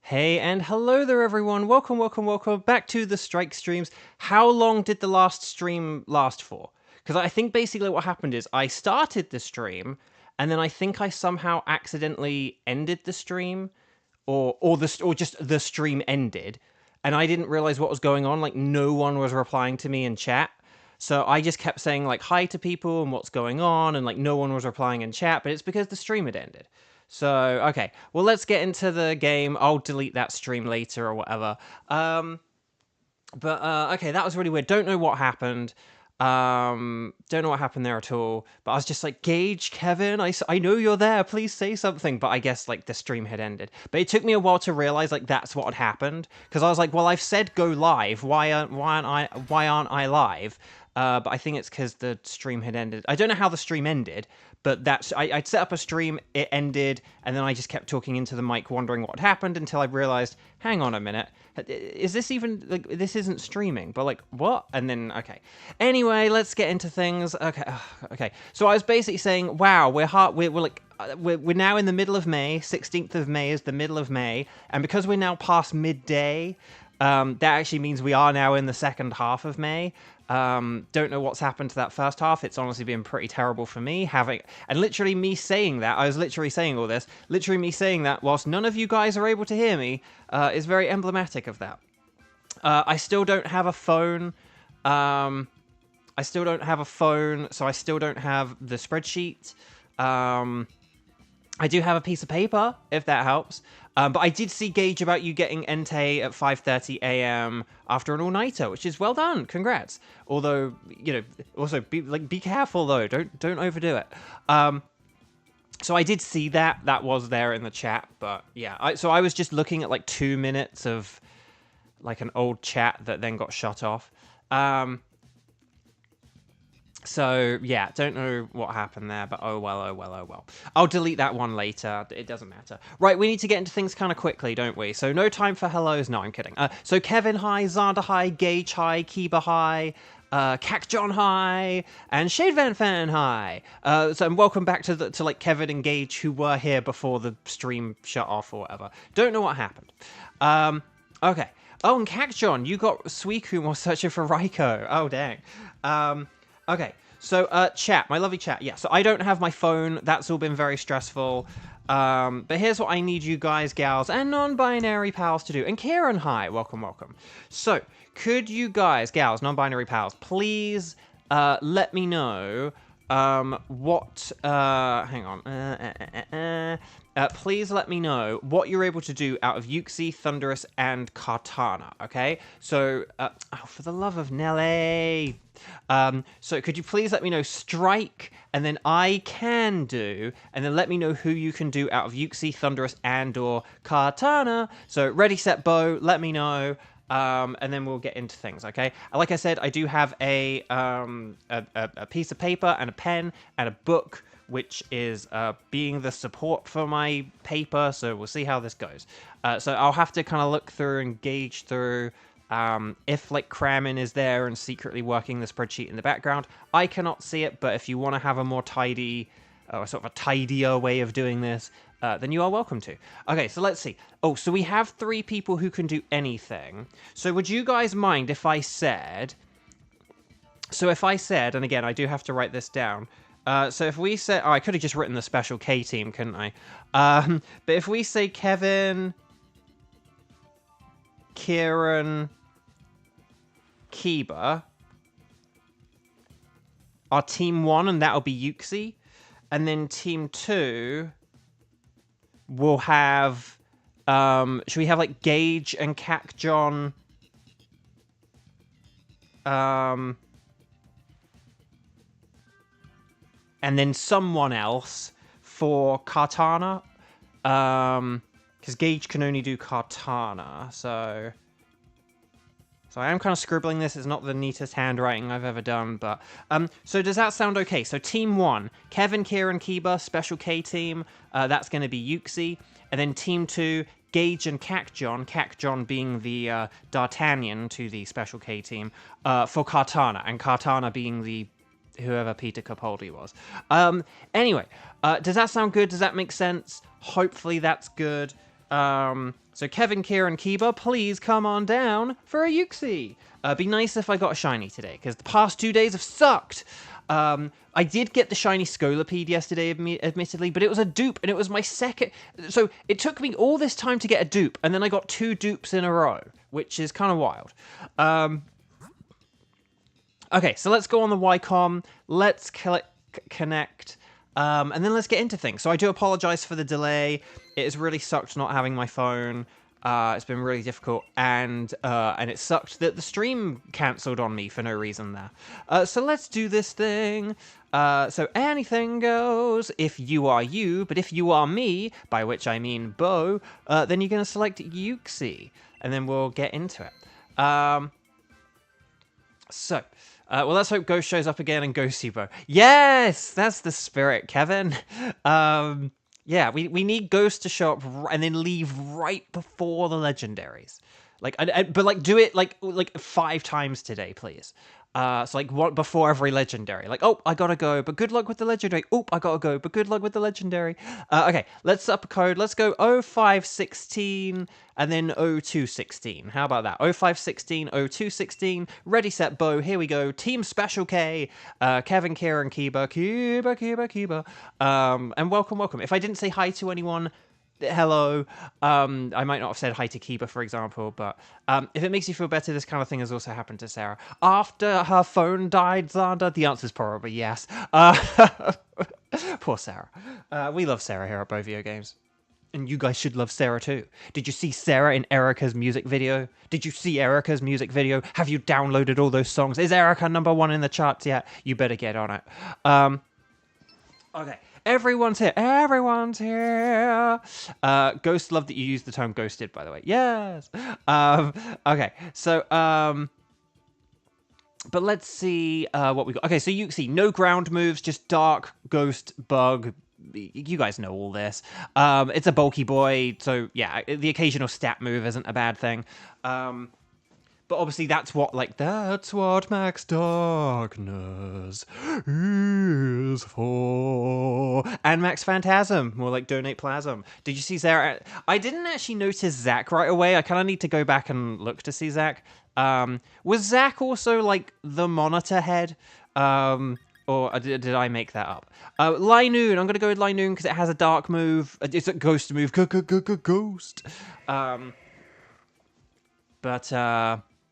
Hey and hello there everyone, welcome back to the Strike Streams. How long did the last stream last for? Because I think basically what happened is I started the stream, and then I think I somehow accidentally ended the stream, or just the stream ended, and I didn't realize what was going on, like no one was replying to me in chat. So I just kept saying like hi to people and what's going on, and like no one was replying in chat, but it's because the stream had ended. So, okay, well, let's get into the game. I'll delete that stream later or whatever. Okay, that was really weird. Don't know what happened. Don't know what happened there at all. But I was just like, Gage, Kevin, I know you're there. Please say something. But I guess, like, the stream had ended. But it took me a while to realize, like, that's what had happened. Because I was like, well, I've said go live. Why aren't I live? But I think it's because the stream had ended. I don't know how the stream ended, but I'd set up a stream, it ended, and then I just kept talking into the mic, wondering what had happened until I realized, hang on a minute, is this even, like, this isn't streaming, but like, what? And then, okay. Anyway, let's get into things. Okay. So I was basically saying, wow, we're now in the middle of May. 16th of May is the middle of May, and because we're now past midday, that actually means we are now in the second half of May. Don't know what's happened to that first half. It's honestly been pretty terrible for me and literally me saying that, I was literally saying all this, literally me saying that whilst none of you guys are able to hear me, is very emblematic of that. I still don't have a phone. So I still don't have the spreadsheet. I do have a piece of paper, if that helps. But I did see Gage about you getting Entei at 5:30 a.m. after an all-nighter, which is well done. Congrats. Although, you know, also be careful though. Don't overdo it. So I did see that. That was there in the chat, but yeah. So I was just looking at like 2 minutes of like an old chat that then got shut off. So, yeah, don't know what happened there, but oh well. I'll delete that one later. It doesn't matter. Right, we need to get into things kind of quickly, don't we? So, no time for hellos. No, I'm kidding. So, Kevin, hi. Xander, hi. Gage, hi. Kiba, hi. John, hi. And Shade Van Fan, hi. So, welcome back to like, Kevin and Gage, who were here before the stream shut off or whatever. Don't know what happened. Okay. Oh, and John, you got Suicune while searching for Raikou. Oh, dang. Okay, so chat, my lovely chat. Yeah, so I don't have my phone. That's all been very stressful. But here's what I need you guys, gals, and non-binary pals to do. And Kieran, hi, welcome. So, could you guys, gals, non-binary pals, please let me know what... hang on. Please let me know what you're able to do out of Uxie, Thunderous, and Kartana, okay? So, oh, for the love of Nelly... so could you please let me know Strike, and then I can do, and then let me know who you can do out of Uxie, Thunderous, and or Kartana. So ready, set, bow, let me know, and then we'll get into things, okay? Like I said, I do have a piece of paper and a pen and a book, which is being the support for my paper, so we'll see how this goes. So I'll have to kind of look through and gauge through if like Kramen is there and secretly working the spreadsheet in the background. I cannot see it, but if you want to have a more tidy, sort of a tidier way of doing this, then you are welcome to. Okay, so let's see. Oh, so we have 3 people who can do anything. So would you guys mind if I said... So if I said, and again, I do have to write this down. So if we said... Oh, I could have just written the special K team, couldn't I? But if we say Kevin, Kieran, Kiba are team 1, and that'll be Uxie. And then team 2 will have... should we have, like, Gage and John? And then someone else for Kartana. Because Gage can only do Kartana, so I am kind of scribbling this. It's not the neatest handwriting I've ever done, but... so does that sound okay? So team 1, Kevin, Kieran, Kiba, special K team. That's going to be Uxie. And then team 2, Gage and John being the D'Artagnan to the special K team, for Kartana. And Kartana being the... whoever Peter Capaldi was. Anyway, does that sound good? Does that make sense? Hopefully that's good. So Kevin, Kieran, Kiba, please come on down for a Uxie. Be nice if I got a shiny today, because the past 2 days have sucked. I did get the shiny Scolipede yesterday, admittedly, but it was a dupe, and it was my second... So it took me all this time to get a dupe, and then I got 2 dupes in a row, which is kind of wild. Okay, so let's go on the Wycom. Let's connect. And then let's get into things. So I do apologize for the delay. It has really sucked not having my phone. It's been really difficult, and it sucked that the stream cancelled on me for no reason there. So let's do this thing. So anything goes if you are you, but if you are me, by which I mean Bo, then you're going to select Uxie, and then we'll get into it. Well, let's hope Ghost shows up again and Ghost Bo. Yes, that's the spirit, Kevin. Yeah, we need Ghost to show up and then leave right before the legendaries. Like, but like do it like 5 times today, please. So like what before every legendary. Like, oh, I gotta go, but good luck with the legendary. Oh, I gotta go, but good luck with the legendary. Okay, let's up a code. Let's go 0516 and then 0216. How about that? 0516, 0216. Ready, set, Bo. Here we go. Team Special K. Kevin, Kieran, Kiba. And welcome. If I didn't say hi to anyone, hello. I might not have said hi to Kiba, for example, but if it makes you feel better, this kind of thing has also happened to Sarah. After her phone died, Xander, the answer's probably yes. Poor Sarah. We love Sarah here at Bo Video Games. And you guys should love Sarah too. Did you see Sarah in Erica's music video? Did you see Erica's music video? Have you downloaded all those songs? Is Erica #1 in the charts yet? You better get on it. Okay. Everyone's here. Everyone's here. Ghost, love that you used the term ghosted, by the way. Yes. Okay. So, but let's see what we got. Okay, so you see no ground moves, just dark, ghost, bug. You guys know all this. It's a bulky boy, so yeah, the occasional stat move isn't a bad thing. But obviously that's what Max Darkness is for. And Max Phantasm, more like Donate Plasm. Did you see Sarah? I didn't actually notice Zach right away. I kind of need to go back and look to see Zach. Was Zach also like the monitor head? Or did I make that up? Linoon, I'm going to go with Linoon because it has a dark move. It's a ghost move. Ghost.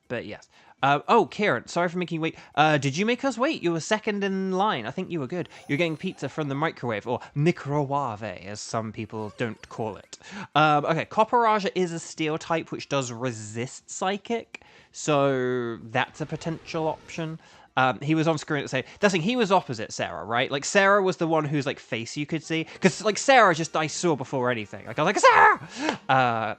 But yes. Oh, Kieran, sorry for making you wait. Did you make us wait? You were second in line. I think you were good. You're getting pizza from the microwave, or microwave, as some people don't call it. Okay, Copperaja is a steel type, which does resist psychic, so that's a potential option. He was on screen to say, that's like, he was opposite Sarah, right? Like, Sarah was the one whose, like, face you could see. Because, like, Sarah I saw before anything. Like, I was like, Sarah!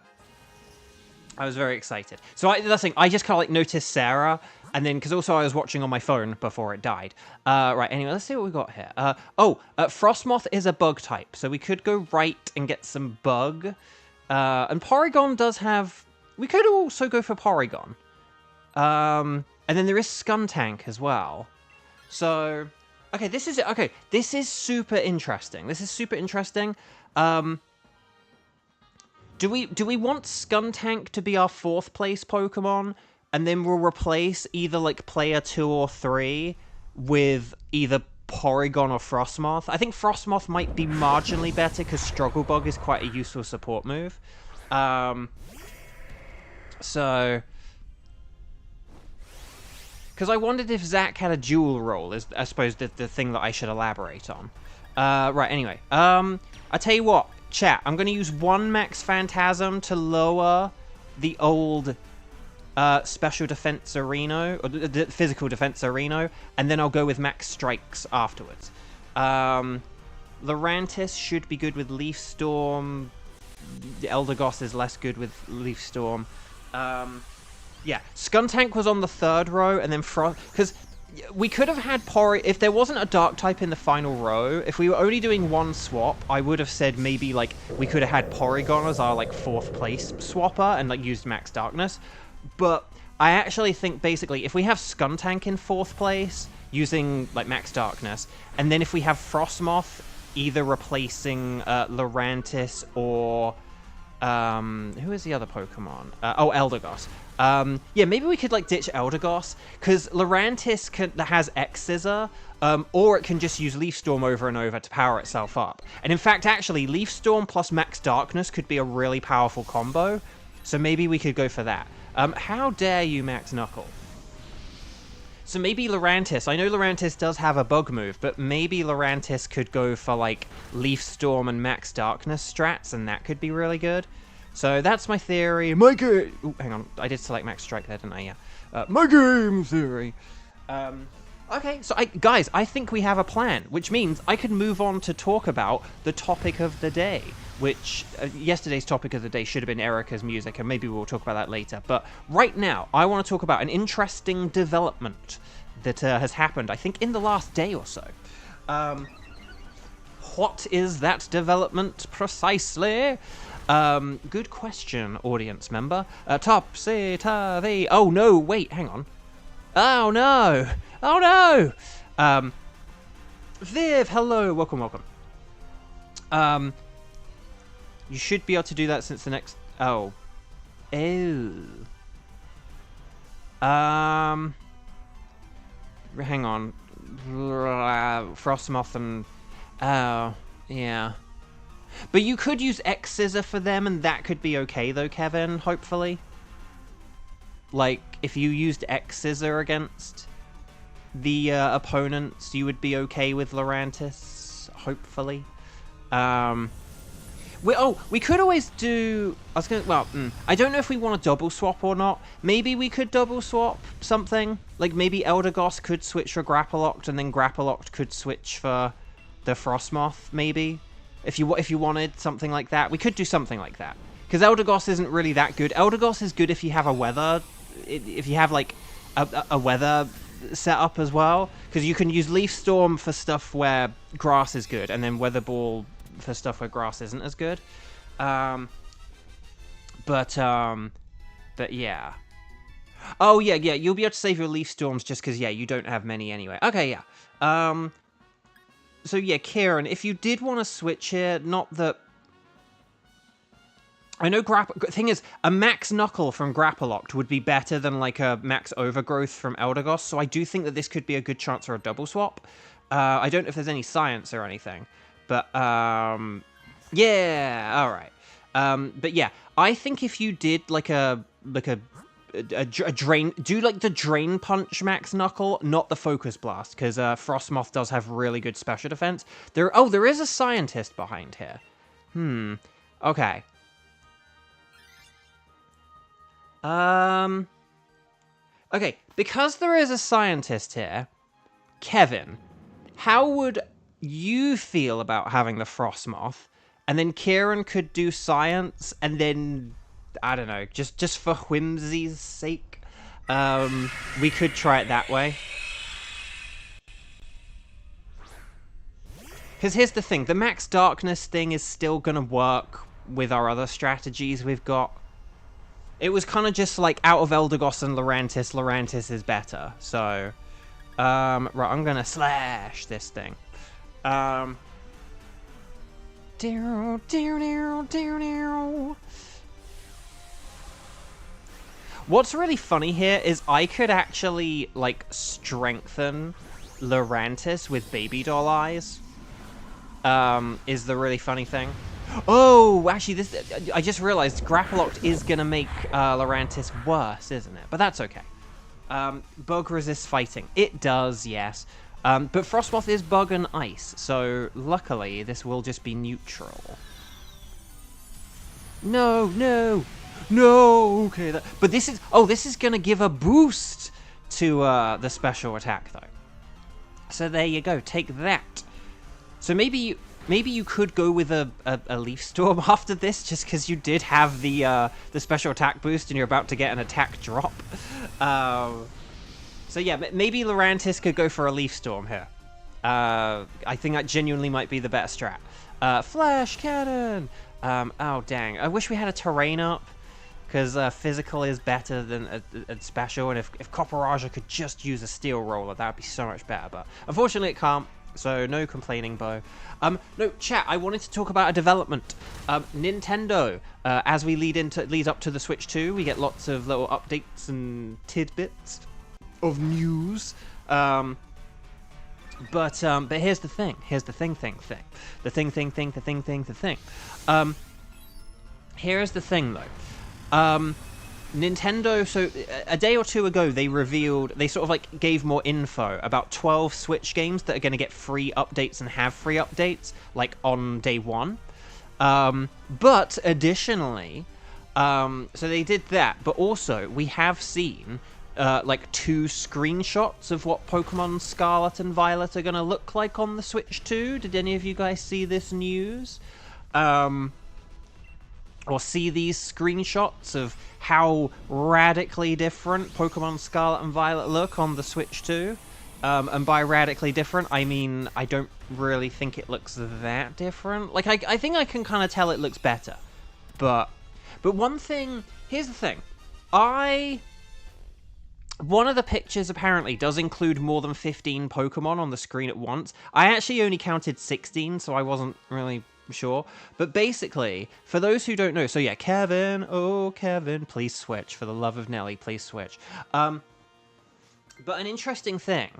I was very excited. So that's the thing, I just kind of like noticed Sarah, and then, because also I was watching on my phone before it died. Right, anyway, let's see what we got here. Frostmoth is a bug type, so we could go right and get some bug. And Porygon does have... We could also go for Porygon. And then there is Skuntank as well. So, okay, this is super interesting. Do we want Skuntank to be our 4th place Pokemon, and then we'll replace either like player 2 or 3 with either Porygon or Frostmoth? I think Frostmoth might be marginally better because Struggle Bug is quite a useful support move. So, because I wondered if Zach had a dual role, is I suppose the thing that I should elaborate on. Right, anyway. I tell you what. Chat, I'm going to use 1 Max Phantasm to lower the old Special Defense Areno, or the Physical Defense Areno, and then I'll go with Max Strikes afterwards. Lurantis should be good with Leaf Storm. The Eldegoss is less good with Leaf Storm. Yeah, Skuntank was on the 3rd row, and then because we could have had if there wasn't a dark type in the final row, if we were only doing 1 swap, I would have said maybe like we could have had Porygon as our like 4th place swapper and like used Max Darkness. But I actually think basically if we have Skuntank in 4th place using like Max Darkness, and then if we have Frostmoth either replacing Lurantis or Who is the other Pokemon? Eldegoss. Yeah, maybe we could, like, ditch Eldegoss, because Lurantis has X-Scissor, or it can just use Leaf Storm over and over to power itself up. And in fact, actually, Leaf Storm plus Max Darkness could be a really powerful combo, so maybe we could go for that. How dare you, Max Knuckle? So maybe Lurantis, I know Lurantis does have a bug move, but maybe Lurantis could go for, like, Leaf Storm and Max Darkness strats, and that could be really good. So that's my theory. My game... Ooh, hang on, I did select Max Strike there, didn't I? Yeah. My game theory. Okay, so guys, I think we have a plan, which means I can move on to talk about the topic of the day, which yesterday's topic of the day should have been Erica's music, and maybe we'll talk about that later. But right now, I want to talk about an interesting development that has happened, I think, in the last day or so. What is that development precisely? Good question, audience member. Topsy-turvy. Oh no, wait, hang on. Oh no! Oh no! Viv, hello, welcome. You should be able to do that since the next... Oh. Hang on. Frostmoth and... Oh, yeah. But you could use X-Scissor for them, and that could be okay, though, Kevin, hopefully. Like, if you used X-Scissor against the opponents, you would be okay with Lurantis, hopefully. We could always do... I don't know if we want to double swap or not. Maybe we could double swap something. Like, maybe Eldegoss could switch for Grapploct, and then Grapploct could switch for the Frostmoth, maybe. If you wanted something like that. We could do something like that. Because Eldegoss isn't really that good. Eldegoss is good if you have a weather... If you have, like, a weather setup as well. Because you can use Leaf Storm for stuff where grass is good, and then Weather Ball for stuff where grass isn't as good. But yeah. Oh, yeah, you'll be able to save your Leaf Storms just because, yeah, you don't have many anyway. Okay, yeah. So, yeah, Kieran, if you did want to switch here, not that... I know thing is, a Max Knuckle from Grapploct would be better than, like, a Max Overgrowth from Eldegoss, so I do think that this could be a good chance for a double swap. I don't know if there's any science or anything, but, yeah, alright. But yeah, I think if you did, like a drain, do, like, the Drain Punch Max Knuckle, not the Focus Blast, because, Frostmoth does have really good special defense. There is a scientist behind here. Okay. Okay, because there is a scientist here, Kevin, how would you feel about having the Frostmoth? And then Kieran could do science, and then, I don't know, just for whimsy's sake, we could try it that way. Because here's the thing, the Max Darkness thing is still gonna work with our other strategies we've got. It was kind of just like out of Eldegoss and Lurantis is better. So, right, I'm gonna slash this thing. What's really funny here is I could actually, like, strengthen Lurantis with baby doll eyes. Is the really funny thing. Oh, actually, I just realized Grapploct is going to make Lurantis worse, isn't it? But that's okay. Bug resists fighting. It does, yes. But Frostmoth is bug and ice, so luckily this will just be neutral. No! Okay, but this is... Oh, this is going to give a boost to the special attack, though. So there you go. Take that. So maybe you could go with a Leaf Storm after this, just because you did have the special attack boost and you're about to get an attack drop. So yeah, maybe Lurantis could go for a Leaf Storm here. I think that genuinely might be the better strat. Flash Cannon! Oh dang, I wish we had a terrain up, because physical is better than a special, and if Copperaja could just use a Steel Roller, that would be so much better, but unfortunately it can't. So no complaining, Bo. No, chat, I wanted to talk about a development. Nintendo, as we lead up to the Switch 2, we get lots of little updates and tidbits of news. But here's the thing. Here's the thing. Here's the thing, though. Nintendo, so a day or two ago, they sort of like gave more info about 12 Switch games that are going to get free updates and have free updates, like on day one. But additionally, so they did that, but also we have seen like 2 screenshots of what Pokemon Scarlet and Violet are going to look like on the Switch 2. Did any of you guys see this news? Or see these screenshots of how radically different Pokemon Scarlet and Violet look on the Switch 2. And by radically different, I mean I don't really think it looks that different. Like, I think I can kind of tell it looks better. But one thing, here's the thing. One of the pictures apparently does include more than 15 Pokemon on the screen at once. I actually only counted 16, so I wasn't really sure. But basically, for those who don't know, so yeah, Kevin, oh Kevin, please switch. For the love of Nelly, please switch. But an interesting thing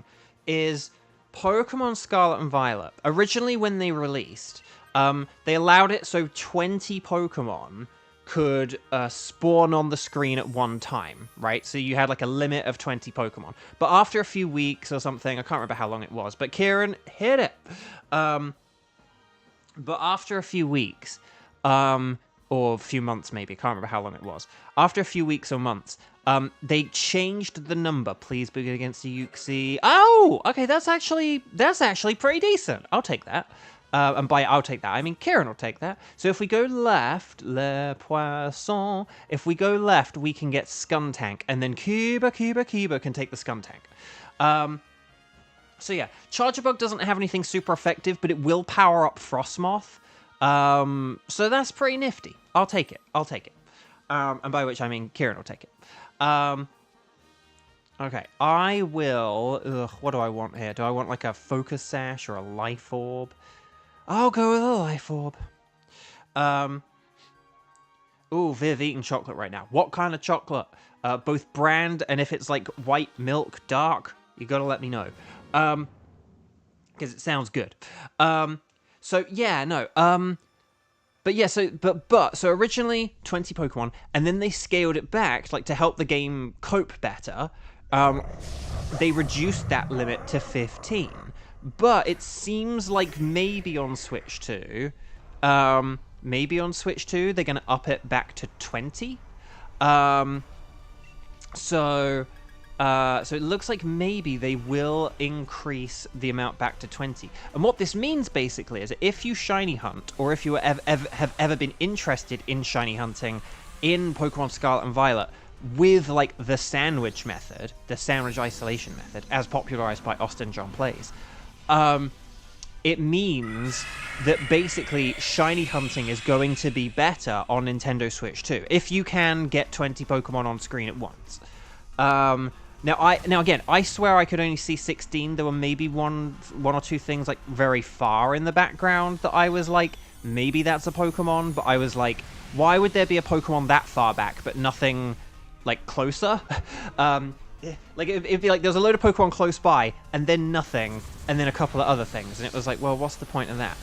is Pokemon Scarlet and Violet, originally when they released, they allowed it so 20 Pokemon could spawn on the screen at one time, right? So you had like a limit of 20 Pokemon. But after a few weeks or something, I can't remember how long it was, but Kieran hit it. But after a few weeks, or a few months maybe, can't remember how long it was. After a few weeks or months, they changed the number. Please begin against the Uxie. Oh, okay, that's actually pretty decent. I'll take that. And by I'll take that, I mean Kieran will take that. So if we go left, Le Poisson, if we go left, we can get Skuntank, and then Kiba can take the Skuntank. So yeah, Charjabug doesn't have anything super effective, but it will power up Frostmoth. So that's pretty nifty. I'll take it. And by which I mean Kieran will take it. Okay, I will... what do I want here? Do I want like a Focus Sash or a Life Orb? I'll go with a Life Orb. Ooh, Viv eating chocolate right now. What kind of chocolate? Both brand, and if it's like white milk, dark, you gotta let me know. Because it sounds good. So yeah, no. But yeah, so originally 20 Pokemon, and then they scaled it back, like to help the game cope better. They reduced that limit to 15. But it seems like maybe on Switch 2, they're gonna up it back to 20. So it looks like maybe they will increase the amount back to 20. And what this means basically is that if you shiny hunt, or if you have ever been interested in shiny hunting in Pokemon Scarlet and Violet with like the sandwich method, the sandwich isolation method, as popularized by Austin John Plays, it means that basically shiny hunting is going to be better on Nintendo Switch 2 if you can get 20 Pokemon on screen at once. Now again, I swear I could only see 16. There were maybe one or two things like very far in the background that I was like, maybe that's a Pokemon, but I was like, why would there be a Pokemon that far back but nothing like closer? Like it'd be like there's a load of Pokemon close by and then nothing and then a couple of other things, and it was like, well, what's the point of that?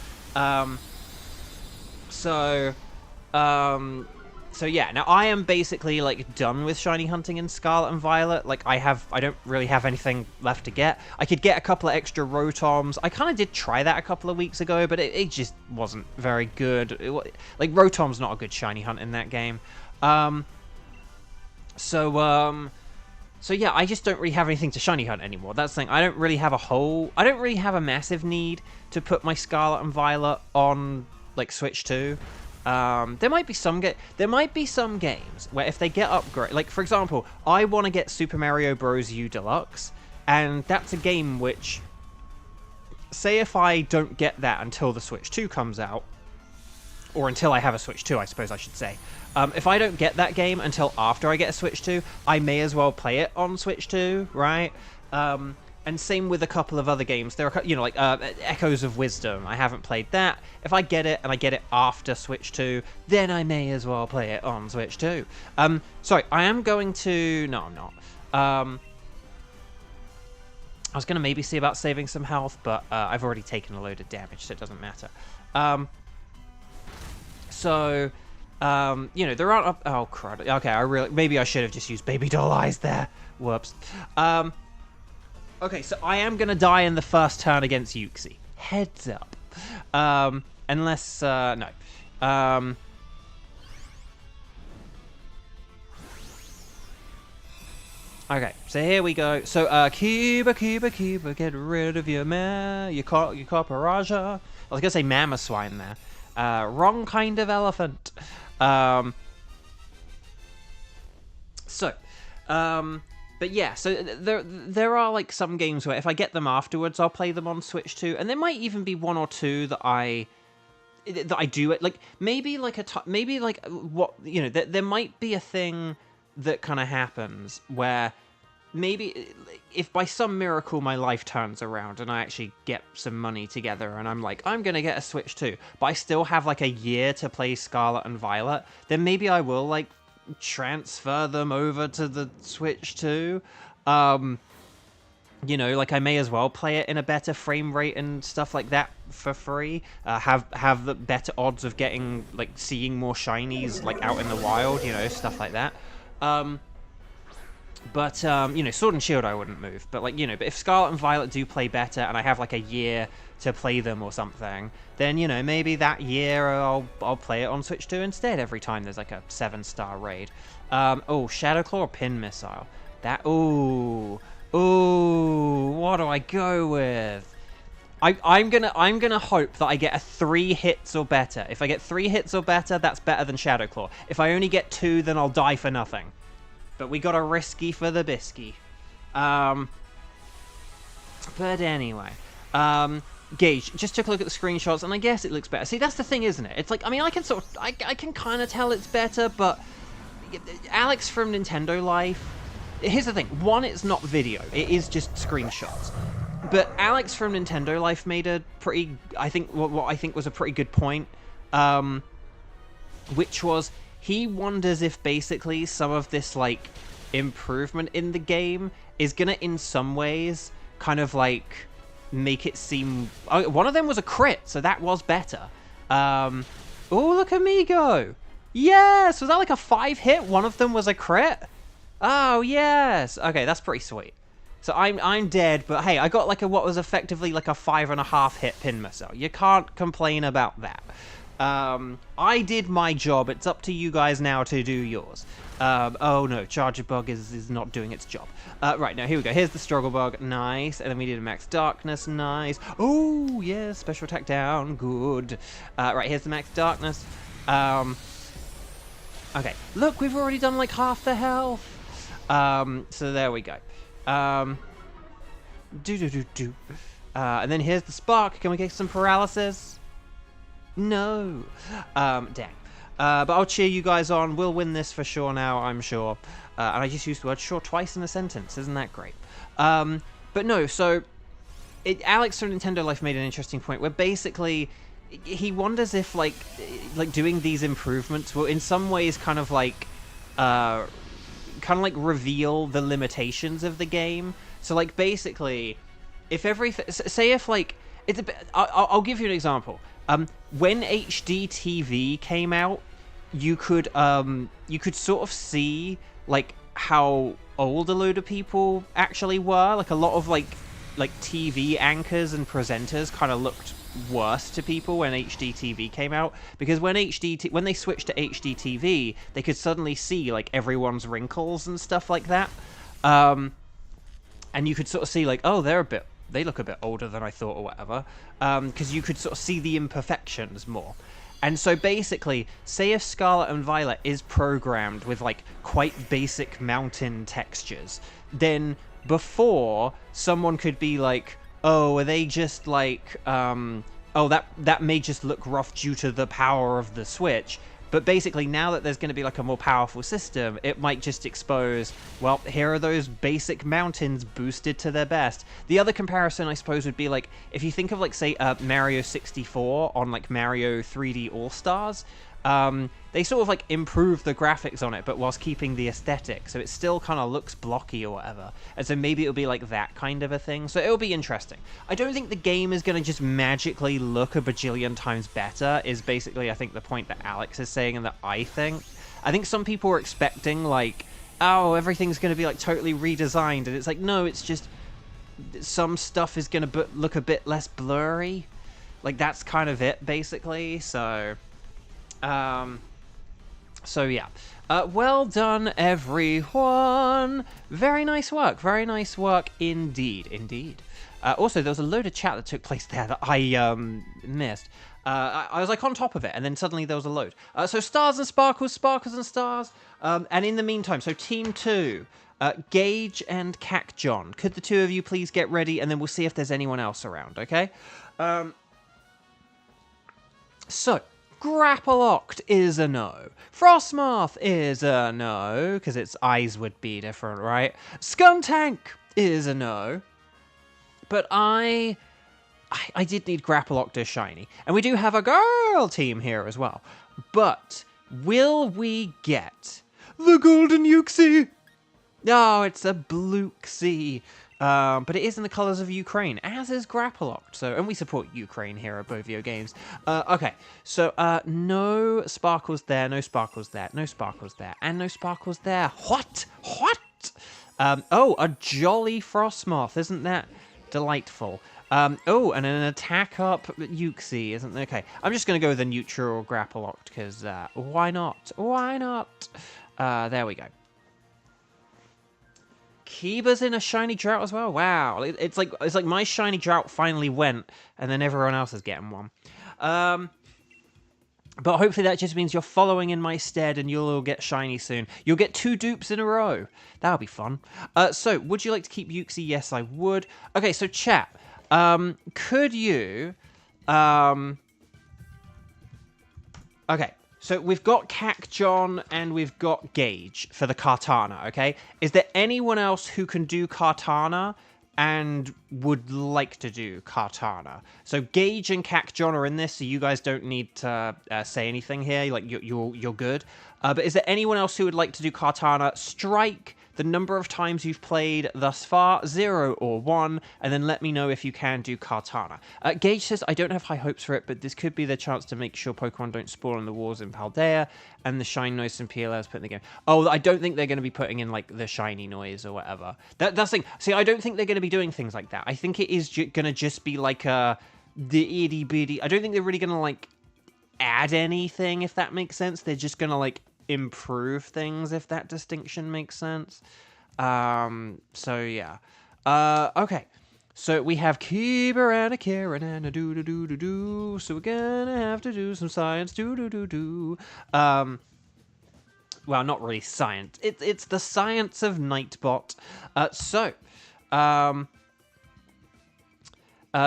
So yeah, now I am basically like done with shiny hunting in Scarlet and Violet. Like I don't really have anything left to get. I could get a couple of extra Rotoms. I kind of did try that a couple of weeks ago, but it just wasn't very good. Like Rotom's not a good shiny hunt in that game. So yeah, I just don't really have anything to shiny hunt anymore. That's the thing. I don't really have a massive need to put my Scarlet and Violet on like Switch 2. There might be some games where if they get upgrade, like for example, I want to get Super Mario Bros. U Deluxe, and that's a game which, say if I don't get that until the Switch 2 comes out, or until I have a Switch 2, I suppose I should say. If I don't get that game until after I get a Switch 2, I may as well play it on Switch 2, right? And same with a couple of other games. There are, like Echoes of Wisdom. I haven't played that. If I get it and I get it after Switch 2, then I may as well play it on Switch 2. Sorry, I am going to... No, I'm not. I was going to maybe see about saving some health, but I've already taken a load of damage, so it doesn't matter. There aren't... Oh, crud. Okay, maybe I should have just used Baby Doll Eyes there. Whoops. Okay, so I am going to die in the first turn against Yuxi. Heads up. Unless... no. Okay, so here we go. So, Cuba, get rid of your Corporaja. I was gonna say Mama Swine there. Wrong kind of elephant. But yeah, so there are like some games where if I get them afterwards, I'll play them on Switch 2, and there might even be one or two that I do it. Like maybe like there might be a thing that kind of happens where maybe if by some miracle my life turns around and I actually get some money together and I'm like, I'm gonna get a Switch 2, but I still have like a year to play Scarlet and Violet, then maybe I will like transfer them over to the Switch 2. Like I may as well play it in a better frame rate and stuff like that for free. Have the better odds of seeing more shinies like out in the wild, stuff like that. Sword and Shield I wouldn't move. But but if Scarlet and Violet do play better and I have like a year to play them or something, then maybe that year I'll play it on Switch 2 instead every time there's like a 7-star raid. Shadow Claw or Pin Missile. What do I go with? I'm gonna hope that I get a 3 hits or better. If I get 3 hits or better, that's better than Shadow Claw. If I only get 2, then I'll die for nothing. But we got a risky for the bisky. But anyway. Gage, just took a look at the screenshots, and I guess it looks better. See, that's the thing, isn't it? It's like, I can I can kind of tell it's better, but Alex from Nintendo Life... Here's the thing. One, it's not video. It is just screenshots. But Alex from Nintendo Life made a pretty... what I think was a pretty good point. Which was... He wonders if basically some of this, improvement in the game is gonna, in some ways, kind of, make it seem... one of them was a crit, so that was better. Oh, look at me go! Yes! Was that, a 5-hit? One of them was a crit? Oh, yes! Okay, that's pretty sweet. So I'm dead, but hey, I got, what was effectively, a 5.5-hit Pin Missile. You can't complain about that. I did my job. It's up to you guys now to do yours. Oh no, Charger Bug is not doing its job. Right, now here we go. Here's the Struggle Bug. Nice. And then we did a Max Darkness. Nice. Oh, yeah, special attack down. Good. Right, here's the Max Darkness. Okay. Look, we've already done, half the health. So there we go. And then here's the Spark. Can we get some paralysis? No. Dang. But I'll cheer you guys on. We'll win this for sure now, I'm sure. And I just used the word sure twice in a sentence. Isn't that great? But no, so... Alex from Nintendo Life made an interesting point where basically he wonders if, doing these improvements will in some ways kind of reveal the limitations of the game. So, basically, if everything... Say if, it's a bit... I'll give you an example. When HD TV came out, you could sort of see how old a load of people actually were. A lot of TV anchors and presenters kind of looked worse to people when HD TV came out, because when they switched to HD TV, they could suddenly see everyone's wrinkles and stuff like that. And you could sort of see oh, they look a bit older than I thought or whatever, because you could sort of see the imperfections more. And so basically, say if Scarlet and Violet is programmed with quite basic mountain textures, then before someone could be oh, are they just oh, that may just look rough due to the power of the Switch, But basically, now that there's going to be like a more powerful system, it might just expose, well, here are those basic mountains boosted to their best. The other comparison, I suppose, would be like, if you think of like, say, Mario 64 on like Mario 3D All-Stars, they sort of like improve the graphics on it, but whilst keeping the aesthetic, so it still kind of looks blocky or whatever. And so maybe it'll be like that kind of a thing. So it'll be interesting. I don't think the game is going to just magically look a bajillion times better, is basically, I think, the point that Alex is saying, and that I think. I think some people are expecting, like, oh, everything's going to be like totally redesigned, and it's like, no, it's just some stuff is going to look a bit less blurry. Like, that's kind of it, basically. So yeah. Well done, everyone. Very nice work. Very nice work indeed. Indeed. Also, there was a load of chat that took place there that I missed. I was like on top of it, and then suddenly there was a load. So stars and sparkles, sparkles and stars. And in the meantime, so Team 2, Gage and Cac John. Could the two of you please get ready, and then we'll see if there's anyone else around, okay? So, Grappaloct is a no. Frostmoth is a no, because its eyes would be different, right? Skuntank is a no. But I did need Grappaloct as shiny. And we do have a girl team here as well. But will we get the Golden Uxie? No, it's a Bluesky. But it is in the colours of Ukraine, as is Grappaloct. So, and we support Ukraine here at Beauvo Games. Okay, so no sparkles there, no sparkles there, no sparkles there, and no sparkles there. What? What? Oh, a jolly Frostmoth, isn't that delightful? Oh, and an attack up Uxie, isn't there? Okay, I'm just going to go with a neutral Grappaloct, because why not? Why not? There we go. Kiba's in a shiny drought as well. Wow, it's like my shiny drought finally went, and then everyone else is getting one. But hopefully that just means you're following in my stead, and you'll all get shiny soon. You'll get 2 dupes in a row. That'll be fun. So, would you like to keep Uxie? Yes, I would. Okay, so chat. Could you? Okay. So we've got Cac John and we've got Gage for the Kartana, okay? Is there anyone else who can do Kartana and would like to do Kartana? So Gage and Cac John are in this, so you guys don't need to say anything here. Like, you're good. But is there anyone else who would like to do Kartana? Strike the number of times you've played thus far, 0 or 1, and then let me know if you can do Kartana. Gage says, I don't have high hopes for it, but this could be the chance to make sure Pokemon don't spawn in the wars in Paldea, and the shine noise and PLS put in the game. Oh, I don't think they're going to be putting in, like, the shiny noise or whatever. That's the thing. See, I don't think they're going to be doing things like that. I think it is going to just be, like, the itty-bitty... I don't think they're really going to, like, add anything, if that makes sense. They're just going to, like, improve things, if that distinction makes sense. So yeah. Okay. So we have Keeper and a Karen and a do-do-do-do-do. So we're gonna have to do some science, do-do-do-do. Well, not really science. It's the science of Nightbot.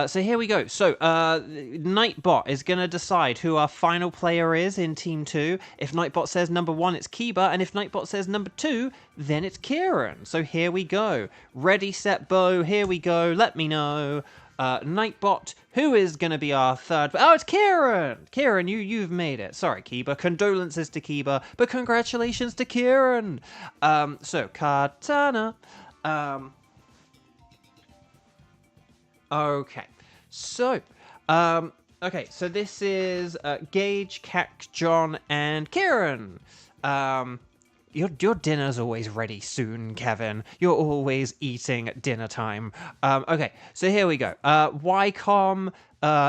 So here we go. So, Nightbot is going to decide who our final player is in Team 2. If Nightbot says number 1, it's Kiba, and if Nightbot says number 2, then it's Kieran. So here we go. Ready, set, bow, here we go. Let me know. Nightbot, who is going to be our third... Oh, it's Kieran! Kieran, you've made it. Sorry, Kiba. Condolences to Kiba, but congratulations to Kieran! So, Kartana... Okay, so, so this is Gage, Cac, John, and Kieran. Your dinner's always ready soon, Kevin. You're always eating at dinner time. Okay, so here we go. Ycom,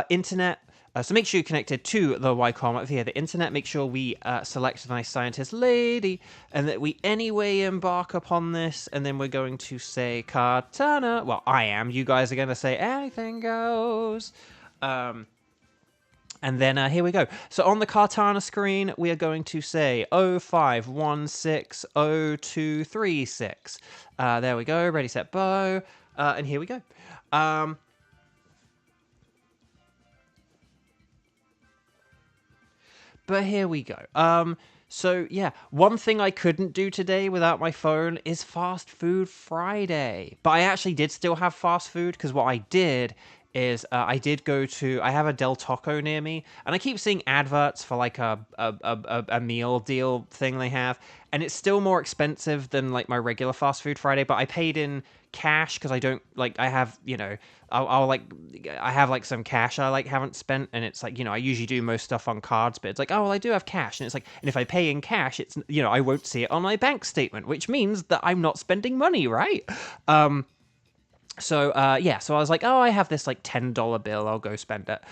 internet. So make sure you're connected to the Ycom via the internet. Make sure we select a nice scientist lady, and that we anyway embark upon this, and then we're going to say Kartana. Well, I am. You guys are going to say anything goes. And then here we go. So on the Kartana screen, we are going to say 05160236. There we go. Ready, set, bow. And here we go. But here we go. So yeah, one thing I couldn't do today without my phone is Fast Food Friday. But I actually did still have fast food, because what I did is I did go to, I have a Del Taco near me, and I keep seeing adverts for like a meal deal thing they have, and it's still more expensive than like my regular Fast Food Friday, but I paid in cash because I don't like, I have, you know, I'll like, I have like some cash I like haven't spent, and it's like, you know, I usually do most stuff on cards, but it's like, oh well, I do have cash, and it's like, and if I pay in cash, it's, you know, I won't see it on my bank statement, which means that I'm not spending money, right? So yeah, so I was like, oh, I have this like $10 bill, I'll go spend it.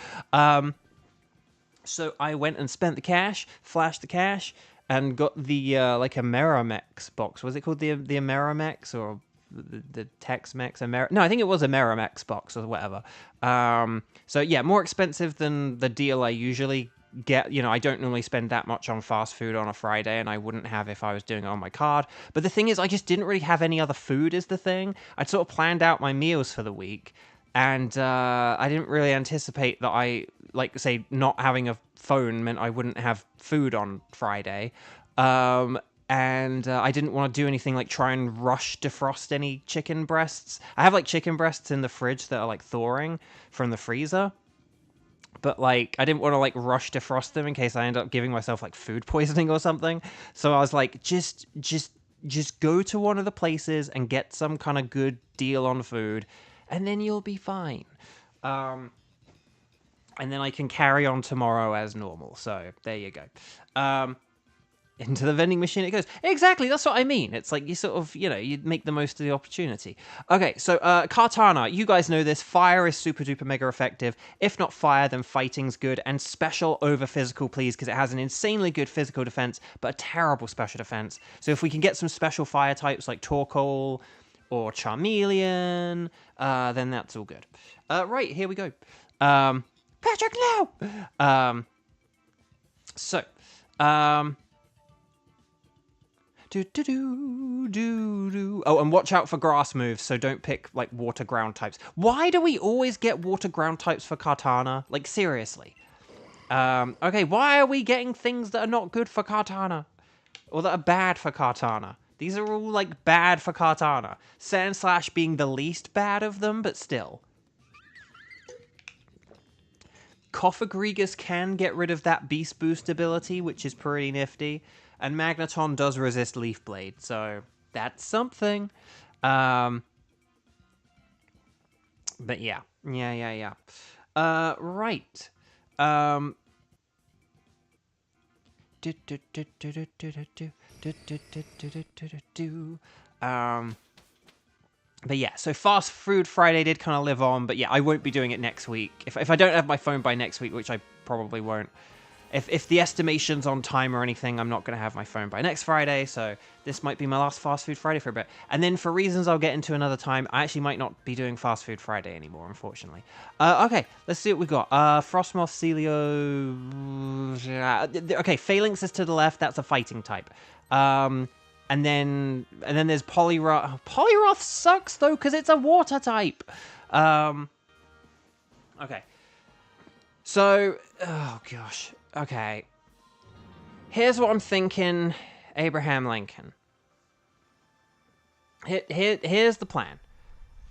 So I went and spent the cash, flashed the cash, and got the like a Amerimex box. Was it called the Amerimex or the Tex-Mex? No, I think it was a Amerimex box or whatever. So yeah, more expensive than the deal I usually get. You know, I don't normally spend that much on fast food on a Friday, and I wouldn't have if I was doing it on my card. But the thing is, I just didn't really have any other food is the thing. I'd sort of planned out my meals for the week, and I didn't really anticipate that I, like, say, not having a phone meant I wouldn't have food on Friday. And I didn't want to do anything like try and rush defrost any chicken breasts. I have like chicken breasts in the fridge that are like thawing from the freezer. But like, I didn't want to like rush defrost them in case I end up giving myself like food poisoning or something. So I was like, just go to one of the places and get some kind of good deal on food, and then you'll be fine. And then I can carry on tomorrow as normal. So there you go. Into the vending machine it goes. Exactly, that's what I mean. It's like you sort of, you know, you make the most of the opportunity. Okay, so Kartana, you guys know this. Fire is super duper mega effective. If not fire, then fighting's good. And special over physical, please, because it has an insanely good physical defense, but a terrible special defense. So if we can get some special fire types like Torkoal or Charmeleon, then that's all good. Right, here we go. Patrick, no! Oh, and watch out for grass moves, so don't pick, like, water ground types. Why do we always get water ground types for Kartana? Like, seriously. Okay, why are we getting things that are not good for Kartana? Or that are bad for Kartana? These are all, like, bad for Kartana. Sandslash being the least bad of them, but still. Coffagrigus can get rid of that Beast Boost ability, which is pretty nifty. And Magneton does resist Leaf Blade, so that's something. But yeah. Right. But yeah, so Fast Food Friday did kind of live on, but yeah, I won't be doing it next week. If I don't have my phone by next week, which I probably won't. If the estimation's on time or anything, I'm not going to have my phone by next Friday, so this might be my last Fast Food Friday for a bit. And then for reasons I'll get into another time, I actually might not be doing Fast Food Friday anymore, unfortunately. Okay, let's see what we've got. Frostmoth, Celio... Okay, Phalanx is to the left, that's a fighting type. And then there's Poliwrath. Poliwrath sucks, though, because it's a water type. Okay. So, oh gosh. Okay. Here's what I'm thinking, Abraham Lincoln. Here's the plan.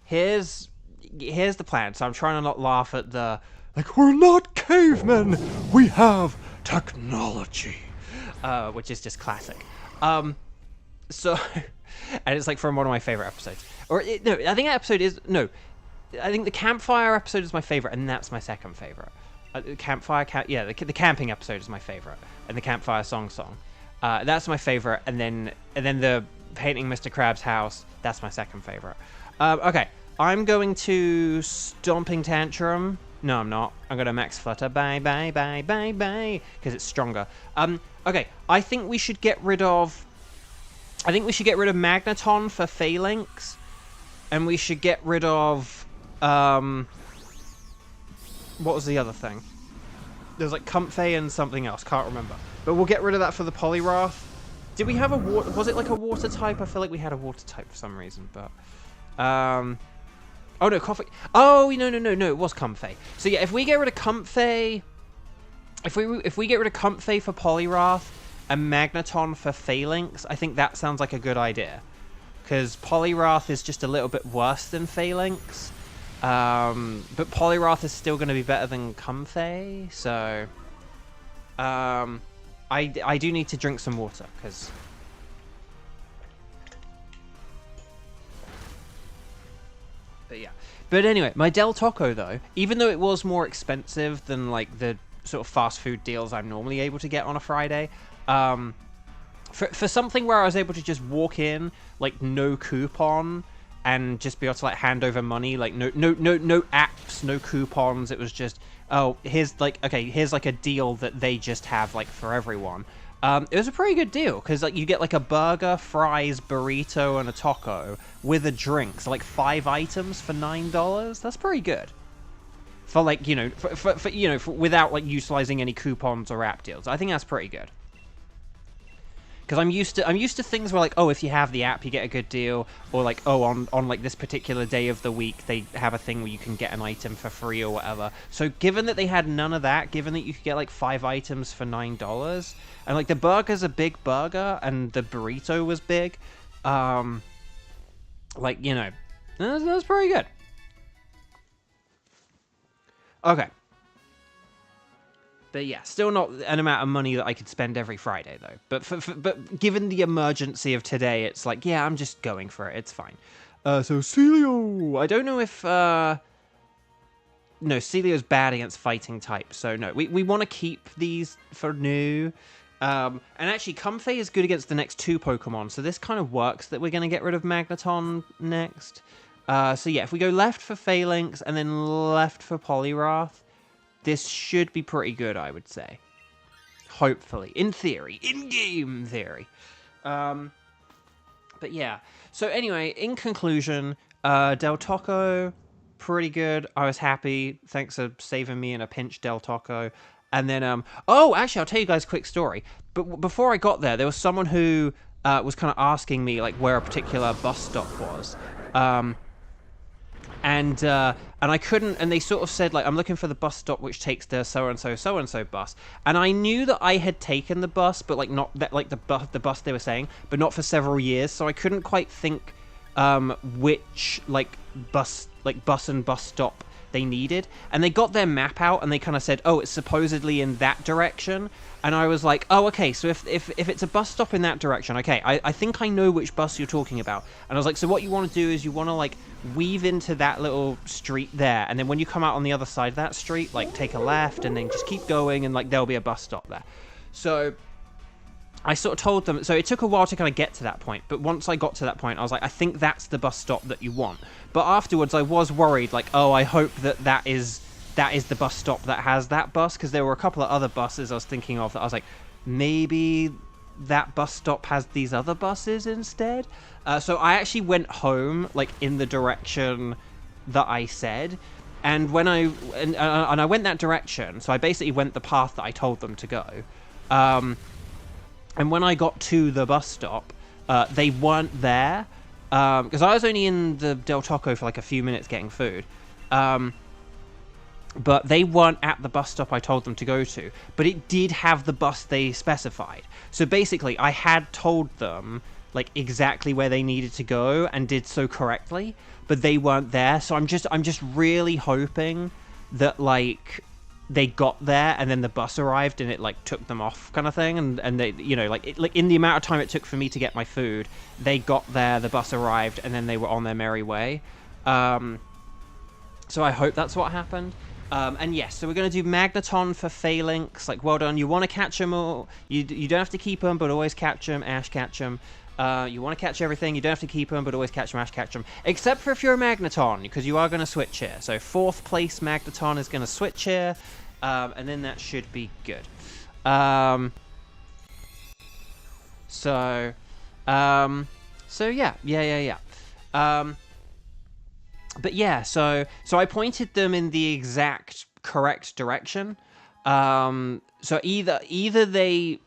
Here's the plan. So I'm trying to not laugh at the, like, we're not cavemen, we have technology. Which is just classic. So, and it's like from one of my favorite episodes. Or, no, I think that episode is, no. I think the campfire episode is my favorite, and that's my second favorite. The camping episode is my favorite, and the campfire song. That's my favorite, and then the painting Mr. Krabs' house. That's my second favorite. Okay, I'm going to Stomping Tantrum. No, I'm not. I'm gonna Max Flutter. Bye, because it's stronger. Okay, I think we should get rid of Magneton for Phalanx, and we should get rid of what was the other thing? There's like Comfey and something else. Can't remember. But we'll get rid of that for the Poliwrath. Did we have a water... Was it like a water type? I feel like we had a water type for some reason, but... Oh, no, Coffee... Oh, no, it was Comfey. So, yeah, if we get rid of Comfey... If we get rid of Comfey for Poliwrath and Magneton for Phalanx, I think that sounds like a good idea. Because Poliwrath is just a little bit worse than Phalanx. But Poliwrath is still going to be better than Comfey, so... I do need to drink some water, because... But yeah. But anyway, my Del Taco, though, even though it was more expensive than, like, the sort of fast food deals I'm normally able to get on a Friday, for something where I was able to just walk in, like, no coupon, and just be able to, like, hand over money, like, no apps, no coupons, it was just, oh, here's, like, okay, here's, like, a deal that they just have, like, for everyone. It was a pretty good deal, because, like, you get, like, a burger, fries, burrito, and a taco with a drink, so, like, 5 items for $9. That's pretty good. For, like, you know, for without, like, utilizing any coupons or app deals. I think that's pretty good. Because I'm used to things where, like, oh, if you have the app, you get a good deal, or, like, oh, on like, this particular day of the week, they have a thing where you can get an item for free or whatever. So, given that they had none of that, given that you could get, like, 5 items for $9, and, like, the burger's a big burger, and the burrito was big, like, you know, that was pretty good. Okay. But yeah, still not an amount of money that I could spend every Friday, though. But but given the emergency of today, it's like, yeah, I'm just going for it. It's fine. So Celio, I don't know if... No, Celio's bad against fighting types, so no. We want to keep these for new. And actually, Comfey is good against the next 2 Pokemon, so this kind of works that we're going to get rid of Magneton next. So yeah, if we go left for Phalanx and then left for Poliwrath, this should be pretty good, I would say. Hopefully. In theory. In-game theory. But yeah. So anyway, in conclusion, Del Taco, pretty good. I was happy. Thanks for saving me in a pinch, Del Taco. And then, oh, actually, I'll tell you guys a quick story. But before I got there was someone who was kind of asking me, like, where a particular bus stop was. And I couldn't, and they sort of said, like, I'm looking for the bus stop which takes the so-and-so bus. And I knew that I had taken the bus, but, like, not that, like, the bus they were saying, but not for several years, so I couldn't quite think which, like, bus and bus stop they needed. And they got their map out, and they kind of said, oh, it's supposedly in that direction. And I was like, oh, okay, so if it's a bus stop in that direction, okay, I think I know which bus you're talking about. And I was like, so what you want to do is you want to, like, weave into that little street there, and then when you come out on the other side of that street, like, take a left, and then just keep going, and, like, there'll be a bus stop there. So I sort of told them, so it took a while to kind of get to that point, but once I got to that point, I was like, I think that's the bus stop that you want. But afterwards, I was worried, like, oh, I hope that is the bus stop that has that bus, because there were a couple of other buses I was thinking of that I was like, maybe that bus stop has these other buses instead. So I actually went home, like, in the direction that I said, and when I went that direction, so I basically went the path that I told them to go. And when I got to the bus stop, they weren't there, because I was only in the Del Taco for, like, a few minutes getting food. But they weren't at the bus stop I told them to go to. But it did have the bus they specified. So basically, I had told them, like, exactly where they needed to go and did so correctly, but they weren't there. So I'm just really hoping that, like, they got there and then the bus arrived and it, like, took them off, kind of thing. And they, you know, like, in the amount of time it took for me to get my food, they got there, the bus arrived, and then they were on their merry way. So I hope that's what happened. And yes, so we're going to do Magneton for Phalanx. Like, well done. You want to catch them, or you don't have to keep them, but always catch them. Ash, catch them. You want to catch everything. You don't have to keep them, but always catch them. Ash, catch them. Except for if you're a Magneton, because you are going to switch here. So 4th place Magneton is going to switch here, and then that should be good. So yeah. But yeah, so I pointed them in the exact correct direction. So either they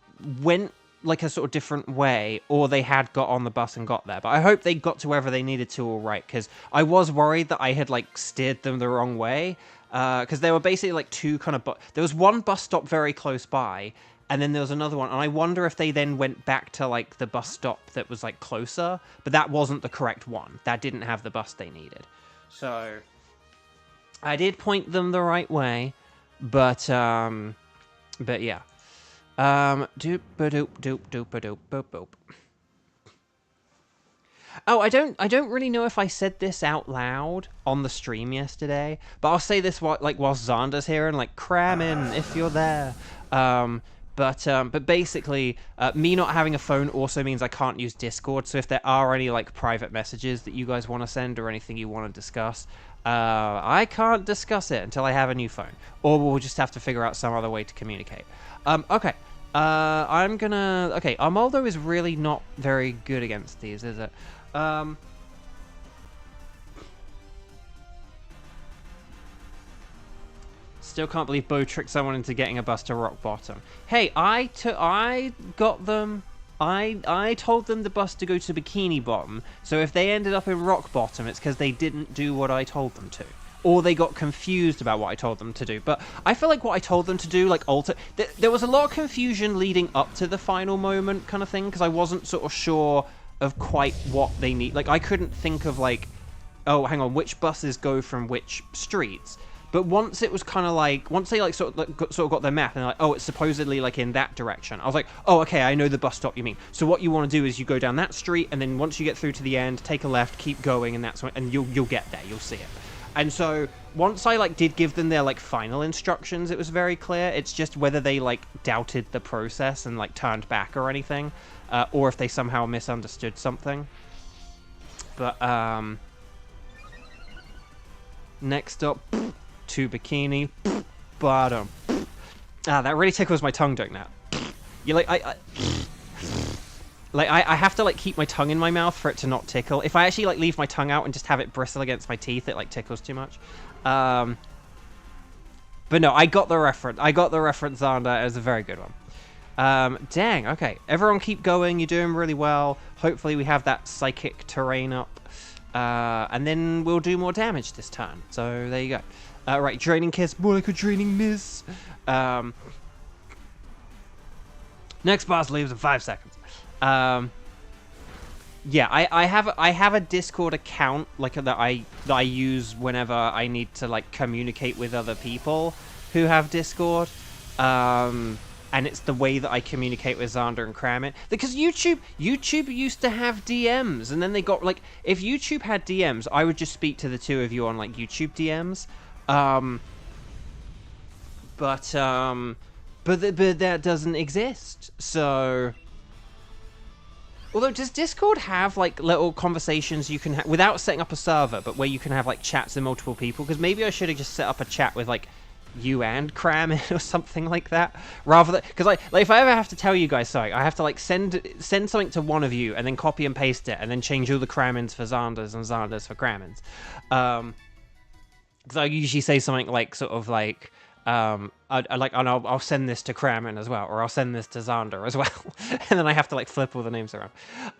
went, like, a sort of different way, or they had got on the bus and got there. But I hope they got to wherever they needed to all right, because I was worried that I had, like, steered them the wrong way. because there were basically like two kind of there was one bus stop very close by, and then there was another one, and I wonder if they then went back to like the bus stop that was like closer, but that wasn't the correct one. That didn't have the bus they needed. So I did point them the right way, but yeah. Doop doop doop doop doop boop boop. Oh, I don't really know if I said this out loud on the stream yesterday, but I'll say this while Xander's here and like cram in if you're there. But basically, me not having a phone also means I can't use Discord. So if there are any like private messages that you guys want to send or anything you want to discuss, I can't discuss it until I have a new phone, or we'll just have to figure out some other way to communicate. Okay. I'm gonna... Okay, Armoldo is really not very good against these, is it? Still can't believe Bo tricked someone into getting a bus to rock bottom. Hey, I got them... I told them the bus to go to Bikini Bottom, so if they ended up in rock bottom, it's because they didn't do what I told them to. Or they got confused about what I told them to do. But I feel like what I told them to do, like, there was a lot of confusion leading up to the final moment kind of thing, because I wasn't sort of sure of quite what they need. Like, I couldn't think of, like, oh, hang on, which buses go from which streets. But once it was kind of like, once they, like, sort of got their map, and they're like, oh, it's supposedly, like, in that direction. I was like, oh, okay, I know the bus stop you mean. So what you want to do is you go down that street, and then once you get through to the end, take a left, keep going, and that's when, and you'll get there, you'll see it. And so once I like did give them their like final instructions, it was very clear. It's just whether they like doubted the process and like turned back or anything, or if they somehow misunderstood something. But next up, to Bikini Bottom. Ah, that really tickles my tongue doing that. You like I have to, like, keep my tongue in my mouth for it to not tickle. If I actually, like, leave my tongue out and just have it bristle against my teeth, it, like, tickles too much. But no, I got the reference. I got the reference, Xander. It was a very good one. Dang, okay. Everyone keep going. You're doing really well. Hopefully we have that psychic terrain up. And then we'll do more damage this turn. So, there you go. Right, draining kiss. More like a draining miss. Next boss leaves in 5 seconds. Yeah, I have a Discord account like that I use whenever I need to like communicate with other people who have Discord. And it's the way that I communicate with Xander and Kramit. Because YouTube used to have DMs, and then they got like, if YouTube had DMs, I would just speak to the two of you on like YouTube DMs. But that doesn't exist. So. Although, does Discord have, like, little conversations you can have, without setting up a server, but where you can have, like, chats with multiple people? Because maybe I should have just set up a chat with, like, you and Kramit or something like that. Rather than, because, like, if I ever have to tell you guys something, I have to, like, send something to one of you, and then copy and paste it, and then change all the Kramins for Xanders and Xanders for Kramins. Because I usually say something, like, sort of, like... I'll send this to Kramen as well, or I'll send this to Xander as well, and then I have to like flip all the names around.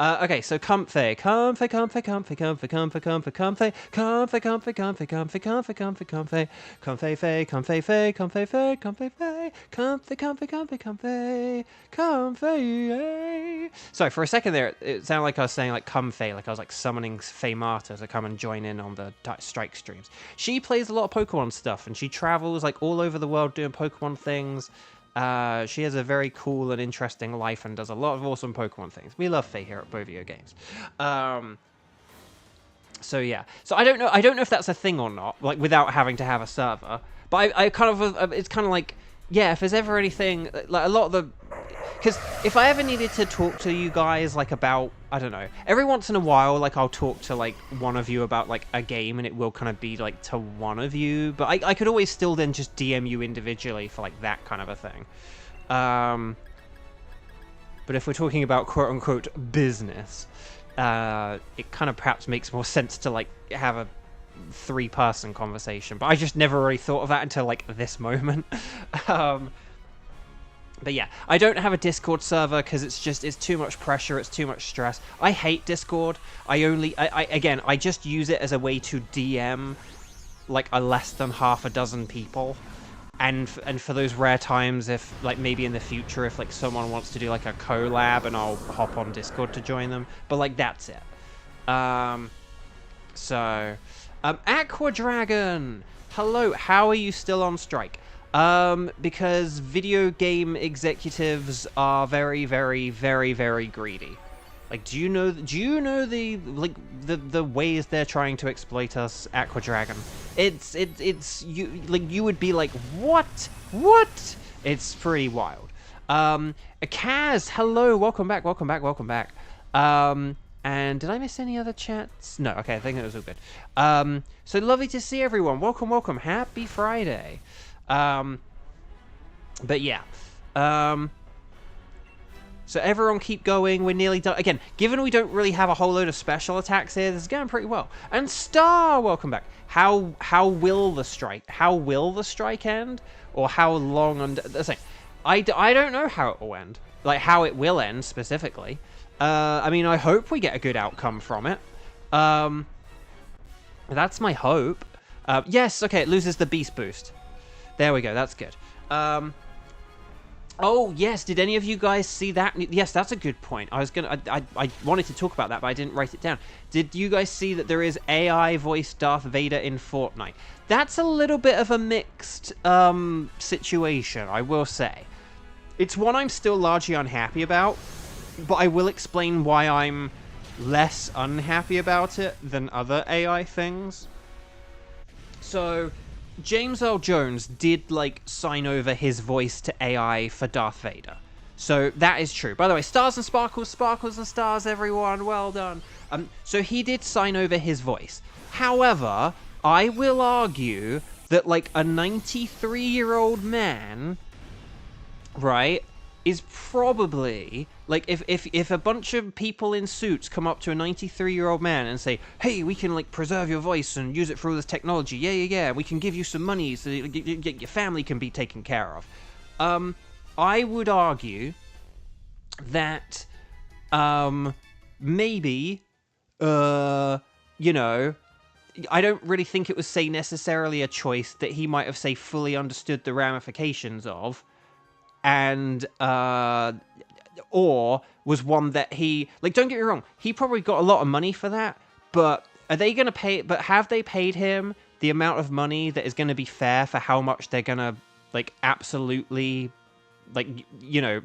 Okay, so comfy, comfy, comfy, comfy, comfy, comfy, comfy, comfy, comfy, comfy, comfy, comfy, comfy, comfy, comfy, comfy, fay, comfy, fay, comfy, fay, comfy, fay, comfy, comfy, comfy, comfy, comfy. Sorry, for a second there, it sounded like I was saying like comfy, like I was like summoning Faye Marta to come and join in on the strike streams. She plays a lot of Pokemon stuff, and she travels like all over the world doing Pokemon things. She has a very cool and interesting life and does a lot of awesome Pokemon things. We love Faye here at Beauvo Games. So yeah. So I don't know if that's a thing or not, like without having to have a server. But I kind of, it's kind of like, yeah, if there's ever anything, like a lot of the, because if I ever needed to talk to you guys, like about, I don't know, every once in a while, like I'll talk to like one of you about like a game, and it will kind of be like to one of you, but I could always still then just DM you individually for like that kind of a thing. But if we're talking about quote unquote business, it kind of perhaps makes more sense to like have a 3-person conversation, but I just never really thought of that until like this moment. But yeah, I don't have a Discord server because it's too much pressure, it's too much stress. I hate Discord. I just use it as a way to DM like a less than half a dozen people. And for those rare times, if like maybe in the future, if like someone wants to do like a collab, and I'll hop on Discord to join them. But like that's it. Aqua Dragon, hello. How are you still on strike? Because video game executives are very, very, very, very greedy. Like, do you know the the ways they're trying to exploit us, Aqua Dragon? It's you would be like, what? It's pretty wild. Kaz, hello, welcome back. And did I miss any other chats? No, okay, I think it was all good. So lovely to see everyone. Welcome. Happy Friday. But yeah. So everyone keep going. We're nearly done. Again, given we don't really have a whole load of special attacks here, this is going pretty well. And Star, welcome back. How will the strike end? Or how long under... I don't know how it will end. Like, how it will end, specifically. I mean, I hope we get a good outcome from it. That's my hope. Yes, okay, it loses the beast boost. There we go, that's good. Oh, yes, did any of you guys see that? Yes, that's a good point. I wanted to talk about that, but I didn't write it down. Did you guys see that there is AI voice Darth Vader in Fortnite? That's a little bit of a mixed situation, I will say. It's one I'm still largely unhappy about, but I will explain why I'm less unhappy about it than other AI things. So... James Earl Jones did, like, sign over his voice to AI for Darth Vader. So that is true. By the way, stars and sparkles, sparkles and stars, everyone. Well done. So he did sign over his voice. However, I will argue that, like, a 93-year-old man, right, is probably... Like, if a bunch of people in suits come up to a 93-year-old man and say, hey, we can, like, preserve your voice and use it for all this technology, yeah, we can give you some money so your family can be taken care of. I would argue that, maybe, you know, I don't really think it was, say, necessarily a choice that he might have, say, fully understood the ramifications of, and, or was one that he... Like, don't get me wrong, he probably got a lot of money for that, but are they going to pay... But have they paid him the amount of money that is going to be fair for how much they're going to, like, absolutely, like, you know,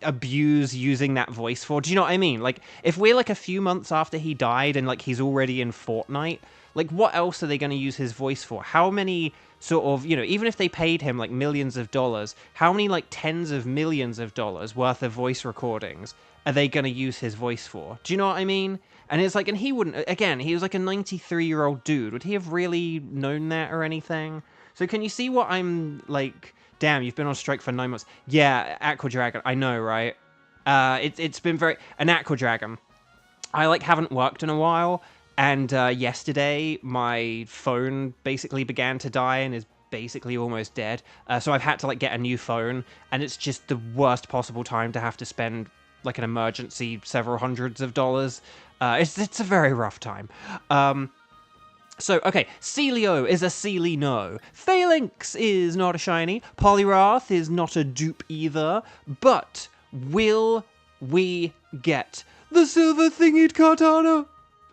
abuse using that voice for? Do you know what I mean? Like, if we're, like, a few months after he died and, like, he's already in Fortnite, like, what else are they going to use his voice for? How many... sort of, you know, even if they paid him, like, millions of dollars, how many, like, tens of millions of dollars worth of voice recordings are they going to use his voice for? Do you know what I mean? And it's like, and he wouldn't, again, he was like a 93-year-old dude. Would he have really known that or anything? So can you see what I'm, like, damn, you've been on strike for 9 months. Yeah, Aqua Dragon, I know, right? It's been very, an Aqua Dragon. I, like, haven't worked in a while. And yesterday, my phone basically began to die and is basically almost dead. So I've had to, like, get a new phone, and it's just the worst possible time to have to spend, like, an emergency several hundreds of dollars. It's a very rough time. So, okay, Celio is a Sealy no. Phalanx is not a shiny. Polyrath is not a dupe either. But will we get the silver thingied katana?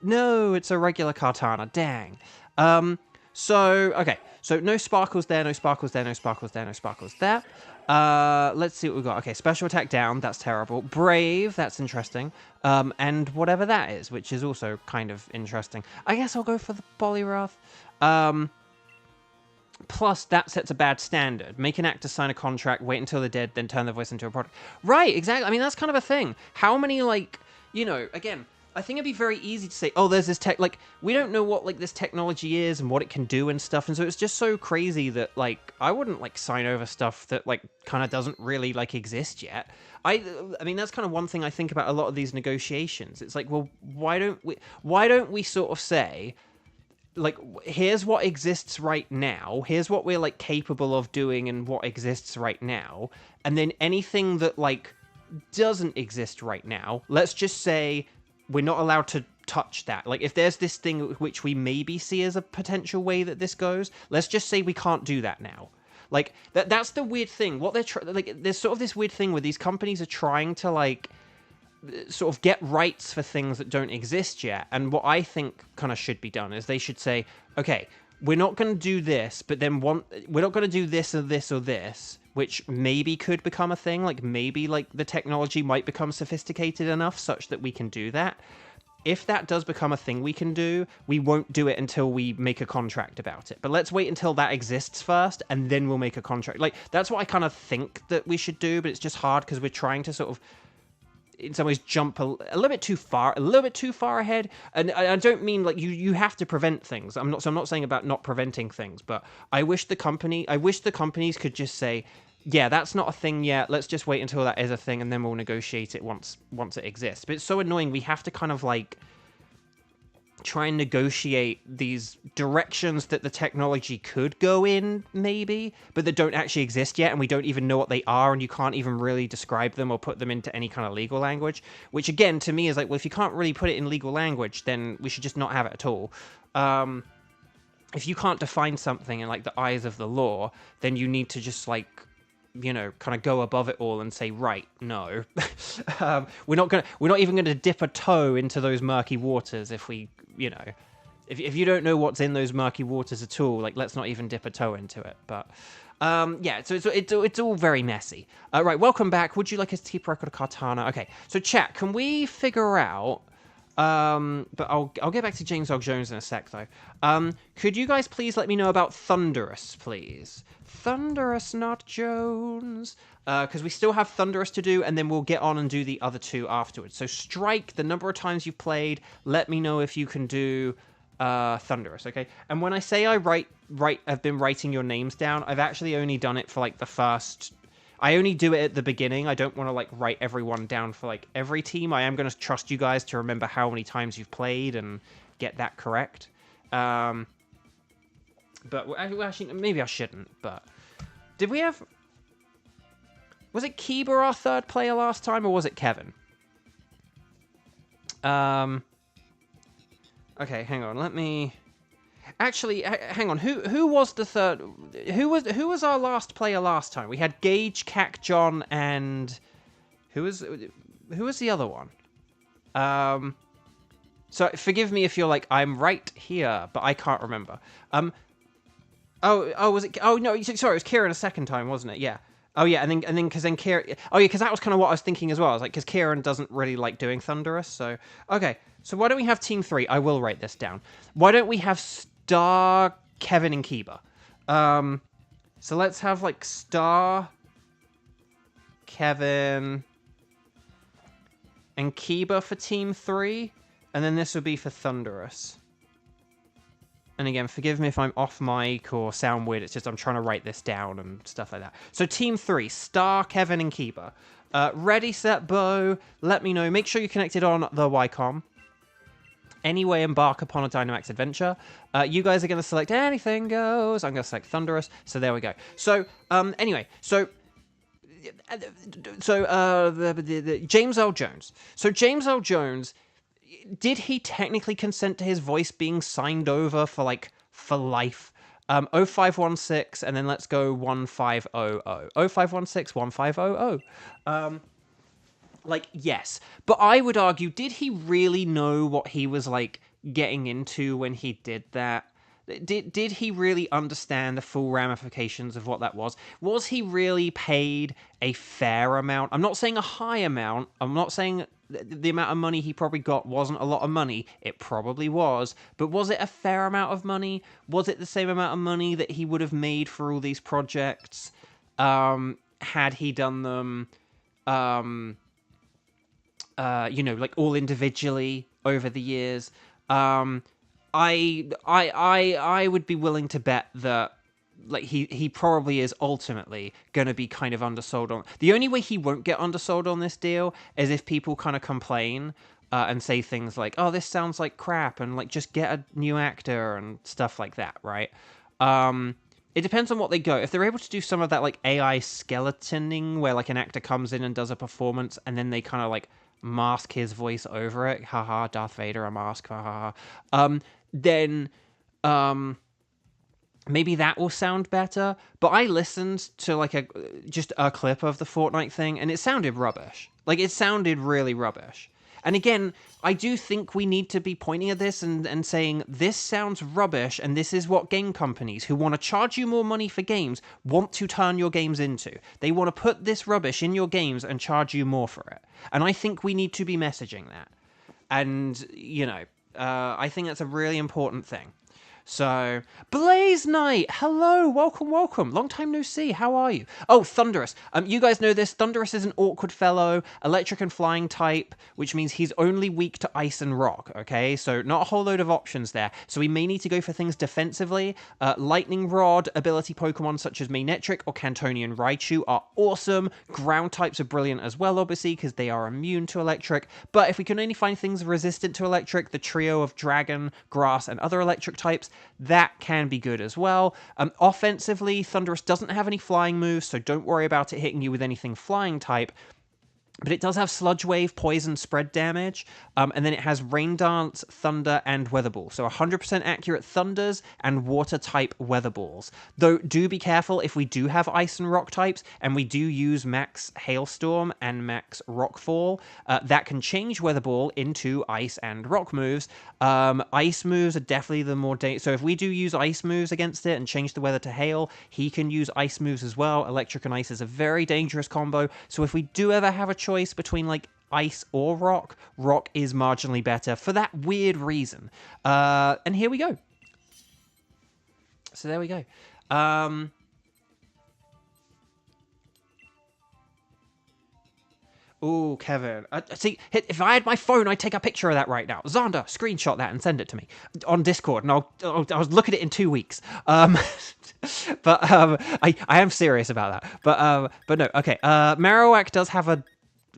No, it's a regular katana. Dang. Okay. So no sparkles there, no sparkles there, no sparkles there, no sparkles there. Let's see what we've got. Okay, special attack down. That's terrible. Brave. That's interesting. And whatever that is, which is also kind of interesting. I guess I'll go for the Polyrath. Plus, that sets a bad standard. Make an actor sign a contract, wait until they're dead, then turn their voice into a product. Right, exactly. I mean, that's kind of a thing. How many, like, you know, again... I think it'd be very easy to say, oh, there's this tech, like, we don't know what, like, this technology is and what it can do and stuff, and so it's just so crazy that, like, I wouldn't, like, sign over stuff that, like, kind of doesn't really, like, exist yet. I mean, that's kind of one thing I think about a lot of these negotiations. It's like, well, why don't we sort of say, like, here's what exists right now, here's what we're, like, capable of doing and what exists right now, and then anything that, like, doesn't exist right now, let's just say... We're not allowed to touch that. Like, if there's this thing which we maybe see as a potential way that this goes, let's just say we can't do that now. Like, that's the weird thing. What they're like, there's sort of this weird thing where these companies are trying to, like, sort of get rights for things that don't exist yet. And what I think kind of should be done is they should say, okay, we're not going to do this, but then we're not going to do this or this or this, which maybe could become a thing. Like, maybe, like, the technology might become sophisticated enough such that we can do that. If that does become a thing we can do, we won't do it until we make a contract about it. But let's wait until that exists first, and then we'll make a contract. Like, that's what I kind of think that we should do, but it's just hard because we're trying to sort of, in some ways, jump a little bit too far ahead. And I don't mean, like, you have to prevent things. I'm not saying about not preventing things, but I wish the companies could just say, yeah, that's not a thing yet. Let's just wait until that is a thing, and then we'll negotiate it once it exists. But it's so annoying. We have to kind of, like, try and negotiate these directions that the technology could go in, maybe, but that don't actually exist yet, and we don't even know what they are, and you can't even really describe them or put them into any kind of legal language, which, again, to me is like, well, if you can't really put it in legal language, then we should just not have it at all. If you can't define something in, like, the eyes of the law, then you need to just, like, you know, kind of go above it all and say, right, no. We're not even going to dip a toe into those murky waters if we, you know, if you don't know what's in those murky waters at all, like, let's not even dip a toe into it. But, yeah, so it's all very messy. Right, welcome back. Would you like us to keep record of Cartana? Okay, so chat, can we figure out, but I'll get back to James Earl Jones in a sec, though. Could you guys please let me know about Thunderous, please? Thunderous, not Jones. Because we still have Thunderous to do, and then we'll get on and do the other two afterwards. So strike the number of times you've played. Let me know if you can do Thunderous, okay? And when I say I've been writing your names down, I've actually only done it for, like, the first... I only do it at the beginning. I don't want to, like, write everyone down for, like, every team. I am going to trust you guys to remember how many times you've played and get that correct. But, actually, maybe I shouldn't, but... Did we have... Was it Kiba our third player last time, or was it Kevin? Okay, hang on, let me... Actually, hang on. Who was the third? Who was our last player last time? We had Gage, Cac, John, and who was the other one? So forgive me if you're like, I'm right here, but I can't remember. Oh, was it? Oh no, sorry, it was Kieran a second time, wasn't it? Yeah. Oh yeah, and then because Kieran. Oh yeah, because that was kind of what I was thinking as well. I was like, because Kieran doesn't really like doing Thunderous, so okay. So why don't we have Team 3? I will write this down. Why don't we have Star, Kevin, and Kiba? So let's have, like, Star, Kevin, and Kiba for Team 3, and then this would be for Thunderous. And again, forgive me if I'm off mic or sound weird, it's just I'm trying to write this down and stuff like that. So Team 3, Star, Kevin, and Kiba. Ready, set, bow, let me know. Make sure you're connected on the YCOM. Anyway, embark upon a Dynamax adventure. You guys are going to select anything goes. I'm going to select Thunderous. So there we go. So, anyway, James Earl Jones. So James Earl Jones, did he technically consent to his voice being signed over for life? 0516, and then let's go 1500. 0516 1500. Like, yes. But I would argue, did he really know what he was, like, getting into when he did that? Did he really understand the full ramifications of what that was? Was he really paid a fair amount? I'm not saying a high amount. I'm not saying the amount of money he probably got wasn't a lot of money. It probably was. But was it a fair amount of money? Was it the same amount of money that he would have made for all these projects? Had he done them... you know, like, all individually over the years. I would be willing to bet that, like, he probably is ultimately going to be kind of undersold on... The only way he won't get undersold on this deal is if people kind of complain and say things like, oh, this sounds like crap, and, like, just get a new actor and stuff like that, right? It depends on what they go. If they're able to do some of that, like, AI skeletoning, where, like, an actor comes in and does a performance, and then they kind of, like, mask his voice over it, haha, Darth Vader, a mask, haha, then maybe that will sound better. But I listened to like just a clip of the Fortnite thing, and it sounded rubbish. Like, it sounded really rubbish. And again, I do think we need to be pointing at this and saying, this sounds rubbish, and this is what game companies who want to charge you more money for games want to turn your games into. They want to put this rubbish in your games and charge you more for it. And I think we need to be messaging that. And, you know, I think that's a really important thing. So, Blaze Knight, hello, welcome, welcome. Long time no see, how are you? Oh, Thunderous. You guys know this. Thunderous is an awkward fellow, electric and flying type, which means he's only weak to ice and rock, okay? So, not a whole load of options there. So, we may need to go for things defensively. Lightning Rod ability Pokemon such as Manectric or Cantonian Raichu are awesome. Ground types are brilliant as well, obviously, because they are immune to electric. But if we can only find things resistant to electric, the trio of Dragon, Grass, and other electric types, that can be good as well. Offensively, Thunderous doesn't have any flying moves, so don't worry about it hitting you with anything flying type. But it does have Sludge Wave, Poison, Spread damage, and then it has Rain Dance, Thunder, and Weather Ball. So 100% accurate Thunders and Water-type Weather Balls. Though, do be careful if we do have Ice and Rock types, and we do use Max Hailstorm and Max Rockfall, that can change Weather Ball into Ice and Rock moves. Ice moves are definitely the more dangerous. So if we do use Ice moves against it and change the weather to Hail, he can use Ice moves as well. Electric and Ice is a very dangerous combo. So if we do ever have a choice between like ice or rock is marginally better for that weird reason. And here we go. So there we go. Oh, Kevin. See, if I had my phone, I'd take a picture of that right now. Xander, screenshot that and send it to me on Discord, and I'll look at it in 2 weeks. But I am serious about that. But no, okay. Marowak does have a...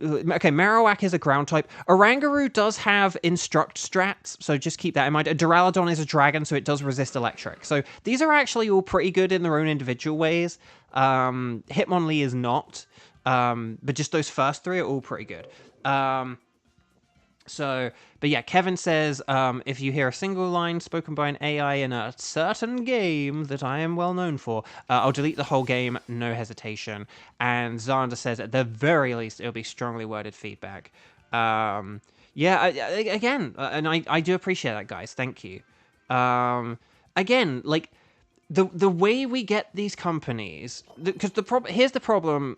Okay, Marowak is a ground type. Oranguru does have Instruct strats, so just keep that in mind. Duraludon is a dragon, so it does resist electric. So these are actually all pretty good in their own individual ways. Hitmonlee is not, but just those first three are all pretty good. But yeah, Kevin says, if you hear a single line spoken by an AI in a certain game that I am well known for, I'll delete the whole game, no hesitation. And Xander says, at the very least, it'll be strongly worded feedback. Yeah, again, and I do appreciate that, guys. Thank you. Again, like, the way we get these companies, because here's the problem.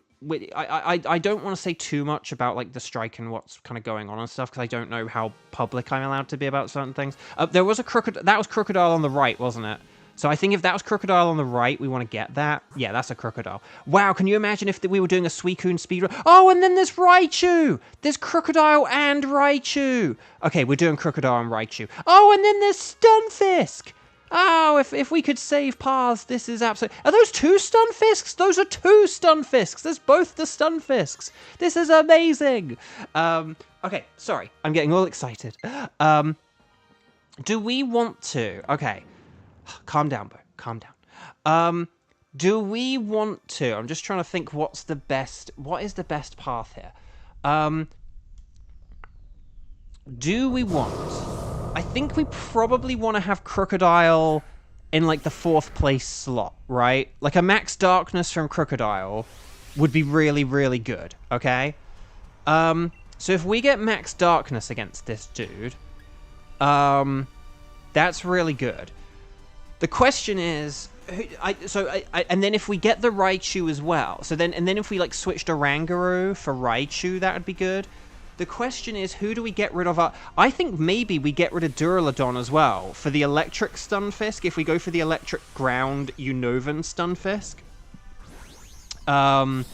I don't want to say too much about like the strike and what's kind of going on and stuff, because I don't know how public I'm allowed to be about certain things. There was that was Crocodile on the right, wasn't it? So I think if that was Crocodile on the right, we want to get that. Yeah, that's a Crocodile. Wow, can you imagine if we were doing a Suicune speedrun? Oh, and then there's Raichu! There's Crocodile and Raichu! Okay, we're doing Crocodile and Raichu. Oh, and then there's Stunfisk! Oh, if we could save paths, this is absolutely... Are those 2 Stunfisks? Those are 2 Stunfisks! There's both the Stunfisks! This is amazing! Okay, sorry. I'm getting all excited. Do we want to... Okay. Calm down, Bo. Calm down. Do we want to... I'm just trying to think what is the best path here? Do we want... I think we probably want to have Crocodile in, like, the 4th place slot, right? Like, a Max Darkness from Crocodile would be really, really good, okay? So if we get Max Darkness against this dude, that's really good. The question is... and then if we get the Raichu as well, and then if we, like, switched Oranguru for Raichu, that would be good. The question is, who do we get rid of? I think maybe we get rid of Duraludon as well for the electric Stunfisk, if we go for the electric ground Unovan Stunfisk. And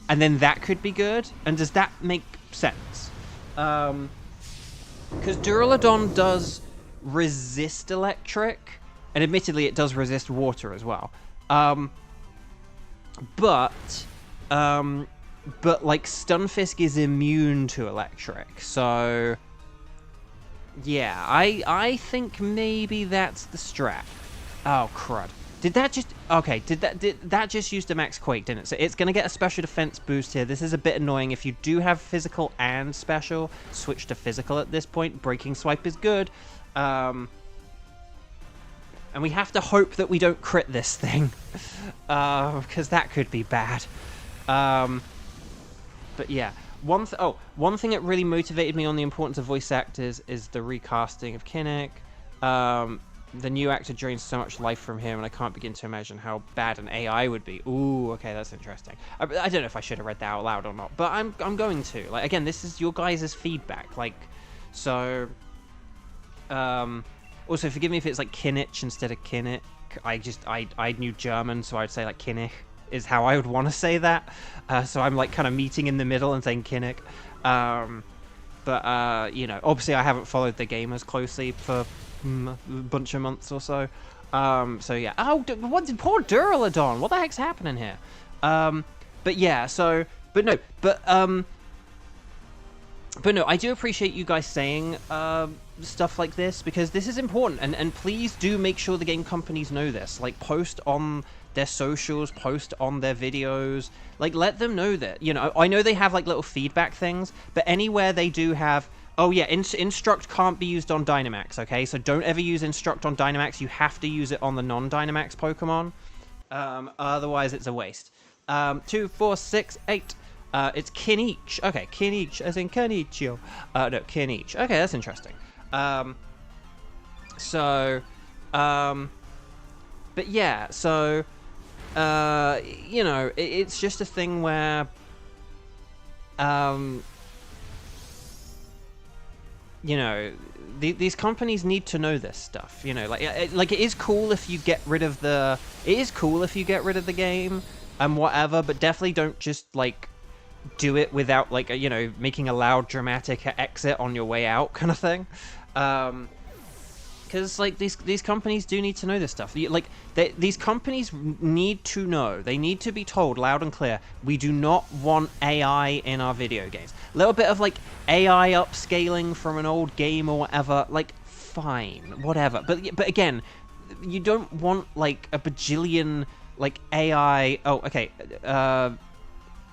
then that could be good. And does that make sense? Because Duraludon does resist electric, and admittedly it does resist water as well. But, like, Stunfisk is immune to electric, so... Yeah, I think maybe that's the strat. Oh, crud. Did that just... Okay, did that just use the max quake, didn't it? So it's going to get a special defense boost here. This is a bit annoying. If you do have physical and special, switch to physical at this point. Breaking swipe is good. And we have to hope that we don't crit this thing. Because that could be bad. But yeah. One thing that really motivated me on the importance of voice actors is the recasting of Kinnick. The new actor drains so much life from him, and I can't begin to imagine how bad an AI would be. Ooh, okay, that's interesting. I don't know if I should have read that out loud or not, but I'm going to. Like, again, this is your guys' feedback. Like, so... also, forgive me if it's like Kinnich instead of Kinnick. I knew German, so I'd say like Kinnich is how I would want to say that. So I'm like kind of meeting in the middle and saying Kinnick. But, you know, obviously I haven't followed the game as closely for a bunch of months or so. So yeah. Oh, poor Duraludon. What the heck's happening here? But yeah, so... But no, I do appreciate you guys saying stuff like this, because this is important, and please do make sure the game companies know this. Like, post on their socials, post on their videos, like, let them know that, you know, I know they have, like, little feedback things, but anywhere they do have... Oh, yeah, Instruct can't be used on Dynamax, okay? So don't ever use Instruct on Dynamax. You have to use it on the non-Dynamax Pokemon. Otherwise, it's a waste. 2, 4, 6, 8... it's Kinich. Okay, Kinich, as in Kenichio. No, Kinich. Okay, that's interesting. But yeah, so, you know, it's just a thing where, you know, these companies need to know this stuff, you know, like it is cool if you get rid of the, game and whatever, but definitely don't just, like, do it without, like, you know, making a loud dramatic exit on your way out kind of thing. Because, like, these companies do need to know this stuff. Like, these companies need to know. They need to be told loud and clear, we do not want AI in our video games. A little bit of, like, AI upscaling from an old game or whatever, like, fine, whatever. But again, you don't want, like, a bajillion, like, AI... Oh, okay,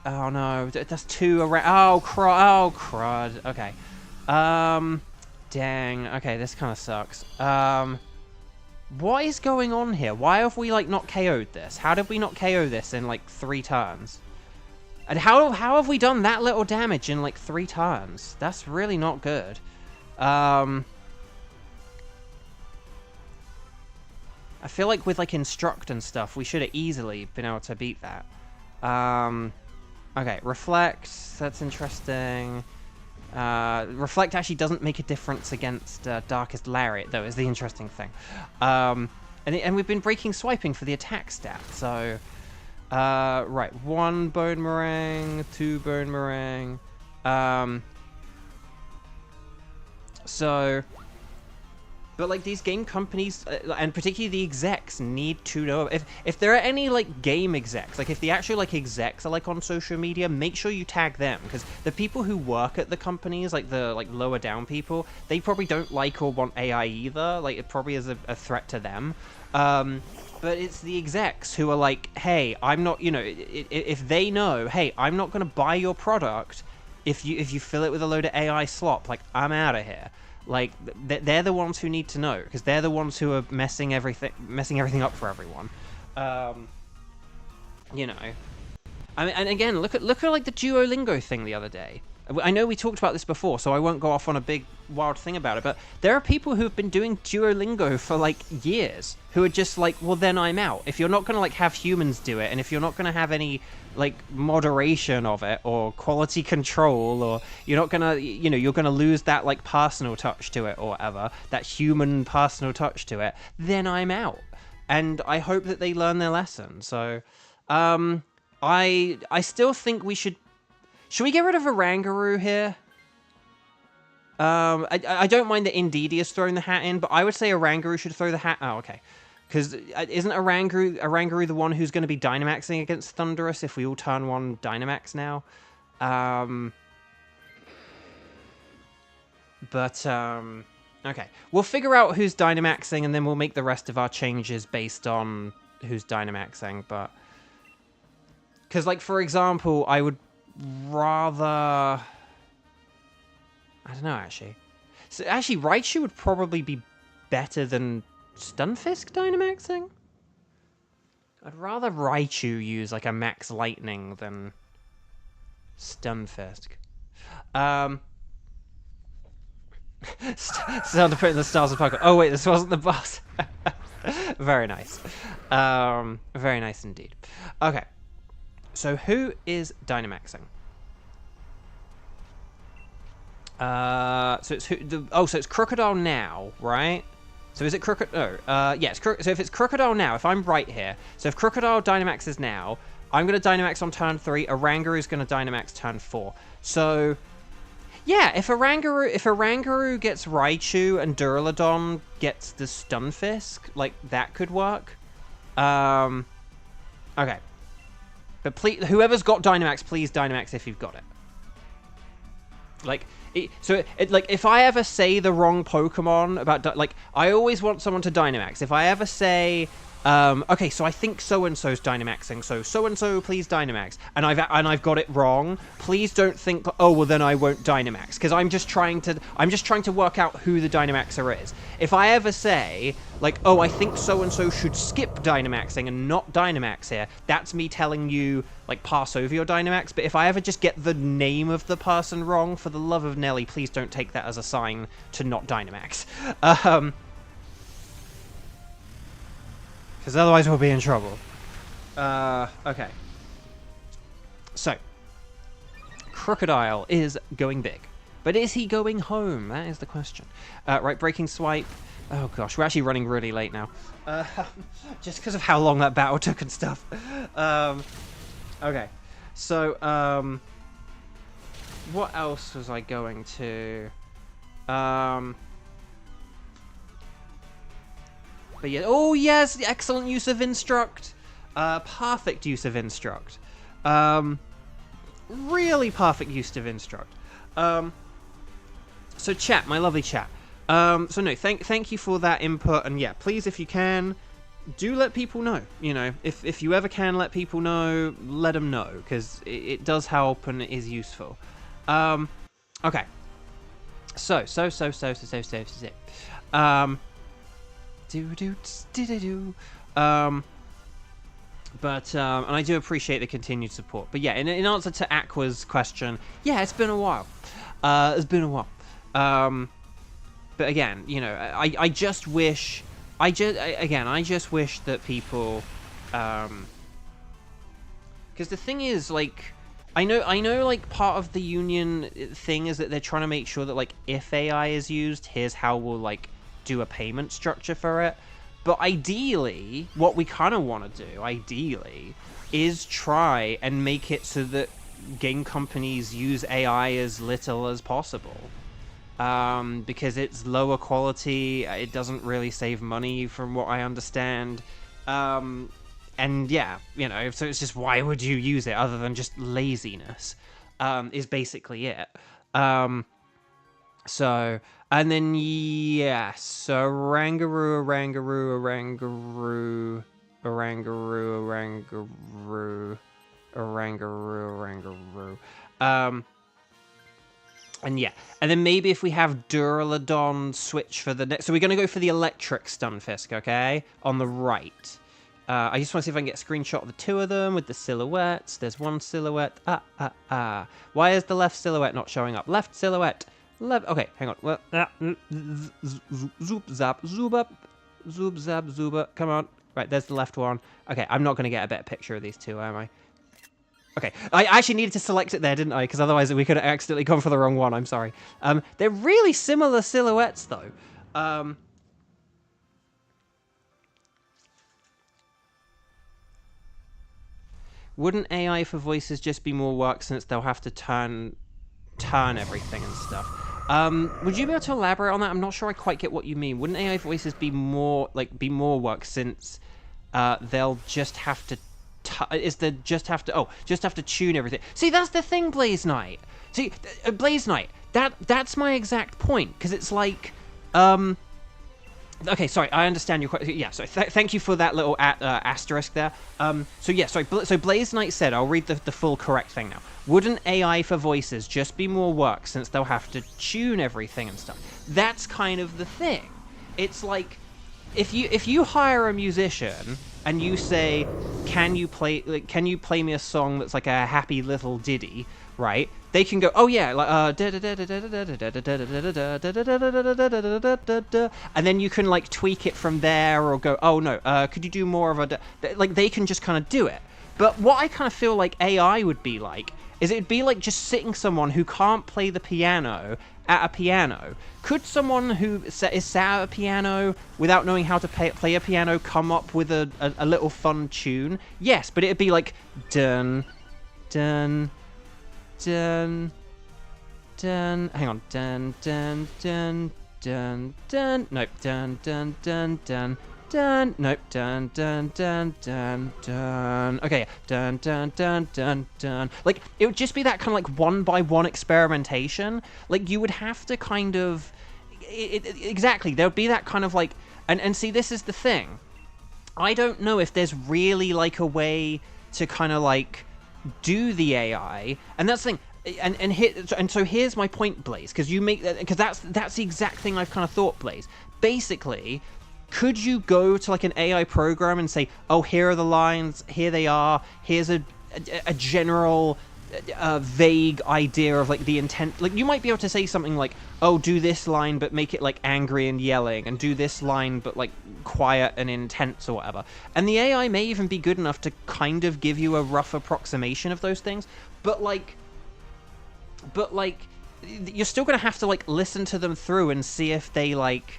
oh no, that's 2 around. Oh crud. Okay. Dang. Okay, this kind of sucks. What is going on here? Why have we, like, not KO'd this? How did we not KO this in, like, 3 turns? And how have we done that little damage in, like, 3 turns? That's really not good. I feel like with, like, Instruct and stuff, we should have easily been able to beat that. Okay, Reflect, that's interesting. Reflect actually doesn't make a difference against Darkest Lariat, though, is the interesting thing. And we've been breaking swiping for the attack stat, so... right, 1 Bone Meringue, 2 Bone Meringue. So... But, like, these game companies, and particularly the execs, need to know. If there are any, like, game execs, like, if the actual, like, execs are, like, on social media, make sure you tag them. Because the people who work at the companies, like, the, like, lower down people, they probably don't like or want AI either. Like, it probably is a threat to them. But it's the execs who are like, hey, I'm not, you know, if they know, hey, I'm not going to buy your product if you fill it with a load of AI slop, like, I'm out of here. Like, they're the ones who need to know, because they're the ones who are messing everything up for everyone. You know, I mean, and again, look at like the Duolingo thing the other day. I know we talked about this before, so I won't go off on a big wild thing about it, but there are people who have been doing Duolingo for, like, years, who are just like, well, then I'm out. If you're not going to, like, have humans do it, and if you're not going to have any, like, moderation of it, or quality control, or you're not going to, you know, you're going to lose that, like, personal touch to it, or whatever, that human personal touch to it, then I'm out. And I hope that they learn their lesson. So, I still think we should we get rid of Orangaroo here? I don't mind that Indeedee is throwing the hat in, but I would say Orangaroo should throw the hat... Oh, okay. Because isn't Orangaroo the one who's going to be Dynamaxing against Thunderous if we all turn 1 Dynamax now? Okay. We'll figure out who's Dynamaxing, and then we'll make the rest of our changes based on who's Dynamaxing, but because like for example, I would rather I don't know actually. So actually, Raichu would probably be better than Stunfisk Dynamaxing. I'd rather Raichu use like a Max Lightning than Stunfisk. Sound to put in the stars of Pokemon. Oh wait, this wasn't the boss. Very nice. Very nice indeed. Okay. So who is Dynamaxing? So it's so it's Crocodile now, right? So is it Crocodile? Yes. So if it's Crocodile now, if I'm right here, so if Crocodile Dynamaxes now, I'm gonna Dynamax on turn 3. Orangaru's gonna Dynamax turn 4. So yeah, if Orangaru gets Raichu and Duraludon gets the Stunfisk, like that could work. Okay. But please, whoever's got Dynamax, please Dynamax if you've got it. Like, like, if I ever say the wrong Pokemon about, like, I always want someone to Dynamax. If I ever say, okay, so I think so-and-so's Dynamaxing, so so-and-so, please Dynamax, and I've got it wrong, please don't think, oh, well, then I won't Dynamax, because I'm just trying to work out who the Dynamaxer is. If I ever say, like, oh, I think so-and-so should skip Dynamaxing and not Dynamax here, that's me telling you, like, pass over your Dynamax. But if I ever just get the name of the person wrong, for the love of Nelly, please don't take that as a sign to not Dynamax. Because otherwise we'll be in trouble. Okay. So, Crocodile is going big. But is he going home? That is the question. Right, Breaking Swipe. Oh gosh, we're actually running really late now. Just because of how long that battle took and stuff. Okay. So, what else was I going to... But yeah, oh yes, excellent use of Instruct. Perfect use of Instruct. Really perfect use of Instruct. So chat, my lovely chat. So no, thank you for that input, and yeah, please, if you can, do let people know. You know, if you ever can let people know, let them know, because it does help and it is useful. Okay. So. But and I do appreciate the continued support. But yeah, in answer to Aqua's question, yeah, it's been a while. It's been a while. But again, you know, I just wish, I just wish that people, because the thing is, like, I know, like, part of the union thing is that they're trying to make sure that, like, if AI is used, here's how we'll, like, do a payment structure for it. But ideally, what we kind of want to do, ideally, is try and make it so that game companies use AI as little as possible. Because it's lower quality, it doesn't really save money from what I understand. And yeah, you know, so it's just, why would you use it other than just laziness, is basically it. So, and then, yes, so Orangaru. And yeah, and then maybe if we have Duraludon switch for the next, so we're going to go for the electric Stunfisk, okay, on the right. I just want to see if I can get a screenshot of the two of them with the silhouettes. There's one silhouette. Why is the left silhouette not showing up? Left silhouette. Left. Okay, hang on. Well, zoop zap zoop up, zoop zap zoop up. Come on. Right, there's the left one. Okay, I'm not going to get a better picture of these two, am I? Okay, I actually needed to select it there, didn't I? Because otherwise we could have accidentally gone for the wrong one. I'm sorry. They're really similar silhouettes, though. Wouldn't AI for voices just be more work since they'll have to turn everything and stuff? Would you be able to elaborate on that? I'm not sure I quite get what you mean. Wouldn't AI voices be more work since they'll just have to just have to tune everything? See, that's the thing, Blaze Knight. See, Blaze Knight, that's my exact point, because it's like Okay, sorry, I understand your question. Yeah, so thank you for that little asterisk there. So yeah, sorry. So Blaze Knight said, I'll read the full correct thing now. Wouldn't AI for voices just be more work since they'll have to tune everything and stuff? That's kind of the thing. It's like if you hire a musician and you say, can you play me a song that's like a happy little ditty, right? They can go, oh yeah, like and then you can like tweak it from there, or go, oh no, could you do more of a like they can just kind of do it. But what I kind of feel like AI would be like is it'd be like just sitting someone who can't play the piano at a piano. Could someone who is sat at a piano without knowing how to play a piano come up with a little fun tune? Yes, but it'd be like dun dun dun dun. Hang on, dun dun dun dun dun. Nope, dun dun dun dun. Dun, nope, dun, dun, dun, dun, dun. Okay, yeah. Dun, dun, dun, dun, dun. Like, it would just be that kind of like one-by-one experimentation. Like, you would have to kind of... exactly, there would be that kind of like... And see, this is the thing. I don't know if there's really like a way to kind of like do the AI. And that's the thing. And so here's my point, Blaze, because that's the exact thing I've kind of thought, Blaze. Basically... could you go to like an AI program and say, oh, here are the lines, here they are, here's a general vague idea of like the intent? Like, you might be able to say something like, oh, do this line but make it like angry and yelling, and do this line but like quiet and intense or whatever. And the AI may even be good enough to kind of give you a rough approximation of those things, but you're still gonna have to like listen to them through and see if they like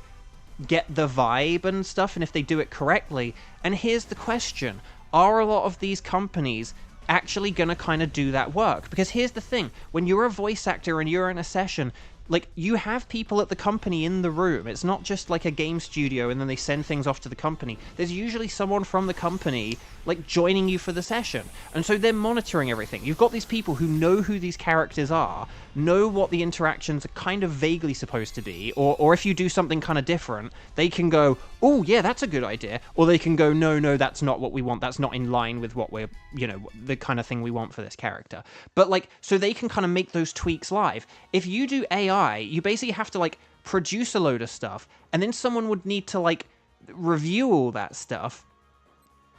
get the vibe and stuff, and if they do it correctly. And here's the question: are a lot of these companies actually gonna kind of do that work? Because here's the thing, when you're a voice actor and you're in a session, like, you have people at the company in the room. It's not just like a game studio and then they send things off to the company. There's usually someone from the company like joining you for the session, and so they're monitoring everything. You've got these people who know who these characters are, know what the interactions are kind of vaguely supposed to be, or if you do something kind of different, they can go, oh yeah, that's a good idea, or they can go, no, that's not what we want, that's not in line with what we're, you know, the kind of thing we want for this character. But like, so they can kind of make those tweaks live. If you do AI, you basically have to like produce a load of stuff, and then someone would need to like review all that stuff.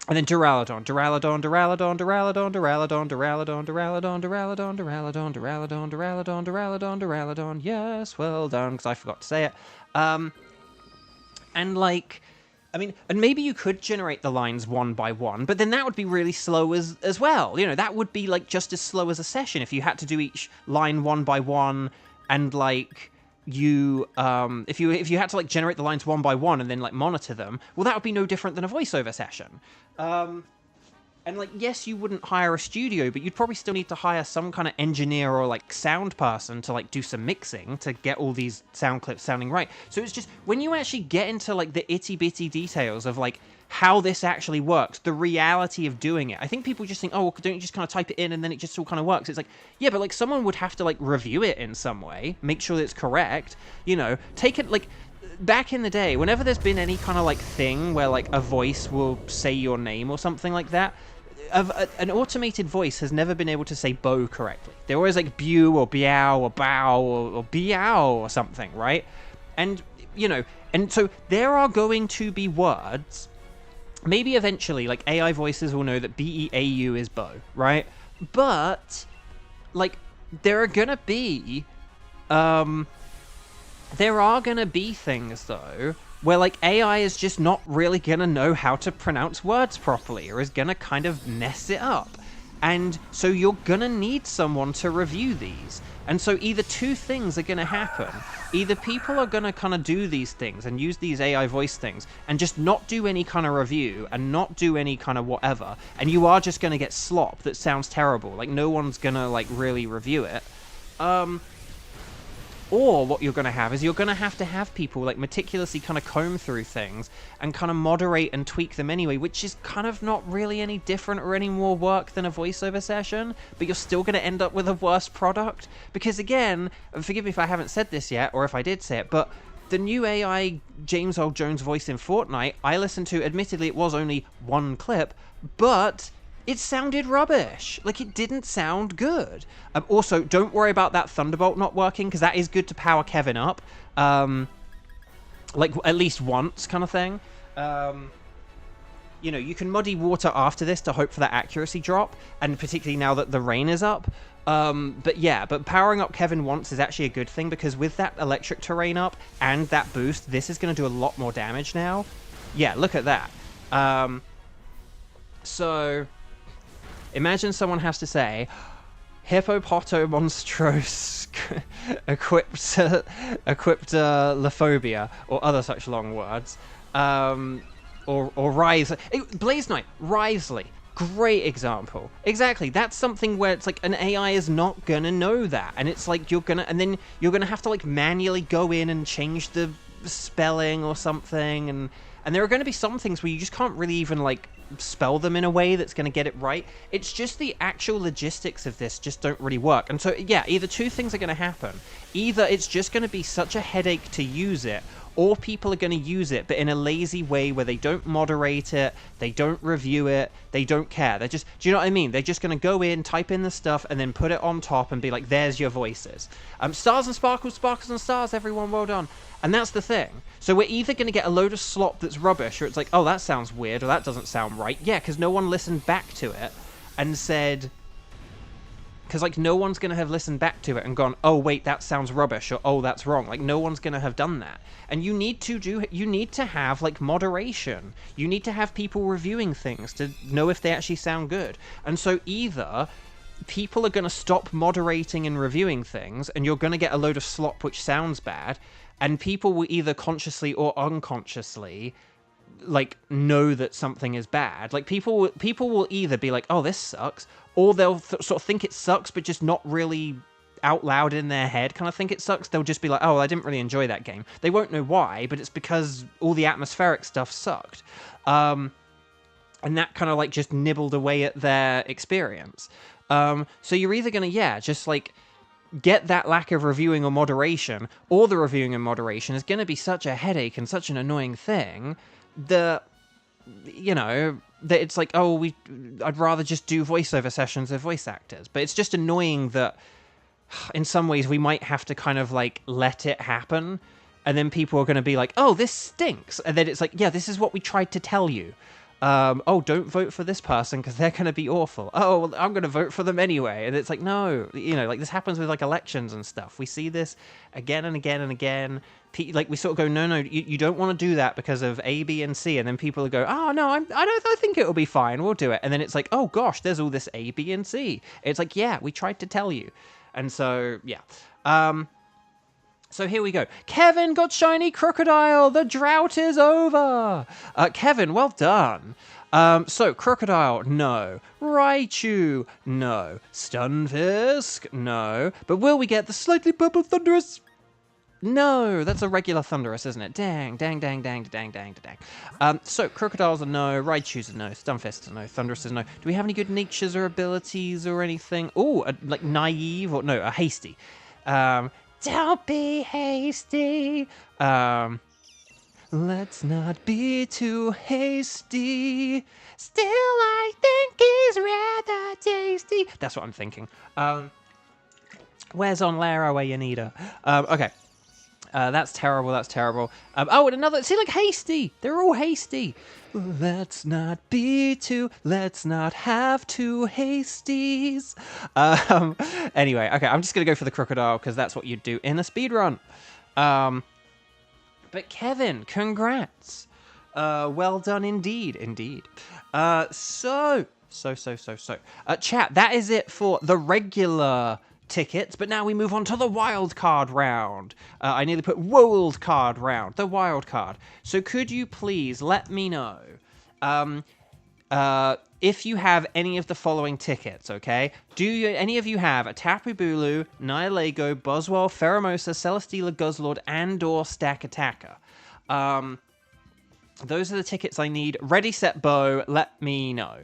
And then Duraludon, Duraludon, Duraludon, Duraludon, Duraludon, Duraludon, Duraludon, Duraludon, Duraludon, Duraludon, Duraludon, Duraludon, Duraludon. Yes, well done, because I forgot to say it. And like, I mean, and maybe you could generate the lines one by one, but then that would be really slow as well. You know, that would be like just as slow as a session if you had to do each line one by one, and like you if you had to like generate the lines one by one and then like monitor them, well, that would be no different than a voiceover session. And like, yes, you wouldn't hire a studio, but you'd probably still need to hire some kind of engineer or like sound person to like do some mixing to get all these sound clips sounding right. So it's just, when you actually get into like the itty bitty details of like how this actually works, the reality of doing it, I think people just think, oh, well, don't you just kind of type it in and then it just all kind of works? It's like, yeah, but like someone would have to like review it in some way, make sure that it's correct, you know, take it like... Back in the day, whenever there's been any kind of like thing where like a voice will say your name or something like that, an automated voice has never been able to say bow correctly. They're always like bew or biao or bow or biao or something, right? And, you know, and so there are going to be words, maybe eventually, like AI voices will know that B-E-A-U is bow, right? But, like, there are gonna be things, though, where, like, AI is just not really gonna know how to pronounce words properly, or is gonna kind of mess it up. And so you're gonna need someone to review these. And so either two things are gonna happen. Either people are gonna kind of do these things and use these AI voice things and just not do any kind of review and not do any kind of whatever, and you are just gonna get slop that sounds terrible. Like, no one's gonna, like, really review it. Or what you're going to have is you're going to have people like meticulously kind of comb through things and kind of moderate and tweak them anyway, which is kind of not really any different or any more work than a voiceover session, but you're still going to end up with a worse product. Because again, forgive me if I haven't said this yet, or if I did say it, but the new AI James Earl Jones voice in Fortnite, I listened to, admittedly, it was only one clip, but it sounded rubbish. Like, it didn't sound good. Also, don't worry about that Thunderbolt not working, because that is good to power Kevin up. Like, at least once, kind of thing. You know, you can muddy water after this to hope for that accuracy drop, and particularly now that the rain is up. But yeah, but powering up Kevin once is actually a good thing, because with that electric terrain up and that boost, this is going to do a lot more damage now. Yeah, look at that. So, imagine someone has to say, Hippopotomonstrose equipped Lophobia, or other such long words. Or Rise. Blaze Knight, Risley. Great example. Exactly. That's something where it's like an AI is not gonna know that. And it's like and then you're gonna have to like manually go in and change the spelling or something. And there are gonna be some things where you just can't really even like spell them in a way that's gonna get it right. It's just the actual logistics of this just don't really work. And so, yeah, either two things are gonna happen. Either it's just gonna be such a headache to use it, or people are going to use it, but in a lazy way where they don't moderate it, they don't review it, they don't care. They're just, do you know what I mean? They're just going to go in, type in the stuff, and then put it on top and be like, there's your voices. Stars and sparkles, sparkles and stars, everyone, well done. And that's the thing. So we're either going to get a load of slop that's rubbish, or it's like, oh, that sounds weird, or that doesn't sound right. Yeah, because no one listened back to it and said... Because, like, no one's going to have listened back to it and gone, oh, wait, that sounds rubbish, or, oh, that's wrong. Like, no one's going to have done that. And you need to have, like, moderation. You need to have people reviewing things to know if they actually sound good. And so either people are going to stop moderating and reviewing things, and you're going to get a load of slop which sounds bad, and people will either consciously or unconsciously... like know that something is bad. Like people will either be like, oh, this sucks, or they'll sort of think it sucks but just not really out loud in their head kind of think it sucks. They'll just be like, oh, I didn't really enjoy that game. They won't know why, but it's because all the atmospheric stuff sucked, and that kind of like just nibbled away at their experience. So you're either gonna just like get that lack of reviewing or moderation, or the reviewing and moderation is going to be such a headache and such an annoying thing that, you know, that it's like, oh, I'd rather just do voiceover sessions of voice actors. But it's just annoying that in some ways we might have to kind of like let it happen, and then people are going to be like, oh, this stinks, and then it's like, yeah, this is what we tried to tell you. Oh, don't vote for this person because they're going to be awful. Oh, well, I'm going to vote for them anyway. And it's like, no, you know, like this happens with like elections and stuff. We see this again and again and again. Like we sort of go, no, you don't want to do that because of A, B, and C. And then people will go, oh no, I think it'll be fine. We'll do it. And then it's like, oh gosh, there's all this A, B, and C. It's like, yeah, we tried to tell you. And so, yeah. So here we go. Kevin got shiny crocodile. The drought is over. Kevin, well done. So crocodile, no. Raichu, no. Stunfisk, no. But will we get the slightly purple thunderous? No, that's a regular thunderous, isn't it? Dang. So crocodile's a no. Raichu's a no. Stunfisk's a no. Thunderous is a no. Do we have any good natures or abilities or anything? Oh, like naive or no, a hasty. Don't be hasty. Let's not be too hasty. Still, I think he's rather tasty. That's what I'm thinking. Where's on Lara where you need her? Okay. That's terrible. Oh, and another. See, like hasty. They're all hasty. Let's not have two hasties. Anyway, okay, I'm just gonna go for the crocodile because that's what you'd do in a speedrun. But Kevin, congrats. Well done indeed. So. Chat, that is it for the regular tickets, but now we move on to the wild card round. I nearly put wild card round, the wild card. So could you please let me know if you have any of the following tickets, okay? Any of you have a Tapu Bulu, Nihilego, Boswell, Pheromosa, Celesteela, Guzzlord, and or Stack Attacker? Those are the tickets I need. Ready, set, bow, let me know.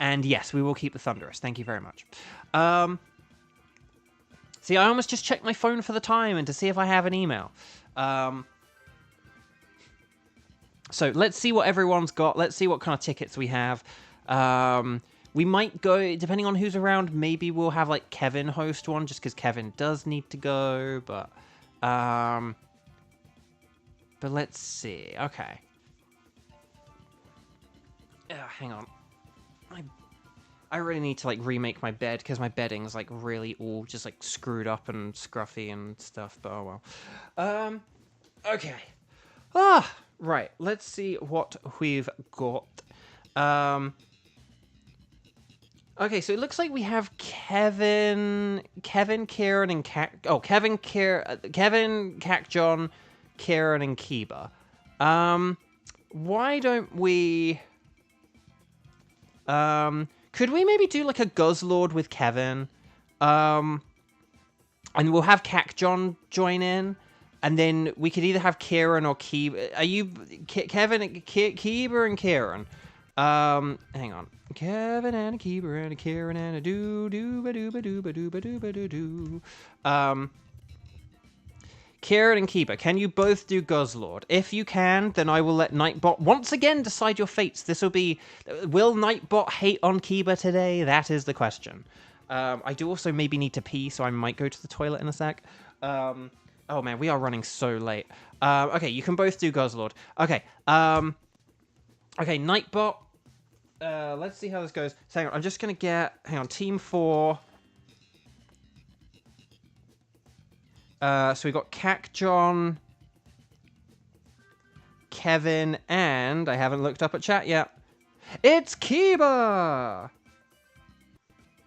And yes, we will keep the Thunderous. Thank you very much. See, I almost just checked my phone for the time and to see if I have an email. So let's see what everyone's got. Let's see what kind of tickets we have. We might go, depending on who's around, maybe we'll have, like, Kevin host one, just because Kevin does need to go, but let's see. Okay. Hang on. I really need to, like, remake my bed, because my bedding's, like, really all just, like, screwed up and scruffy and stuff, but oh well. Okay. Right. Let's see what we've got. Okay, so it looks like we have Kevin, Kieran, and Kevin, Cac John, Kieran, and Kiba. Why don't we... could we maybe do, like, a Guzzlord with Kevin? And we'll have Cac John join in. And then we could either have Kieran or Kiba. Are you... Kevin, Kiba and Kieran. Hang on. Kevin and a Kiba and a Kieran and a do-ba-do-ba-do-ba-do-ba-do-ba-do-ba-do. Kieran and Kiba, can you both do Guzzlord? If you can, then I will let Nightbot once again decide your fates. This will be... Will Nightbot hate on Kiba today? That is the question. I do also maybe need to pee, so I might go to the toilet in a sec. Oh man, we are running so late. Okay, you can both do Guzzlord. Okay, okay, Nightbot. Let's see how this goes. So hang on, I'm just gonna get... Hang on, Team 4. So we got Cac John, Kevin, and I haven't looked up at chat yet. It's Kiba!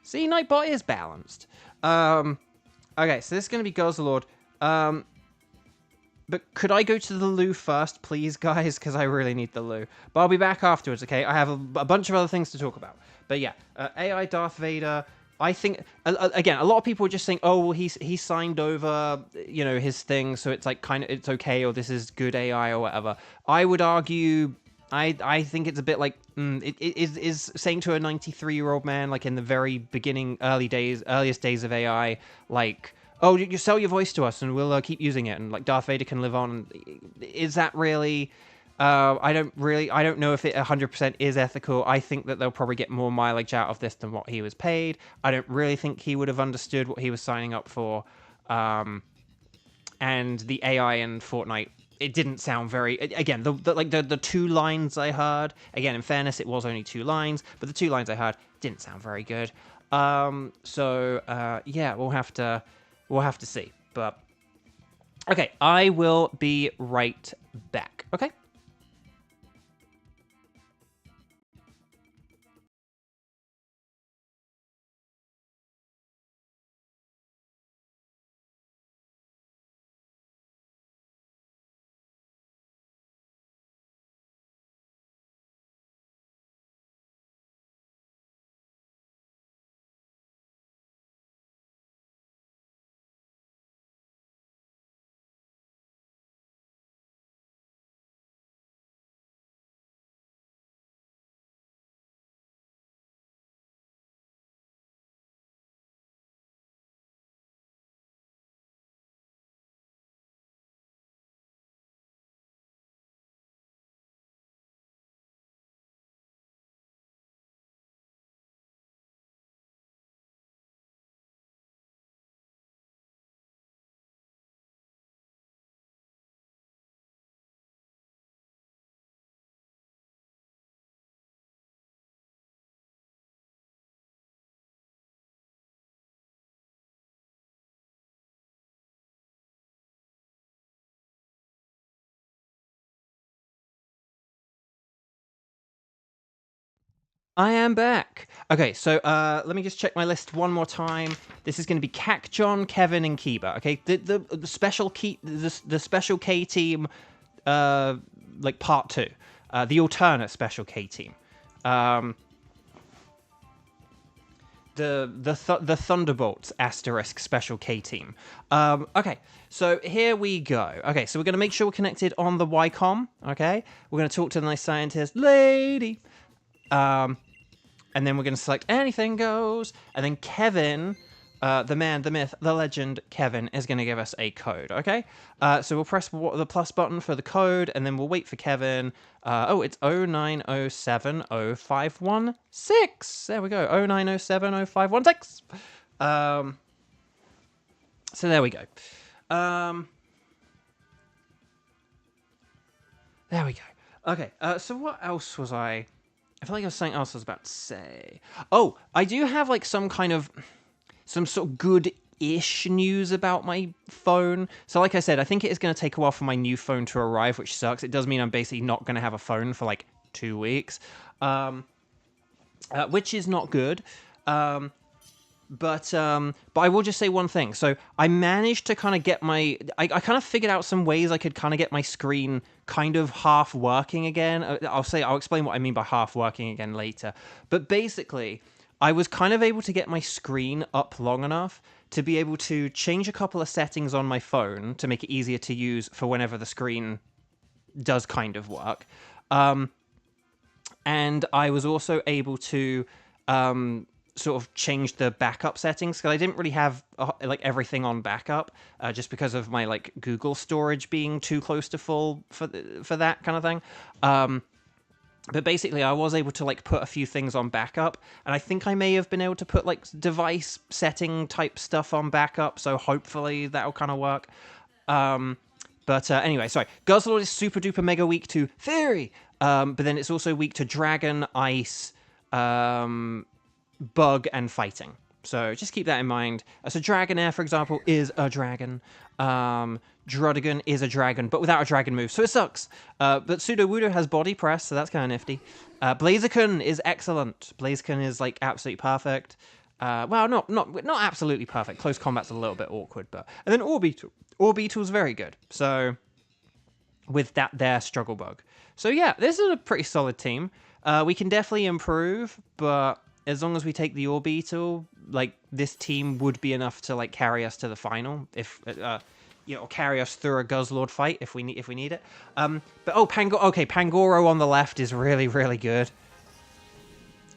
See, Nightbot is balanced. Okay, so this is gonna be Guzzlord. But could I go to the loo first, please, guys? Because I really need the loo. But I'll be back afterwards, okay? I have a bunch of other things to talk about. But yeah, AI Darth Vader. I think, again, a lot of people are just saying, oh, well, he signed over, you know, his thing, so it's like kind of, it's okay, or this is good AI or whatever. I would argue, I think it's a bit like, it is saying to a 93-year-old man, like in the very beginning, earliest days of AI, like, oh, you sell your voice to us and we'll keep using it, and like Darth Vader can live on. Is that really... I don't know if it 100% is ethical. I think that they'll probably get more mileage out of this than what he was paid. I don't really think he would have understood what he was signing up for. And the AI in Fortnite, it didn't sound very... Again, the 2 lines I heard... Again, in fairness, it was only 2 lines, but the 2 lines I heard didn't sound very good. Yeah, we'll have to see. But okay, I will be right back. Okay. I am back. Okay, so let me just check my list one more time. This is going to be Cac John, Kevin, and Kiba. Okay, the special the special K team, like part 2, the alternate special K team, the Thunderbolts asterisk special K team. Okay, so here we go. Okay, so we're going to make sure we're connected on the YCOM. Okay, we're going to talk to the nice scientist lady. And then we're going to select anything goes. And then Kevin, the man, the myth, the legend, Kevin, is going to give us a code, okay? So we'll press the plus button for the code, and then we'll wait for Kevin. It's 09070516. There we go, 09070516. So there we go. There we go. Okay, so what else was I feel like there was something else I was about to say. Oh, I do have, like, some sort of good-ish news about my phone. So like I said, I think it is going to take a while for my new phone to arrive, which sucks. It does mean I'm basically not going to have a phone for, like, 2 weeks. Which is not good. But I will just say one thing. So I managed to kind of get I kind of figured out some ways I could kind of get my screen kind of half working again. I'll explain what I mean by half working again later. But basically, I was kind of able to get my screen up long enough to be able to change a couple of settings on my phone to make it easier to use for whenever the screen does kind of work. And I was also able to sort of change the backup settings, because I didn't really have like everything on backup, just because of my like Google storage being too close to full for that kind of thing. But basically, I was able to like put a few things on backup, and I think I may have been able to put like device setting type stuff on backup. So hopefully that'll kind of work. But anyway, sorry. Guzzlord is super duper mega weak to Fairy, but then it's also weak to Dragon, Ice, Bug, and Fighting. So just keep that in mind. So Dragonair, for example, is a dragon. Drudigan is a dragon, but without a dragon move, so it sucks. But Sudowoodo has body press, so that's kind of nifty. Blaziken is excellent. Blaziken is like absolutely perfect. Well, not absolutely perfect. Close combat's a little bit awkward, but and then Orbeetle. Orbeetle's very good. So with that there struggle bug. So yeah, this is a pretty solid team. We can definitely improve, but as long as we take the Orbeetle, like this team would be enough to like carry us to the final, if carry us through a Guzzlord fight if we need it. But Pangoro on the left is really, really good.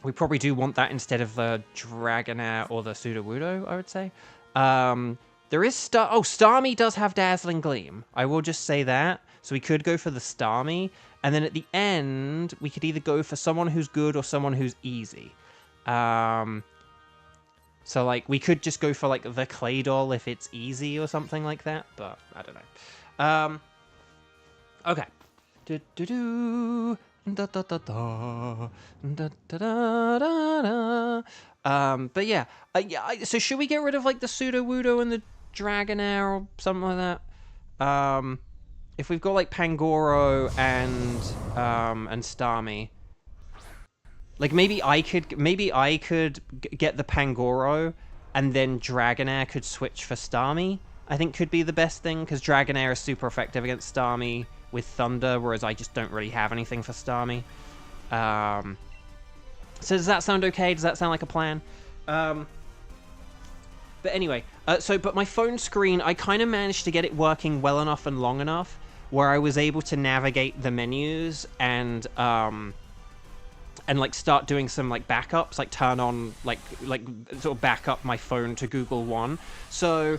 We probably do want that instead of the Dragonair or the Sudowoodo, I would say. There is Starmie does have Dazzling Gleam. I will just say that. So we could go for the Starmie, and then at the end we could either go for someone who's good or someone who's easy. So like we could just go for like the Claydol if it's easy or something like that, but I don't know. Okay. But yeah, so should we get rid of like the Sudowoodo and the Dragonair or something like that? If we've got like Pangoro and Starmie, like maybe I could get the Pangoro, and then Dragonair could switch for Starmie. I think could be the best thing, because Dragonair is super effective against Starmie with Thunder, whereas I just don't really have anything for Starmie. So does that sound okay? Does that sound like a plan? But anyway, but my phone screen, I kind of managed to get it working well enough and long enough where I was able to navigate the menus and like start doing some like backups, like turn on like sort of back up my phone to Google One. So,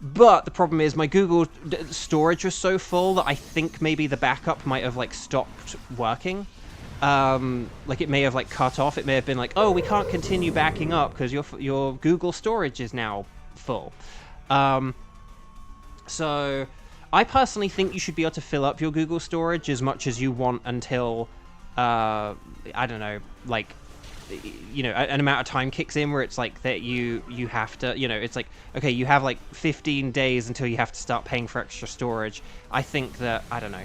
but the problem is my Google storage was so full that I think maybe the backup might have like stopped working. Like it may have like cut off. It may have been like, oh, we can't continue backing up because your Google storage is now full. So I personally think you should be able to fill up your Google storage as much as you want until I don't know, like, an amount of time kicks in where it's like that you have to, it's like, okay, you have like 15 days until you have to start paying for extra storage. I think that, I don't know,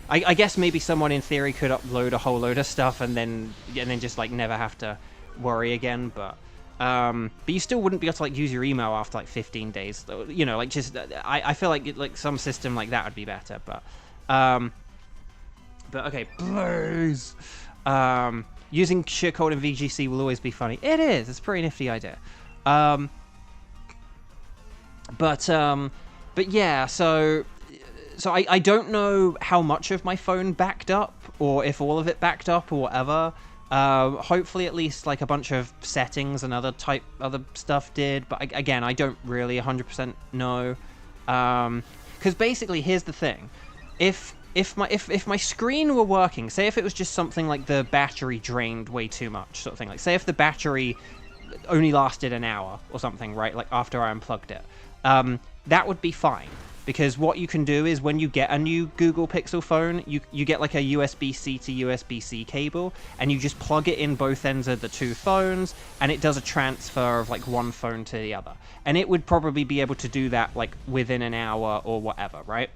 I guess maybe someone in theory could upload a whole load of stuff and then just like never have to worry again, but you still wouldn't be able to like use your email after like 15 days, like just I feel like some system like that would be better, but okay, please. Using shitcode in VGC will always be funny. It is. It's a pretty nifty idea. But yeah, so I don't know how much of my phone backed up, or if all of it backed up, or whatever. Hopefully at least like a bunch of settings and other stuff did, but again, I don't really 100% know. Because basically, here's the thing: if my screen were working, say if it was just something like the battery drained way too much, sort of thing. Like say if the battery only lasted an hour or something, right? Like after I unplugged it, that would be fine. Because what you can do is when you get a new Google Pixel phone, you get like a USB-C to USB-C cable, and you just plug it in both ends of the two phones, and it does a transfer of like one phone to the other. And it would probably be able to do that like within an hour or whatever, right?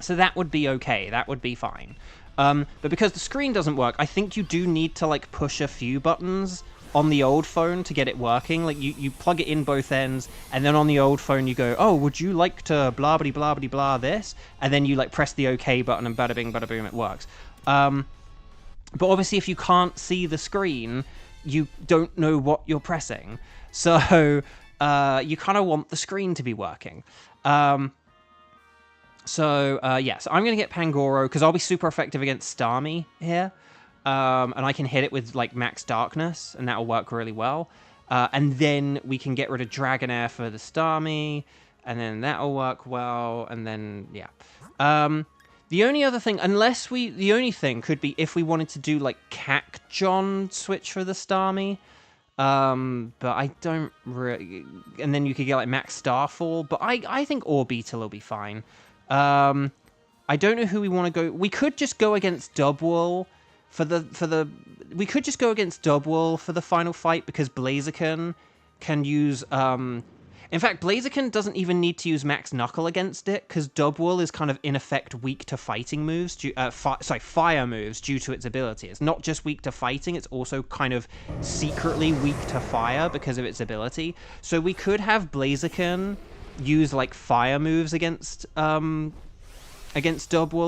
So that would be okay, that would be fine. But because the screen doesn't work, I think you do need to like push a few buttons on the old phone to get it working. Like you plug it in both ends, and then on the old phone you go, oh, would you like to blah blah blah blah blah this, and then you like press the OK button, and bada bing bada boom, it works. But obviously if you can't see the screen, you don't know what you're pressing, so you kind of want the screen to be working. Yeah, so I'm gonna get Pangoro because I'll be super effective against Starmie here. And I can hit it with like max darkness, and that'll work really well. And then we can get rid of Dragonair for the Starmie, and then that'll work well. And then yeah, the only other thing, the only thing could be if we wanted to do like Cacjon switch for the Starmie. But I don't really, and then you could get like max Starfall. But I think Orbeetle will be fine. I don't know who we want to go. We could just go against Dubwool. We could just go against Dubwool for the final fight, because Blaziken can use, in fact, Blaziken doesn't even need to use Max Knuckle against it, because Dubwool is kind of, in effect, weak to fighting moves, fire moves, due to its ability. It's not just weak to fighting, it's also kind of secretly weak to fire because of its ability. So we could have Blaziken use, like, fire moves against Dubwool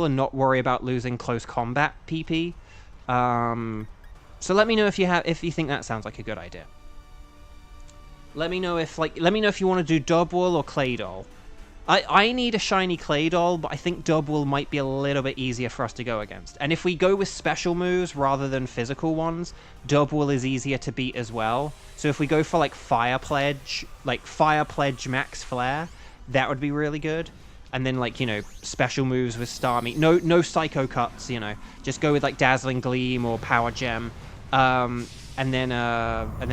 and not worry about losing close combat PP. So let me know if you think that sounds like a good idea. Let me know if you want to do Dubwool or Claydol. I need a shiny Claydol, but I think Dubwool might be a little bit easier for us to go against. And if we go with special moves rather than physical ones, Dubwool is easier to beat as well. So if we go for like Fire Pledge Max Flare, that would be really good. And then, like, you know, special moves with Starmie. No Psycho Cuts, you know. Just go with, like, Dazzling Gleam or Power Gem. And then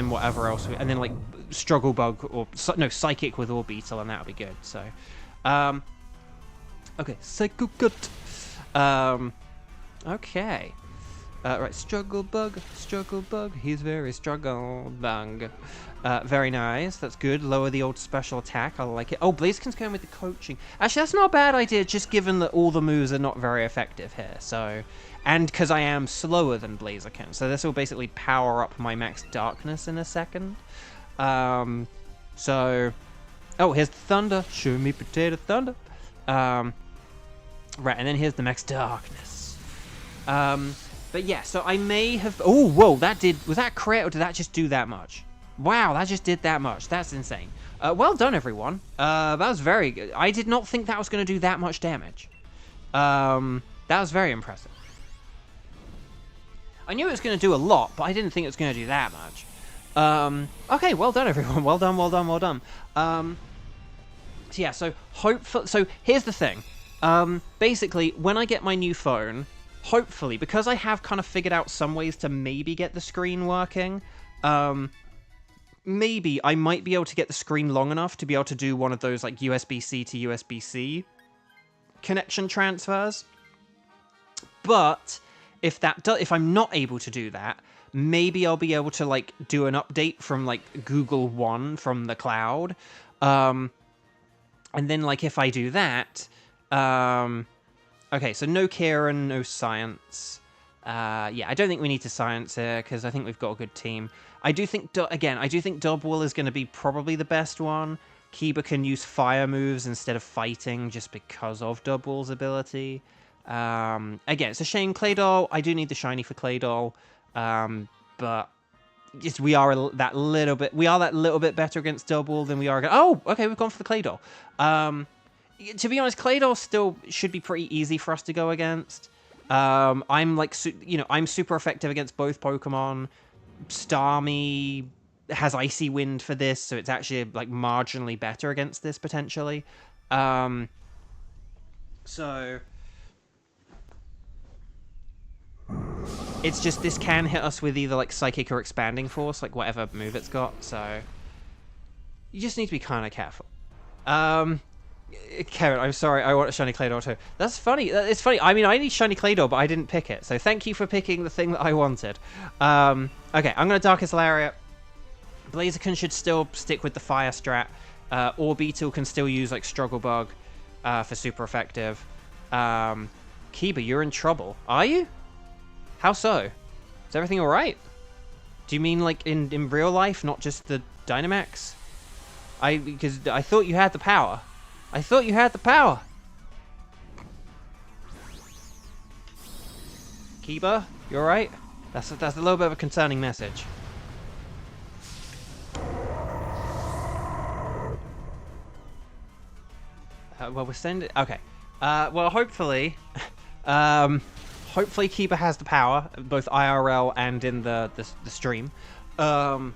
whatever else. And then, like, Struggle Bug or... No, Psychic with Orbeetle, and that would be good. So, okay, Psycho Cut. Okay. Right, Struggle Bug, he's very struggle bug. Very nice, that's good. Lower the old special attack, I like it. Oh, Blaziken's going with the coaching. Actually, that's not a bad idea, just given that all the moves are not very effective here, so... And because I am slower than Blaziken, so this will basically power up my max darkness in a second. So... Oh, here's the Thunder. Show me Potato Thunder. Right, and then here's the max darkness. But yeah, so I may have... Oh, whoa, was that crit, or did that just do that much? Wow, that just did that much. That's insane. Well done, everyone. That was very good. I did not think that was going to do that much damage. That was very impressive. I knew it was going to do a lot, but I didn't think it was going to do that much. Okay, well done, everyone. Well done. So yeah, so here's the thing. Basically, when I get my new phone, hopefully, because I have kind of figured out some ways to maybe get the screen working, maybe I might be able to get the screen long enough to be able to do one of those like USB-C to USB-C connection transfers. But if I'm not able to do that, maybe I'll be able to like do an update from like Google One from the cloud. And then like if I do that, okay, so no Kieran, no Science. Yeah, I don't think we need to Science here, because I think we've got a good team. I do think Dubwool is going to be probably the best one. Kiba can use fire moves instead of fighting just because of Dubwool's ability. Again, it's a shame Claydol. I do need the shiny for Claydol. But just we are that little bit better against Dubwool than we are against... Oh, okay, we've gone for the Claydol. To be honest, Claydol still should be pretty easy for us to go against. I'm like, I'm super effective against both Pokemon. Starmie has Icy Wind for this, so it's actually like marginally better against this potentially. So it's just this can hit us with either like Psychic or Expanding Force, like whatever move it's got. So you just need to be kind of careful. Karen, I'm sorry, I want a shiny Claydol too. That's funny. It's funny. I mean, I need shiny Claydol, but I didn't pick it. So thank you for picking the thing that I wanted. Okay, I'm going to Darkest Lariat. Blaziken should still stick with the Fire strat. Orbeetle can still use like Struggle Bug for super effective. Kiba, you're in trouble. Are you? How so? Is everything alright? Do you mean like in real life, not just the Dynamax? Because I thought you had the power. I thought you had the power. Kiba, you alright? That's a little bit of a concerning message. Well, we're sending... Okay. Well, hopefully... hopefully Kiba has the power, both IRL and in the stream. Okay,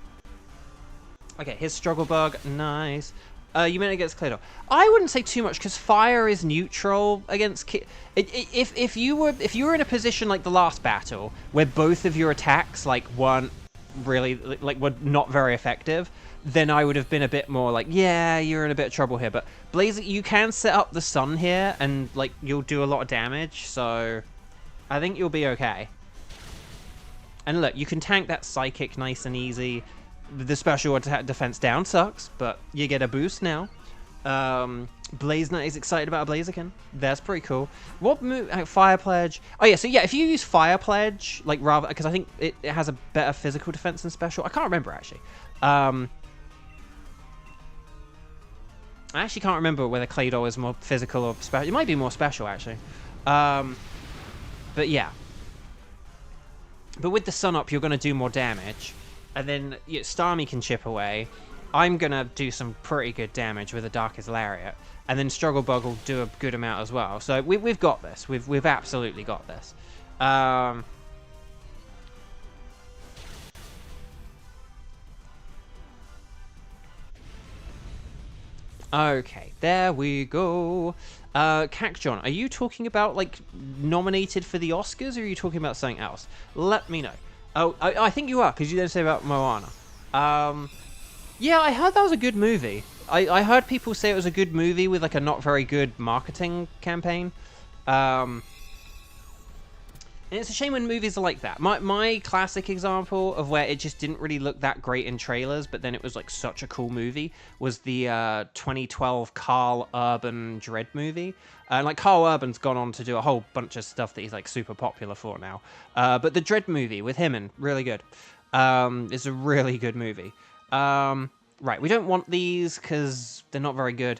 here's Struggle Bug. Nice. You meant against Claydol. I wouldn't say too much, because fire is neutral against... If you were in a position like the last battle, where both of your attacks, like, weren't really... like, were not very effective, then I would have been a bit more like, yeah, you're in a bit of trouble here. But Blaze, you can set up the sun here, and, like, you'll do a lot of damage, so... I think you'll be okay. And look, you can tank that Psychic nice and easy. The special attack defense down sucks, but you get a boost now. Blaze Knight is excited about a Blaziken. That's pretty cool. What move? Fire Pledge. Oh yeah, so yeah, if you use Fire Pledge, like rather, because I think it has a better physical defense than special. I can't remember actually. I actually can't remember whether Claydol is more physical or special. It might be more special actually. But yeah. But with the Sun Up, you're going to do more damage. And then Starmie can chip away. I'm going to do some pretty good damage with the Darkest Lariat. And then Struggle Bug will do a good amount as well. So we've got this. We've absolutely got this. Okay, there we go. Cacjon, are you talking about, like, nominated for the Oscars, or are you talking about something else? Let me know. Oh, I think you are, because you didn't say about Moana. Yeah, I heard that was a good movie. I heard people say it was a good movie with, like, a not very good marketing campaign. And it's a shame when movies are like that. My classic example of where it just didn't really look that great in trailers, but then it was like such a cool movie, was the 2012 Carl Urban Dread movie. Like Carl Urban's gone on to do a whole bunch of stuff that he's like super popular for now. But the Dread movie with him in, really good. It's a really good movie. Right, we don't want these because they're not very good.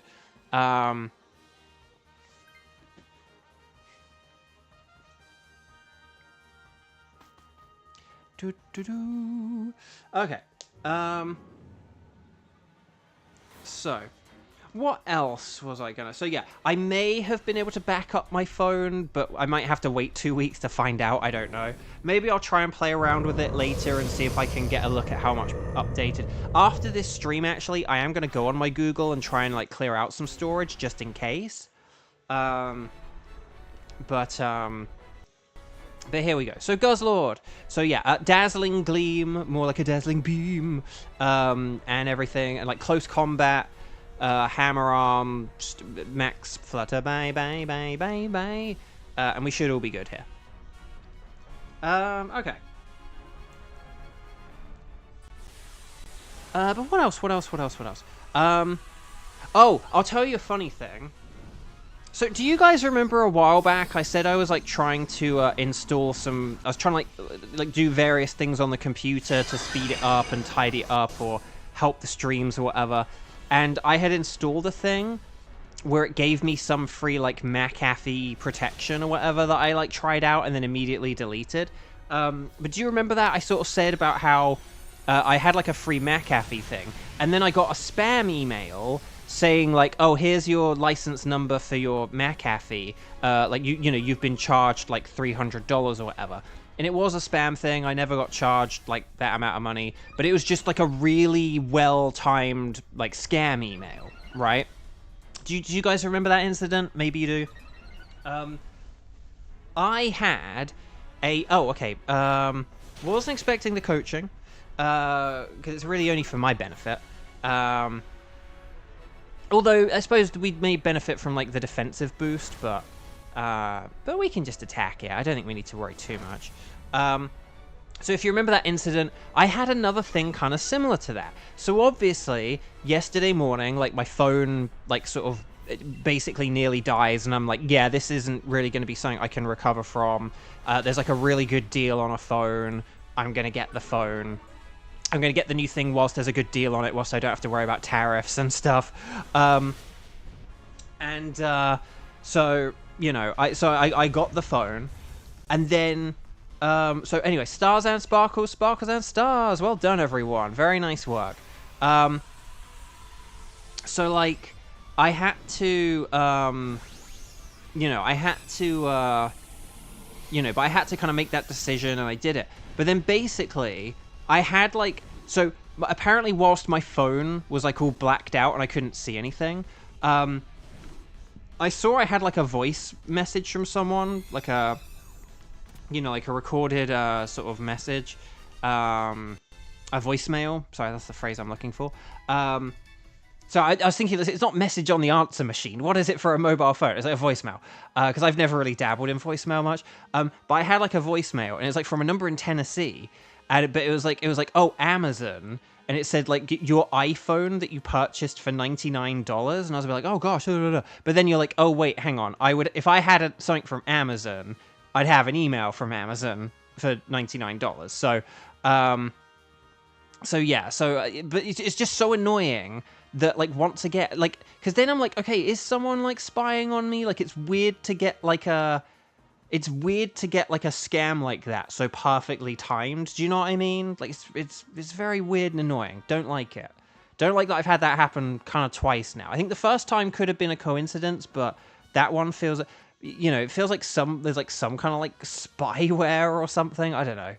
Okay. So, what else was I gonna... So yeah, I may have been able to back up my phone, but I might have to wait 2 weeks to find out. I don't know. Maybe I'll try and play around with it later and see if I can get a look at how much updated. After this stream, actually, I am gonna go on my Google and try and like clear out some storage just in case. But here we go. So Guzzlord. So yeah, Dazzling Gleam, more like a Dazzling Beam, and everything, and like Close Combat, Hammer Arm, Max Flutter, bye, and we should all be good here. Okay. But what else? Oh, I'll tell you a funny thing. So, do you guys remember a while back I said I was, like, trying to install some... I was trying to, like, do various things on the computer to speed it up and tidy it up or help the streams or whatever. And I had installed a thing where it gave me some free, like, McAfee protection or whatever that I, like, tried out and then immediately deleted. But do you remember that? I sort of said about how I had, like, a free McAfee thing. And then I got a spam email saying like, oh, here's your license number for your McAfee. Like you know, you've been charged like $300 or whatever. And it was a spam thing. I never got charged like that amount of money, but it was just like a really well-timed like scam email, right? Do you guys remember that incident? Maybe you do. I had a wasn't expecting the coaching because it's really only for my benefit. Although I suppose we may benefit from like the defensive boost, but we can just attack it. I don't think we need to worry too much. So if you remember that incident, I had another thing kind of similar to that. So obviously, yesterday morning, like my phone, like sort of basically nearly dies, and I'm like, yeah, this isn't really going to be something I can recover from. There's like a really good deal on a phone. I'm going to get the phone. I'm going to get the new thing whilst there's a good deal on it, whilst I don't have to worry about tariffs and stuff. So, you know, I got the phone, and then, so anyway, stars and sparkles, sparkles and stars. Well done, everyone. Very nice work. So, like, I had to, you know, but I had to kind of make that decision, and I did it. But then basically, I had like, so apparently whilst my phone was like all blacked out and I couldn't see anything, I saw I had like a voice message from someone, like a, you know, like a recorded sort of message, a voicemail. Sorry, that's the phrase I'm looking for. So I was thinking, it's not message on the answer machine. What is it for a mobile phone? It's like a voicemail. Because I've never really dabbled in voicemail much. But I had like a voicemail, and it's like from a number in Tennessee. But it was like, oh, Amazon. And it said like your iPhone that you purchased for $99. And I was like, oh gosh. But then you're like, oh wait, hang on. If I had something from Amazon, I'd have an email from Amazon for $99. So yeah. But it's just so annoying that like once again, like, because then I'm like, okay, is someone like spying on me? Like, it's weird to get like a scam like that so perfectly timed. Do you know what I mean? Like, it's very weird and annoying. Don't like it. Don't like that I've had that happen kind of twice now. I think the first time could have been a coincidence, but that one feels, you know, it feels like there's like some kind of like spyware or something. I don't know.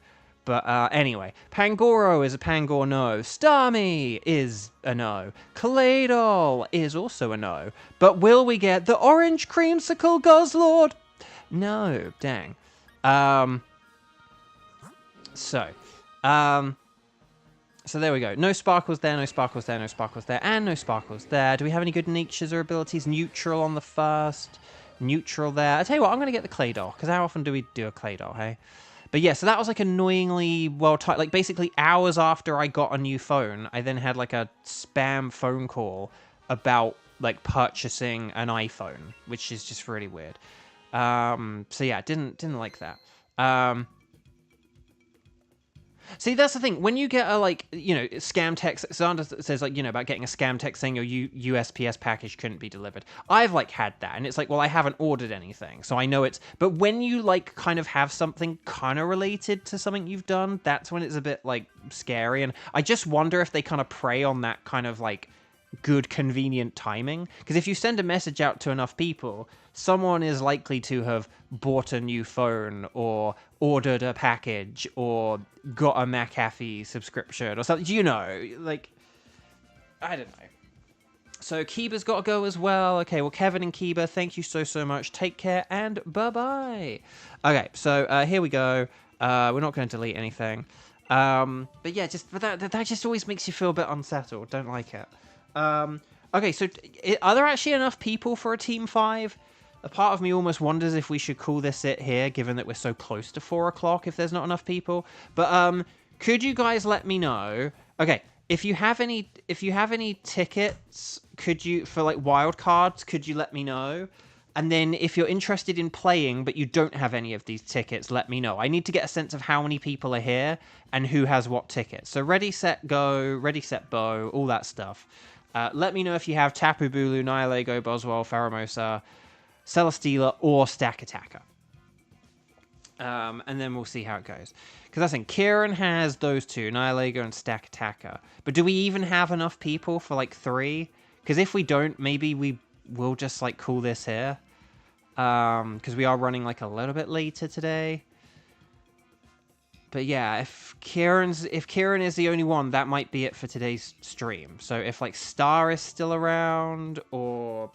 But anyway, Pangoro is a Pangor no. Starmie is a no. Claydol is also a no. But will we get the orange creamsicle Guzzlord? No, dang. So there we go. No sparkles there, no sparkles there, no sparkles there, and no sparkles there. Do we have any good natures or abilities? Neutral on the first. Neutral there. I tell you what, I'm going to get the Claydol, because how often do we do a Claydol, hey? But yeah, so that was like annoyingly well-timed. Like basically hours after I got a new phone, I then had like a spam phone call about like purchasing an iPhone, which is just really weird. So yeah, didn't like that. See, that's the thing. When you get a, like, you know, scam text, Xander says, like, you know, about getting a scam text saying your USPS package couldn't be delivered. I've, like, had that, and it's like, well, I haven't ordered anything, so I know it's... But when you, like, kind of have something kind of related to something you've done, that's when it's a bit, like, scary, and I just wonder if they kind of prey on that kind of, like, good, convenient timing. Because if you send a message out to enough people, someone is likely to have bought a new phone, or ordered a package, or got a McAfee subscription, or something. You know, like, I don't know. So Kiba's got to go as well. Okay, well, Kevin and Kiba, thank you so much. Take care, and bye-bye. Okay, so here we go. We're not going to delete anything. But yeah, that just always makes you feel a bit unsettled. Don't like it. Okay, so are there actually enough people for a Team 5? A part of me almost wonders if we should call this it here, given that we're so close to 4 o'clock, if there's not enough people. But could you guys let me know? Okay, if you have any tickets, could you, for like wild cards, could you let me know? And then if you're interested in playing, but you don't have any of these tickets, let me know. I need to get a sense of how many people are here and who has what tickets. So ready, set, go, ready, set, bow, all that stuff. Let me know if you have Tapu Bulu, Nihilego, Boswell, Pheromosa, Celesteela, or Stack Attacker. And then we'll see how it goes. Because I think Kieran has those two, Nihilego and Stack Attacker. But do we even have enough people for like 3? Because if we don't, maybe we will just like call this here. Because we are running like a little bit later today. But yeah, if Kieran is the only one, that might be it for today's stream. So if like Star is still around, or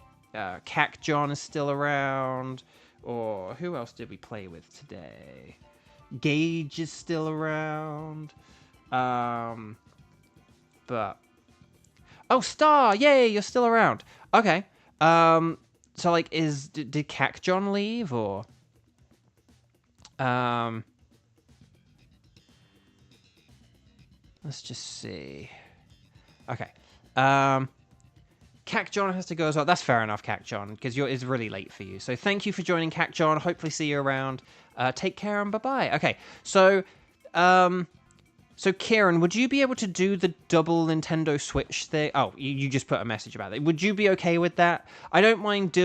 Cac John is still around, or who else did we play with today? Gage is still around. But oh, Star, yay, you're still around. Okay. So like, did Cac John leave, or let's just see. Okay. Cac John has to go as well. That's fair enough, Cac John, because it's really late for you. So thank you for joining, Cac John. Hopefully see you around. Take care and bye-bye. Okay, so Kieran, would you be able to do the double Nintendo Switch thing? Oh, you just put a message about it. Would you be okay with that? I don't mind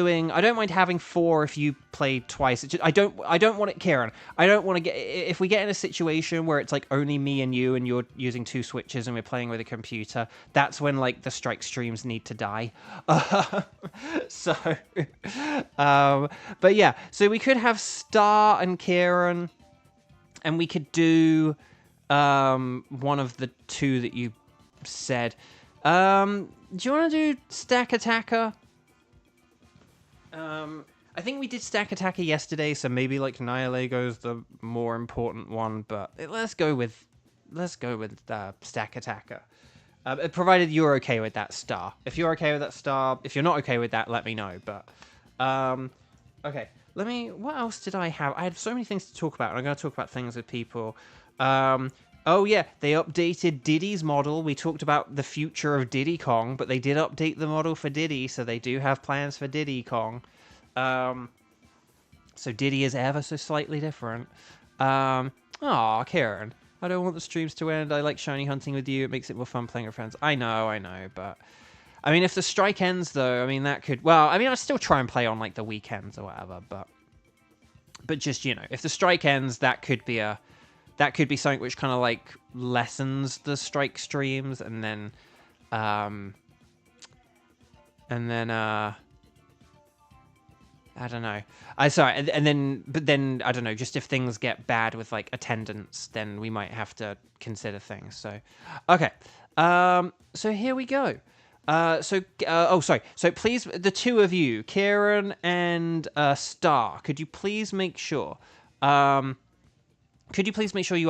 having 4 if you play twice. I don't want it, Kieran. I don't want to if we get in a situation where it's like only me and you and you're using 2 Switches and we're playing with a computer, that's when like the strike streams need to die. But yeah, so we could have Star and Kieran, and we could do one of the 2 that you said. Do you want to do Stack Attacker? I think we did Stack Attacker yesterday, so maybe like Nihilago's the more important one, but let's go with Stack Attacker. Provided you're okay with that, Star. If you're okay with that, Star. If you're not okay with that, let me know. But okay. What else did I have? I had so many things to talk about, and I'm going to talk about things with people. Oh yeah, they updated Diddy's model. We talked about the future of Diddy Kong, but they did update the model for Diddy, so they do have plans for Diddy Kong. So Diddy is ever so slightly different. Aw, Kieran, I don't want the streams to end. I like shiny hunting with you. It makes it more fun playing with friends. I know, but I mean, if the strike ends, though, I mean, that could... Well, I mean, I'll still try and play on, like, the weekends or whatever, but just, you know, if the strike ends, that could be something which kind of, like, lessens the strike streams, and then, I don't know. But then, I don't know, just if things get bad with, like, attendance, then we might have to consider things, so... Okay, so here we go. So please, the 2 of you, Kieran and Star, could you please make sure you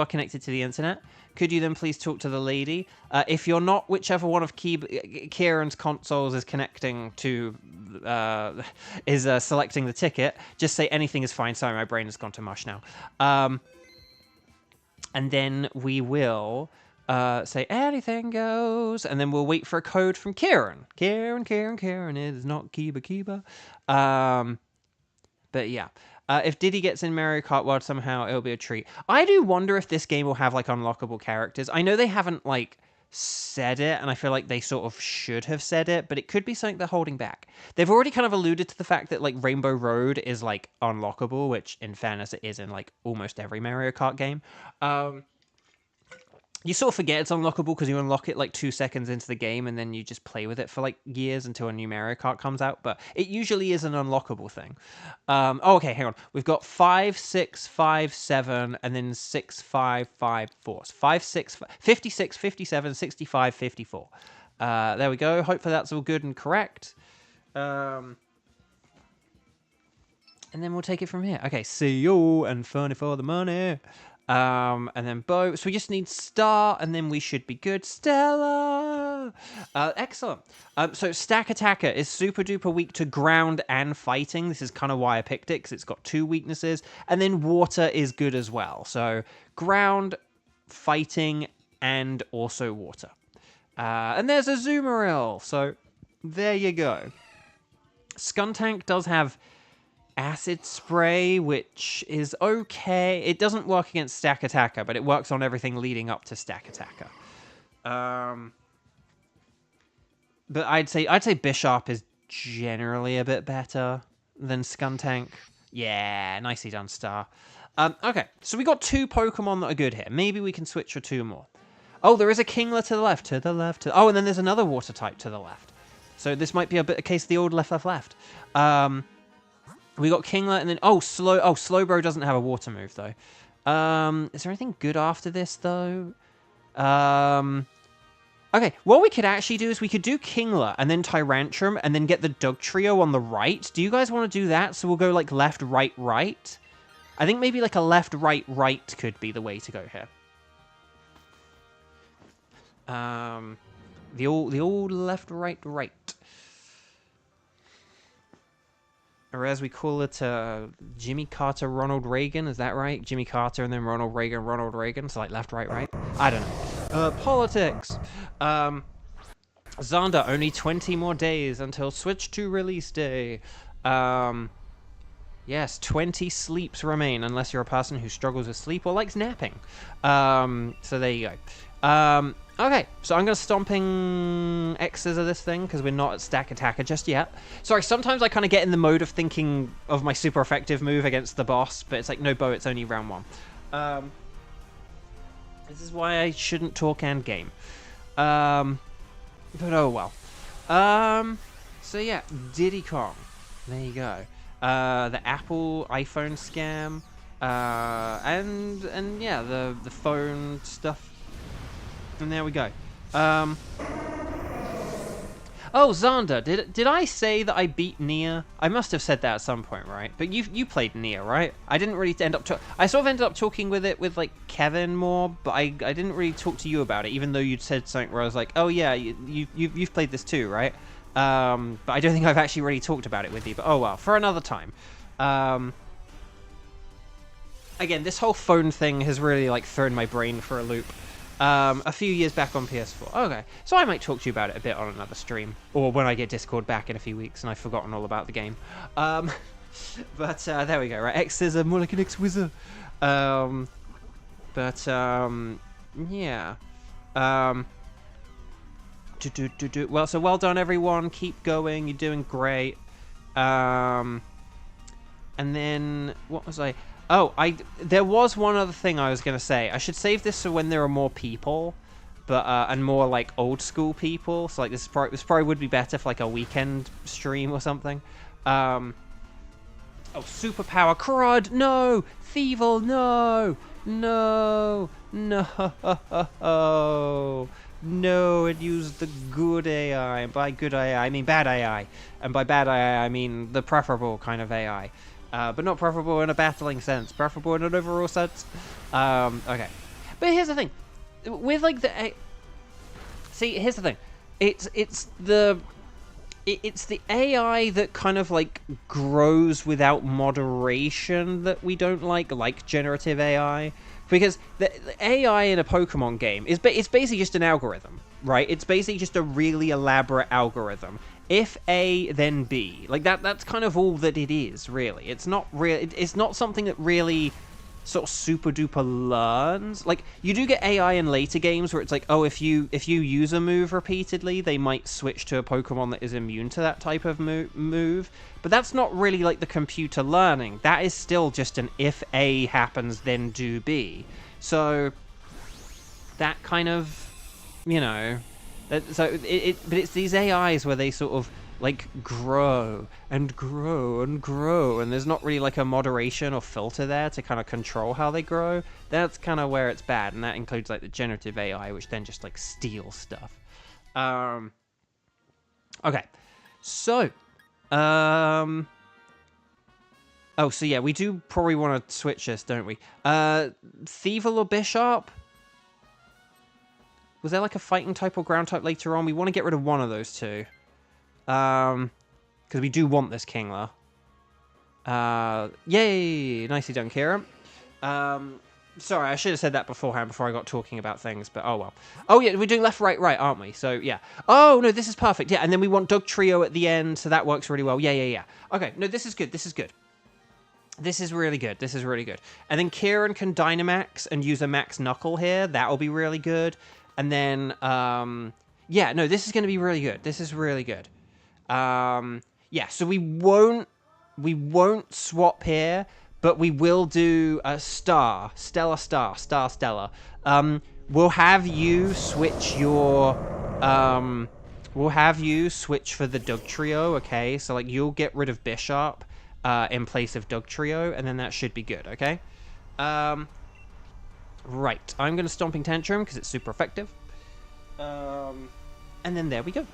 are connected to the internet? Could you then please talk to the lady? If you're not, whichever one of Kieran's consoles is connecting to, selecting the ticket, just say anything is fine. Sorry, my brain has gone to mush now. And then we will... say anything goes, and then we'll wait for a code from Kieran. Kieran is not Kiba. But yeah, if Diddy gets in Mario Kart World somehow, it'll be a treat. I do wonder if this game will have like unlockable characters. I know they haven't like said it, and I feel like they sort of should have said it, but it could be something they're holding back. They've already kind of alluded to the fact that like Rainbow Road is like unlockable, which in fairness it is in like almost every Mario Kart game. You sort of forget it's unlockable because you unlock it like 2 seconds into the game, and then you just play with it for like years until a new Mario Kart comes out. But it usually is an unlockable thing. Okay, hang on. We've got 5, 6, 5, 7, and then 6, 5, 5, 4. So 5, 6, 56, 57, 65, 54. There we go. Hopefully that's all good and correct. And then we'll take it from here. Okay, see you and funny for the money. And then Bo. So we just need Star, and then we should be good. Stella! Excellent. So Stack Attacker is super duper weak to ground and fighting. This is kind of why I picked it, because it's got 2 weaknesses. And then Water is good as well. So ground, fighting, and also Water. And there's a Zoomeril. So there you go. Skuntank does have Acid Spray, which is okay. It doesn't work against Stack Attacker, but it works on everything leading up to Stack Attacker. But I'd say Bishop is generally a bit better than Skuntank. Yeah, nicely done, Star. Okay, so we got 2 Pokemon that are good here. Maybe we can switch for 2 more. Oh, there is a Kingler to the left. Oh, and then there's another Water type to the left. So this might be a bit a case of the old left. We got Kingler, and then Slowbro doesn't have a water move though. Is there anything good after this though? Okay, what we could actually do is we could do Kingler and then Tyrantrum and then get the Dug Trio on the right. Do you guys want to do that? So we'll go like left, right, right. I think maybe like a left, right, right could be the way to go here. The old left, right, right. Or as we call it, Jimmy Carter, Ronald Reagan. Is that right? Jimmy Carter and then Ronald Reagan. So like left, right, right. I don't know. Politics. Xander, only 20 more days until Switch 2 release day. Yes, 20 sleeps remain unless you're a person who struggles with sleep or likes napping. So there you go. Okay, so I'm going to stomping X's of this thing because we're not at stack attacker just yet. Sorry, sometimes I kind of get in the mode of thinking of my super effective move against the boss, but it's like, no, Bo, it's only round 1. This is why I shouldn't talk and game. But oh well. So yeah, Diddy Kong. There you go. The Apple iPhone scam. And yeah, the phone stuff. And there we go. Oh, Xander, did I say that I beat Nier? I must have said that at some point, right? But you played Nier, right? I didn't really end up... I sort of ended up talking with it with, like, Kevin more, but I didn't really talk to you about it, even though you'd said something where I was like, oh, yeah, you've played this too, right? But I don't think I've actually really talked about it with you, but oh, well, for another time. Again, this whole phone thing has really, like, thrown my brain for a loop. A few years back on PS4. Okay, so I might talk to you about it a bit on another stream, or when I get Discord back in a few weeks and I've forgotten all about the game. But there we go. Right, X is more like an X-Wizard. Yeah. Well, so well done, everyone. Keep going. You're doing great. And then what was I? Oh, there was one other thing I was going to say. I should save this for when there are more people, but and more like old school people. So like this probably would be better for like a weekend stream or something. Oh, superpower crud! No, Thievel! No, no, no, no! It used the good AI, and by good AI I mean bad AI, and by bad AI I mean the preferable kind of AI. But not preferable in a battling sense. Preferable in an overall sense. Okay. But here's the thing. With, like, see, here's the thing. It's the AI that kind of, like, grows without moderation that we don't like generative AI. Because the AI in a Pokemon game it's basically just an algorithm, right? It's basically just a really elaborate algorithm. If A, then B. Like, that's kind of all that it is, really. It's not really... It's not something that really sort of super-duper learns. Like, you do get AI in later games where it's like, oh, if you use a move repeatedly, they might switch to a Pokemon that is immune to that type of move. But that's not really, like, the computer learning. That is still just an if A happens, then do B. So, that kind of, you know... So but it's these AIs where they sort of like grow and grow and grow, and there's not really like a moderation or filter there to kind of control how they grow. That's kind of where it's bad, and that includes like the generative AI, which then just like steals stuff. Okay, so oh, so yeah, we do probably want to switch this, don't we? Thievel or Bishop? Was there like a fighting type or ground type later on? We want to get rid of one of those two. Because we do want this Kingler. Yay! Nicely done, Kira. Sorry, I should have said that beforehand before I got talking about things, but oh well. Oh yeah, we're doing left, right, right, aren't we? So yeah. Oh no, this is perfect. Yeah, and then we want Dug Trio at the end, so that works really well. Yeah. Okay, no, this is good. This is good. This is really good. This is really good. And then Kieran can Dynamax and use a Max Knuckle here. That'll be really good. And then, yeah, no, this is going to be really good. This is really good. Yeah, so we won't swap here, but we will do a Stella. We'll have you switch your, we'll have you switch for the Doug Trio, okay? So, like, you'll get rid of Bishop in place of Doug Trio, and then that should be good, okay? Right. I'm going to Stomping Tantrum because it's super effective. And then there we go.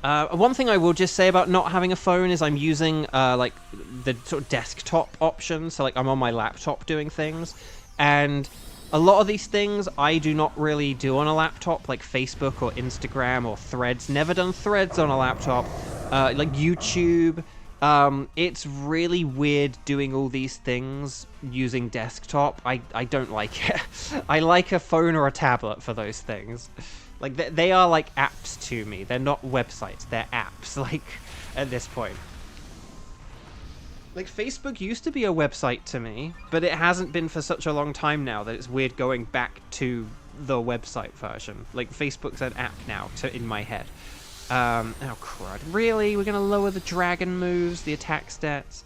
One thing I will just say about not having a phone is I'm using, like, the sort of desktop option. So, like, I'm on my laptop doing things. And a lot of these things I do not really do on a laptop, like Facebook or Instagram or Threads. Never done Threads on a laptop. Like YouTube. It's really weird doing all these things using desktop. I don't like it. I like a phone or a tablet for those things. Like, they are like apps to me. They're not websites. They're apps, like, at this point. Like, Facebook used to be a website to me, but it hasn't been for such a long time now that it's weird going back to the website version. Like, Facebook's an app now, in my head. Oh, crud. Really? We're gonna lower the dragon moves, the attack stats?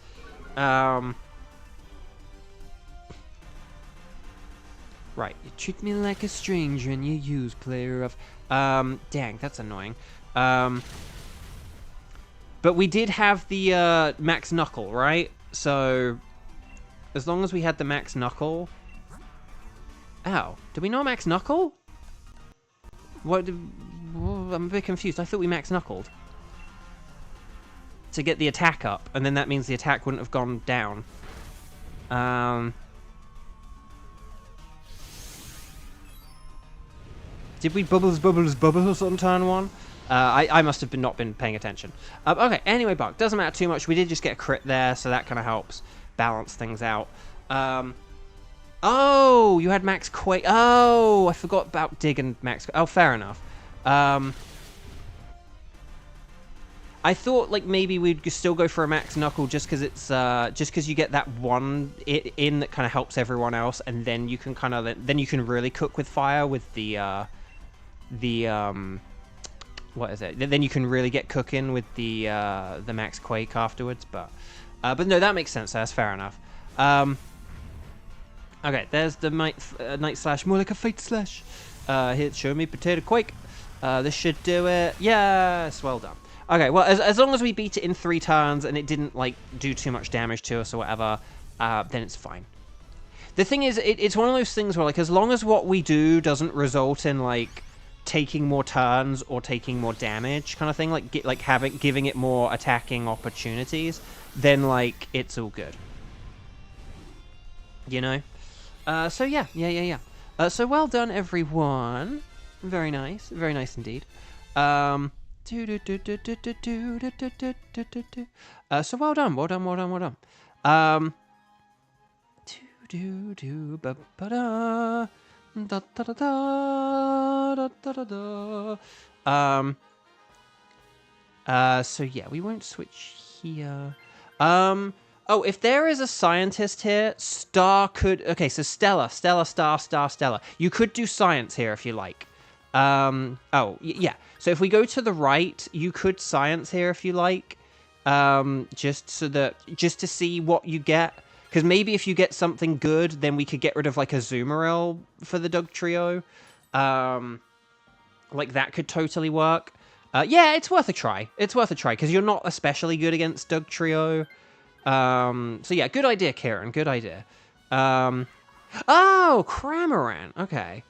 Right, you treat me like a stranger and you use player of... dang, that's annoying. But we did have the, Max Knuckle, right? So, as long as we had the Max Knuckle... Ow, did we not Max Knuckle? What... I'm a bit confused. I thought we Max Knuckled. To get the attack up, and then that means the attack wouldn't have gone down. Did we bubbles on turn 1? I must have not been paying attention. Okay, anyway, Buck, doesn't matter too much. We did just get a crit there, so that kind of helps balance things out. Oh, you had Max Quake. Oh, I forgot about Dig and Max. Oh, fair enough. I thought, like, maybe we'd still go for a Max Knuckle just because it's just because you get that one in that kind of helps everyone else, and then you can then you can really cook with fire with the what is it? Then you can really get cooking with the Max Quake afterwards. But no, that makes sense. That's fair enough. Okay, there's the Night Slash, more like a Fate Slash. Here, show me Potato Quake. This should do it. Yes, well done. Okay, well, as long as we beat it in 3 turns and it didn't, like, do too much damage to us or whatever, then it's fine. The thing is, it's one of those things where, like, as long as what we do doesn't result in, like, taking more turns or taking more damage kind of thing, like, giving it more attacking opportunities, then, like, it's all good. You know? So, yeah. So, well done, everyone. Very nice indeed. So well done. So yeah, we won't switch here. Oh, if there is a scientist here, Star could... Okay, so Stella. You could do science here if you like. Yeah. So if we go to the right, you could science here if you like. Just to see what you get. Because maybe if you get something good, then we could get rid of, like, a Azumarill for the Doug Trio. Like, that could totally work. Yeah, it's worth a try. Because you're not especially good against Doug Trio. So yeah, good idea, Kieran. Good idea. Oh, Cramorant. Okay.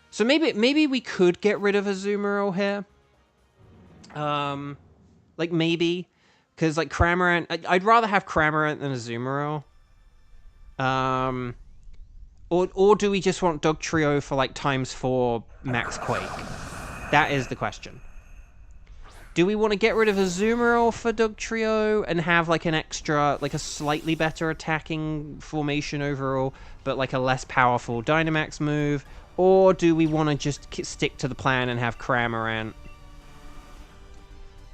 So maybe we could get rid of a Azumarill here. Like, maybe. Because, like, Cramorant... I'd rather have Cramorant than a Azumarill. Or do we just want Doug Trio for, like, ×4 Max Quake? That is the question. Do we want to get rid of a Azumarill for Doug Trio and have, like, an extra, like, a slightly better attacking formation overall, but, like, a less powerful Dynamax move? Or do we want to just stick to the plan and have Cramorant?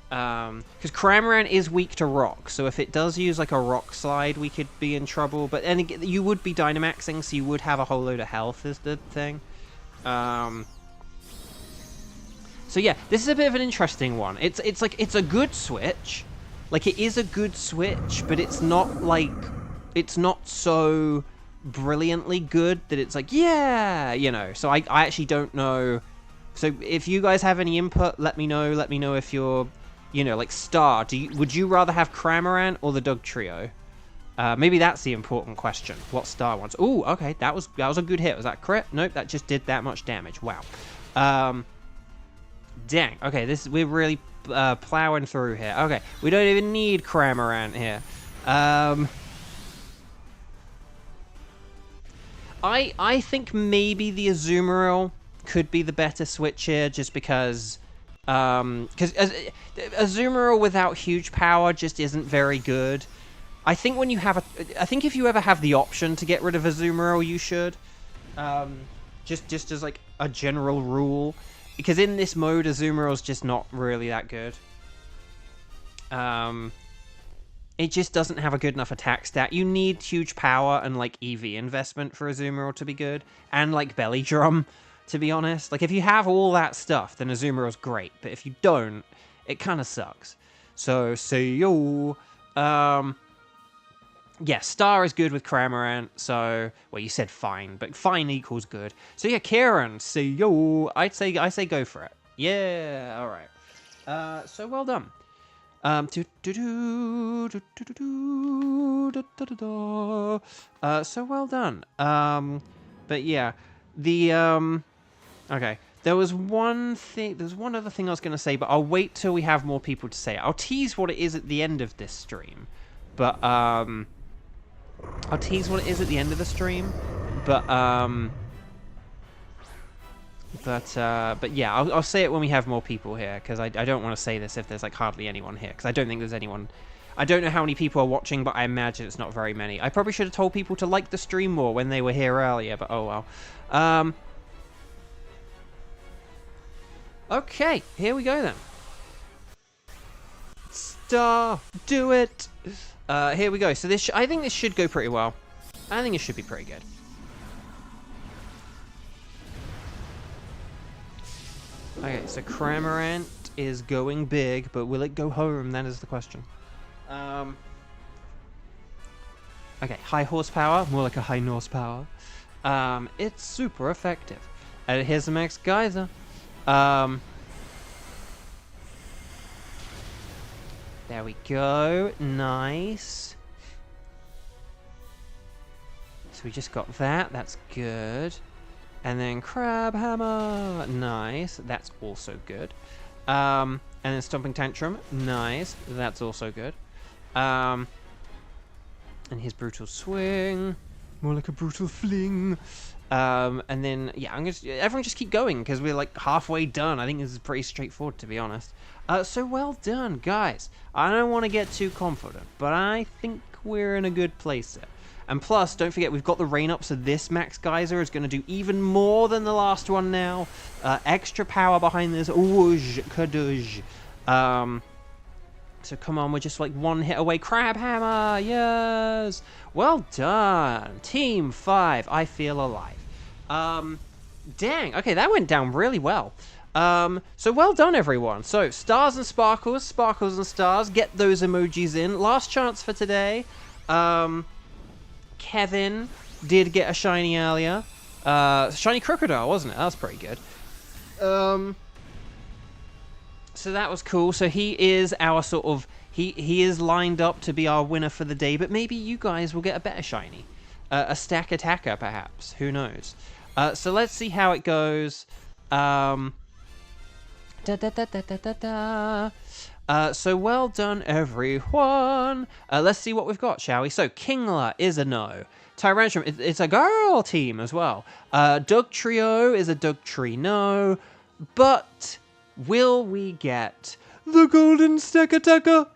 Because Cramorant is weak to rock, so if it does use, like, a rock slide, we could be in trouble. But then again, you would be Dynamaxing, so you would have a whole load of health is the thing. So yeah, this is a bit of an interesting one. It's like, it's a good switch. Like, it is a good switch, but it's not, like, it's not so brilliantly good that it's like, yeah, you know. So I actually don't know. So if you guys have any input, let me know. Let me know if you're, you know, like Star. Would you rather have Cramorant or the Doug Trio? Maybe that's the important question. What Star wants? Oh, okay, that was a good hit. Was that crit? Nope, that just did that much damage. Wow. Dang. Okay, we're really plowing through here. Okay, we don't even need Cramorant here. I think maybe the Azumarill could be the better switch here, just because Azumarill without huge power just isn't very good. I think when you have I think if you ever have the option to get rid of Azumarill, you should. Just as like a general rule, because in this mode, Azumarill's just not really that good. It just doesn't have a good enough attack stat. You need huge power and like EV investment for Azumarill to be good, and like Belly Drum, to be honest. Like if you have all that stuff, then Azumarill's great, but if you don't, it kind of sucks. So see yo. Yeah, Star is good with Cramorant, so... Well, you said fine, but fine equals good. So yeah, Kieran, see yo. I say go for it. Yeah, alright. So well done. So well done. But yeah, okay. There was one other thing I was going to say, but I'll wait till we have more people to say it. I'll tease what it is at the end of this stream, but, I'll tease what it is at the end of the stream, but yeah, I'll say it when we have more people here, because I don't want to say this if there's like hardly anyone here, because I don't think there's anyone. I don't know how many people are watching, but I imagine it's not very many. I probably should have told people to like the stream more when they were here earlier, but oh well. Okay, here we go then. Star, do it! Here we go. So this, I think this should go pretty well. I think it should be pretty good. Okay, so Cramorant is going big, but will it go home? That is the question. Okay, high horsepower, more like a high horsepower. It's super effective. And here's the Max Geyser. There we go. Nice. So we just got that. That's good. And then Crab Hammer. Nice. That's also good. And then Stomping Tantrum. Nice. That's also good. And his Brutal Swing. More like a Brutal Fling. And then, yeah, everyone just keep going, because we're like halfway done. I think this is pretty straightforward, to be honest. So well done, guys. I don't want to get too confident, but I think we're in a good place there. And plus, don't forget, we've got the rain up, so this Max Geyser is going to do even more than the last one now. Extra power behind this. Oosh, kadush. So come on, we're just like one hit away. Crab Hammer, yes! Well done. Team 5, I feel alive. Dang, okay, that went down really well. So well done, everyone. So, stars and sparkles, sparkles and stars, get those emojis in. Last chance for today. Kevin did get a shiny earlier. Shiny Crocodile, wasn't it? That was pretty good. So that was cool. So he is our sort of... He is lined up to be our winner for the day, but maybe you guys will get a better shiny. A stack attacker, perhaps. Who knows? So let's see how it goes. So well done, everyone. Let's see what we've got, shall we? So Kingler is a no. Tyrantrum, it's a girl team as well. Doug Trio is a Doug Tree no. But will we get the golden stack attacker?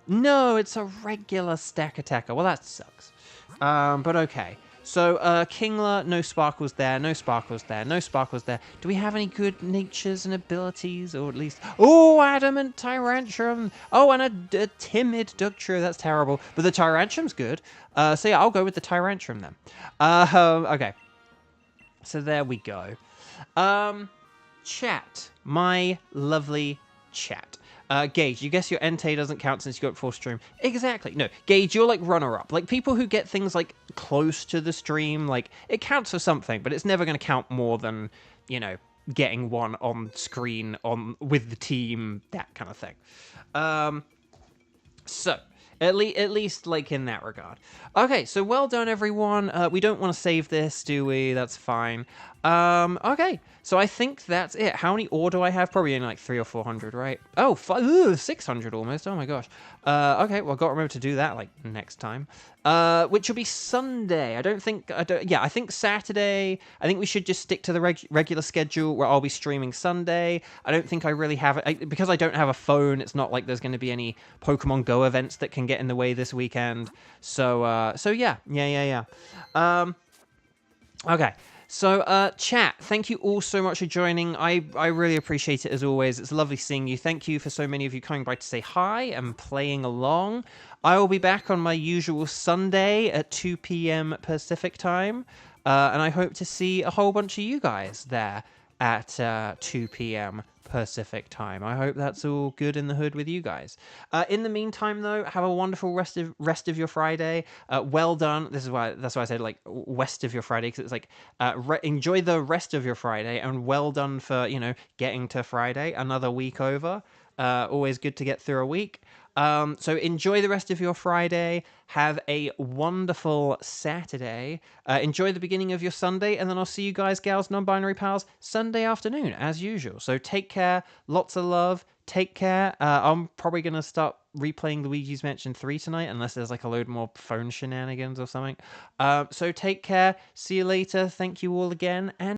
No, it's a regular stack attacker. Well, that sucks. But okay. So, Kingler, no sparkles there, no sparkles there, no sparkles there. Do we have any good natures and abilities, or at least... Oh, Adamant Tyrantrum! Oh, and a timid Dugtrio, that's terrible. But the Tyrantrum's good. So yeah, I'll go with the Tyrantrum then. Okay. So there we go. Chat. My lovely chat. Gage, you guess your Entei doesn't count since you got full stream. Exactly. No, Gage, you're like runner-up. Like, people who get things, like, close to the stream, like, it counts for something, but it's never going to count more than, you know, getting one on screen with the team, that kind of thing. So, at least, like, in that regard. Okay, so well done, everyone. We don't want to save this, do we? That's fine. Okay, so I think that's it. How many ore do I have? Probably only like 300 or 400, right? Oh, 600 almost. Oh my gosh. Okay, well, I've got to remember to do that, like, next time. Which will be Sunday. I think Saturday. I think we should just stick to the regular schedule where I'll be streaming Sunday. I don't think I really have it. Because I don't have a phone, it's not like there's going to be any Pokemon Go events that can get in the way this weekend. So yeah. Okay. So, chat, thank you all so much for joining. I really appreciate it, as always. It's lovely seeing you. Thank you for so many of you coming by to say hi and playing along. I will be back on my usual Sunday at 2 p.m. Pacific time, and I hope to see a whole bunch of you guys there at 2 p.m. Pacific time. I hope that's all good in the hood with you guys. In the meantime, though, have a wonderful rest of your Friday. Well done. That's why I said like west of your Friday, because it's like enjoy the rest of your Friday, and well done for getting to Friday, another week over. Always good to get through a week. So enjoy the rest of your Friday. Have a wonderful Saturday. Enjoy the beginning of your Sunday, and then I'll see you guys, gals, non-binary pals, Sunday afternoon, as usual. So take care. Lots of love. Take care. I'm probably going to start replaying Luigi's Mansion 3 tonight, unless there's like a load more phone shenanigans or something. So take care. See you later. Thank you all again, and